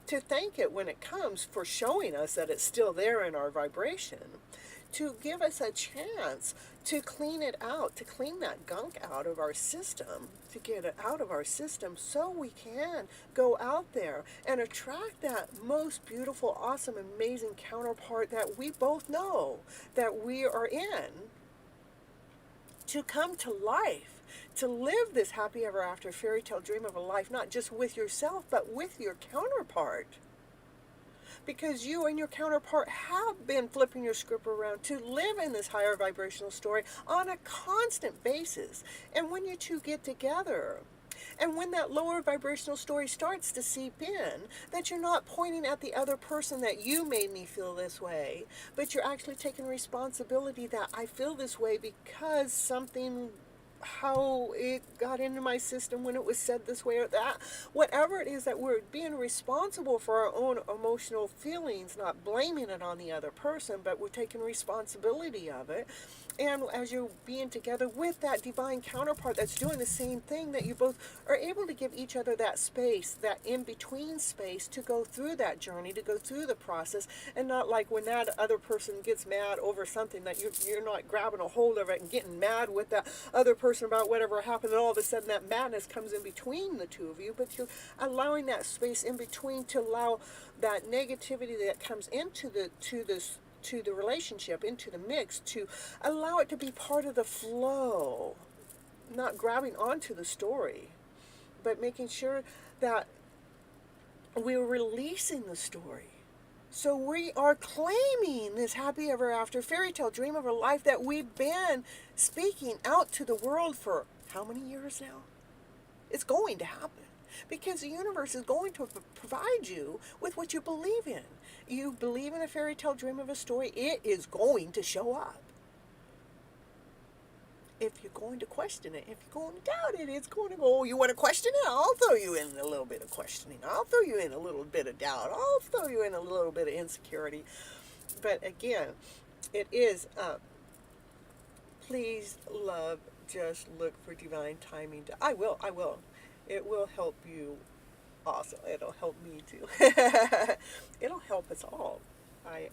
to thank it when it comes for showing us that it's still there in our vibration, to give us a chance to clean it out, to clean that gunk out of our system, to get it out of our system so we can go out there and attract that most beautiful, awesome, amazing counterpart that we both know that we are in, to come to life. To live this happy ever after fairy tale dream of a life, not just with yourself, but with your counterpart. Because you and your counterpart have been flipping your script around to live in this higher vibrational story on a constant basis. And when you two get together, and when that lower vibrational story starts to seep in, that you're not pointing at the other person that you made me feel this way, but you're actually taking responsibility that I feel this way because something, how it got into my system when it was said this way or that. Whatever it is, that we're being responsible for our own emotional feelings, not blaming it on the other person, but we're taking responsibility of it. And as you're being together with that divine counterpart that's doing the same thing, that you both are able to give each other that space, that in-between space to go through that journey, to go through the process, and not like when that other person gets mad over something that you're not grabbing a hold of it and getting mad with that other person about whatever happened, and all of a sudden that madness comes in between the two of you, but you're allowing that space in between to allow that negativity that comes into the relationship, into the mix, to allow it to be part of the flow, not grabbing onto the story, but making sure that we're releasing the story. So we are claiming this happy ever after fairy tale dream of a life that we've been speaking out to the world for how many years now? It's going to happen. Because the universe is going to provide you with what you believe in. You believe in a fairy tale dream of a story, it is going to show up. if you're going to question it, if you're going to doubt it, it's going to go, oh, you want to question it? I'll throw you in a little bit of questioning. I'll throw you in a little bit of doubt. I'll throw you in a little bit of insecurity. But again, it is, please, love, just look for divine timing. I will. It will help you also. It'll help me too. It'll help us all. I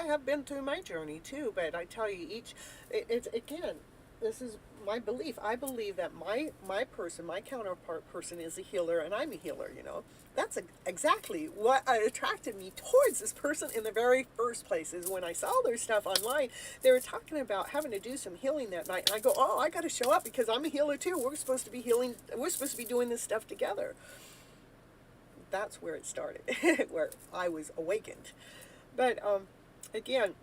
have been through my journey too, but I tell you, it's again, this is my belief. I believe that my person, my counterpart person, is a healer, and I'm a healer. That's exactly what attracted me towards this person in the very first place. Is when I saw their stuff online, they were talking about having to do some healing that night, and I go, oh, I got to show up because I'm a healer too. We're supposed to be healing. We're supposed to be doing this stuff together. That's where it started, where I was awakened. But again,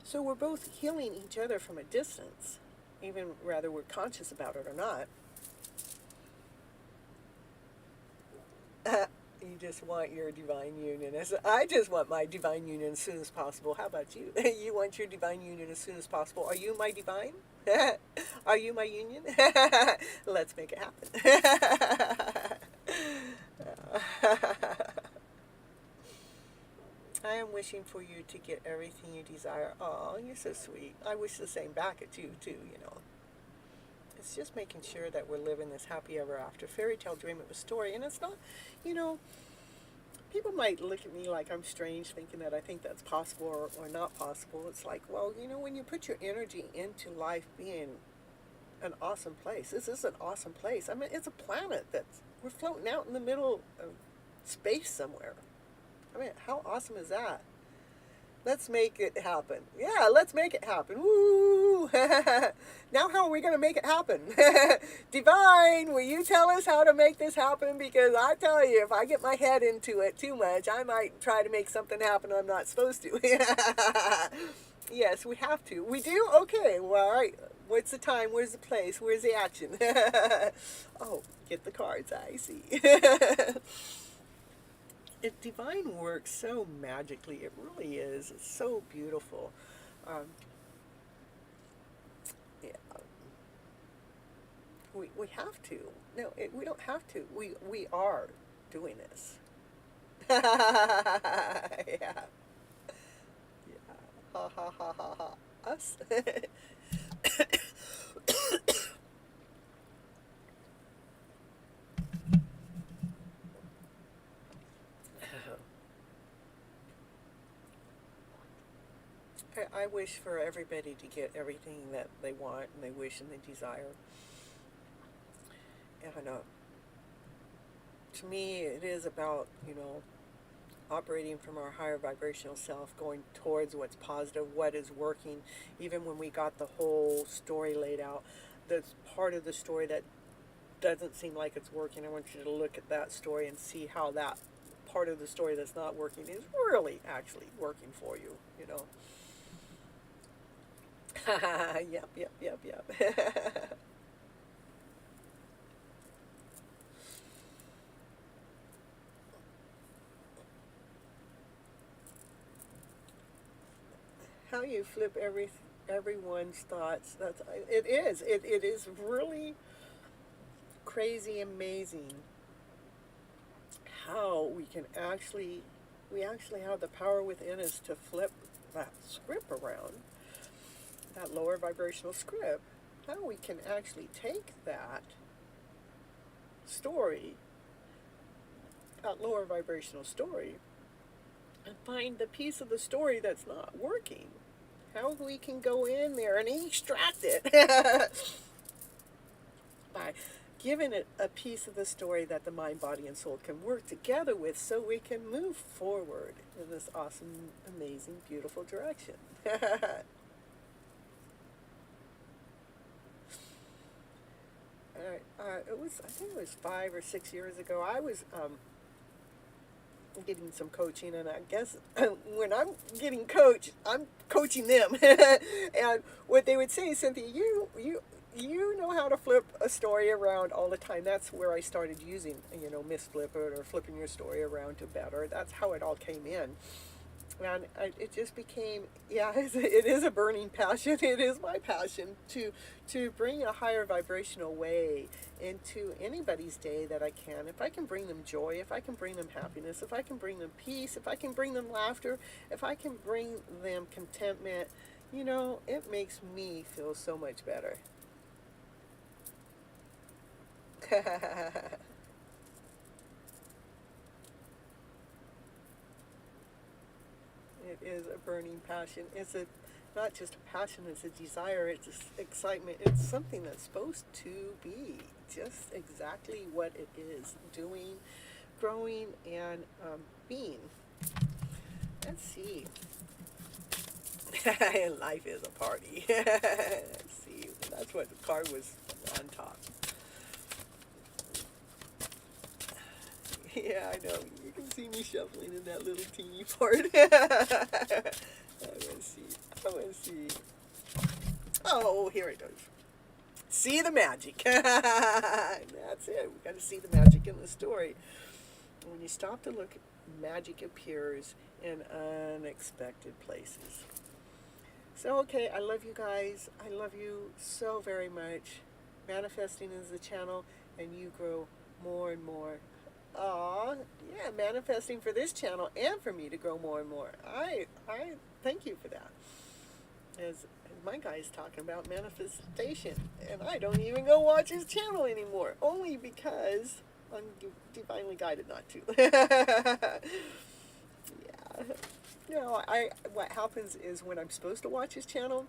so we're both healing each other from a distance, even whether we're conscious about it or not. You just want your divine union. I just want my divine union as soon as possible. How about you? You want your divine union as soon as possible. Are you my divine? Are you my union? Let's make it happen. I am wishing for you to get everything you desire. Oh, you're so sweet. I wish the same back at you, too, It's just making sure that we're living this happy ever after fairy tale dream of a story. And it's not, people might look at me like I'm strange, thinking that I think that's possible or not possible. It's like, well, when you put your energy into life being an awesome place, this is an awesome place. I mean, it's a planet we're floating out in the middle of space somewhere. I mean, how awesome is that? Let's make it happen. Yeah, let's make it happen. Woo! Now how are we going to make it happen? Divine, will you tell us how to make this happen? Because I tell you, if I get my head into it too much, I might try to make something happen I'm not supposed to. Yes, we have to. We do? Okay, well, all right. What's the time? Where's the place? Where's the action? Oh, get the cards. I see. Divine works so magically. It really is. It's so beautiful. Yeah. We have to. No, we don't have to. We are doing this. Yeah. Yeah. Ha ha ha ha ha. Us. I wish for everybody to get everything that they want and they wish and they desire. And to me, it is about, operating from our higher vibrational self, going towards what's positive, what is working. Even when we got the whole story laid out, that's part of the story that doesn't seem like it's working. I want you to look at that story and see how that part of the story that's not working is really actually working for you, Yep. How you flip everyone's thoughts. It is really crazy, amazing how we actually have the power within us to flip that script around. That lower vibrational script, how we can actually take that story, that lower vibrational story, and find the piece of the story that's not working. How we can go in there and extract it by giving it a piece of the story that the mind, body, and soul can work together with, so we can move forward in this awesome, amazing, beautiful direction. I think it was 5 or 6 years ago, I was getting some coaching, and I guess when I'm getting coached, I'm coaching them. And what they would say, Cynthia, you know how to flip a story around all the time. That's where I started using, Miss Flip It or flipping your story around to better. That's how it all came in. And it just became, it is a burning passion. It is my passion to bring a higher vibrational way into anybody's day that I can. If I can bring them joy, if I can bring them happiness, if I can bring them peace, if I can bring them laughter, if I can bring them contentment, it makes me feel so much better. It is a burning passion. It's not just a passion, it's a desire, it's excitement. It's something that's supposed to be just exactly what it is, doing, growing, and being. Let's see. Life is a party. Let's see. That's what the card was on top. Yeah, I know. You can see me shuffling in that little teeny part. I want to see. Oh, here it goes. See the magic. That's it. We got to see the magic in the story. When you stop to look, magic appears in unexpected places. So, okay, I love you guys. I love you so very much. Manifesting is the channel, and you grow more and more. Aw, yeah, manifesting for this channel and for me to grow more and more. I thank you for that. As my guy's talking about manifestation, and I don't even go watch his channel anymore, only because I'm divinely guided not to. Yeah. What happens is when I'm supposed to watch his channel,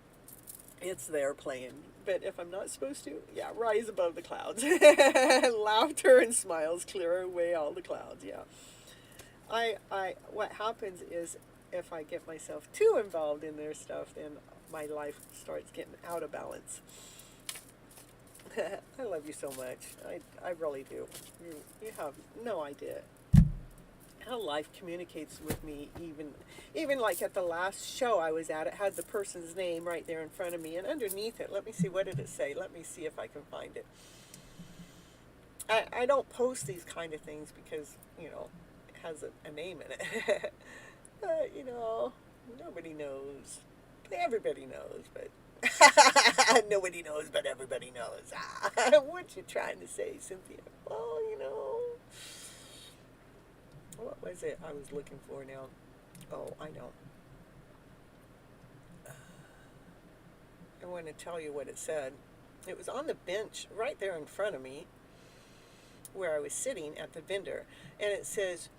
it's there playing. But if I'm not supposed to, rise above the clouds. Laughter and smiles clear away all the clouds, what happens is if I get myself too involved in their stuff, then my life starts getting out of balance. I love you so much. I really do. You have no idea how life communicates with me. Even like at the last show I was at, it had the person's name right there in front of me, and underneath it, let me see, what did it say? Let me see if I can find it. I don't post these kind of things because, it has a name in it. Nobody knows. Everybody knows, but nobody knows, but everybody knows. What you trying to say, Cynthia? Well, what was it I was looking for now? Oh, I know. I want to tell you what it said. It was on the bench right there in front of me where I was sitting at the vendor. And it says,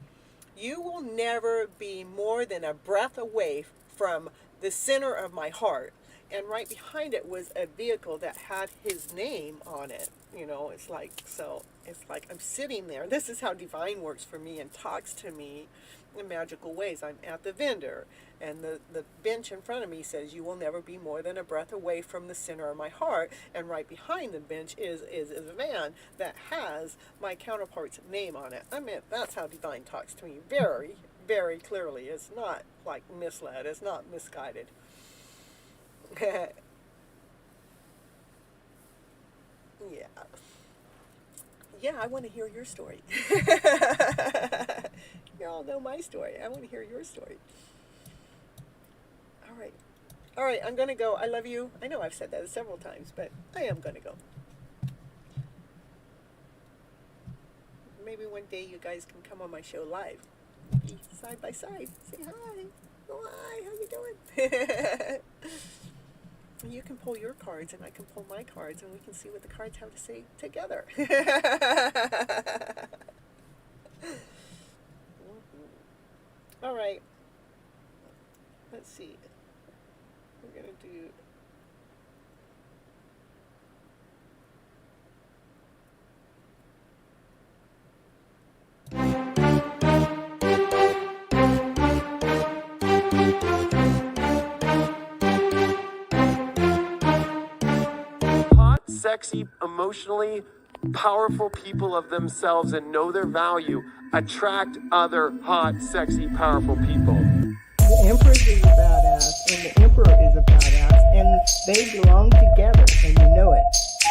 "You will never be more than a breath away from the center of my heart." And right behind it was a vehicle that had his name on it. It's like I'm sitting there. This is how divine works for me and talks to me in magical ways. I'm at the vendor, and the bench in front of me says, "You will never be more than a breath away from the center of my heart." And right behind the bench is a van that has my counterpart's name on it. I mean, that's how divine talks to me very, very clearly. It's not like misled. It's not misguided. Yeah, I want to hear your story. You all know my story. I want to hear your story. All right, I'm going to go. I love you. I know I've said that several times, but I am going to go. Maybe one day you guys can come on my show live. Maybe side by side. Say hi. Oh, hi, how you doing? You can pull your cards and I can pull my cards, and we can see what the cards have to say together. All right. Let's see. We're going to do... Sexy, emotionally powerful people of themselves and know their value attract other hot, sexy, powerful people. The Empress is a badass, and the Emperor is a badass. and they belong together, and you know it.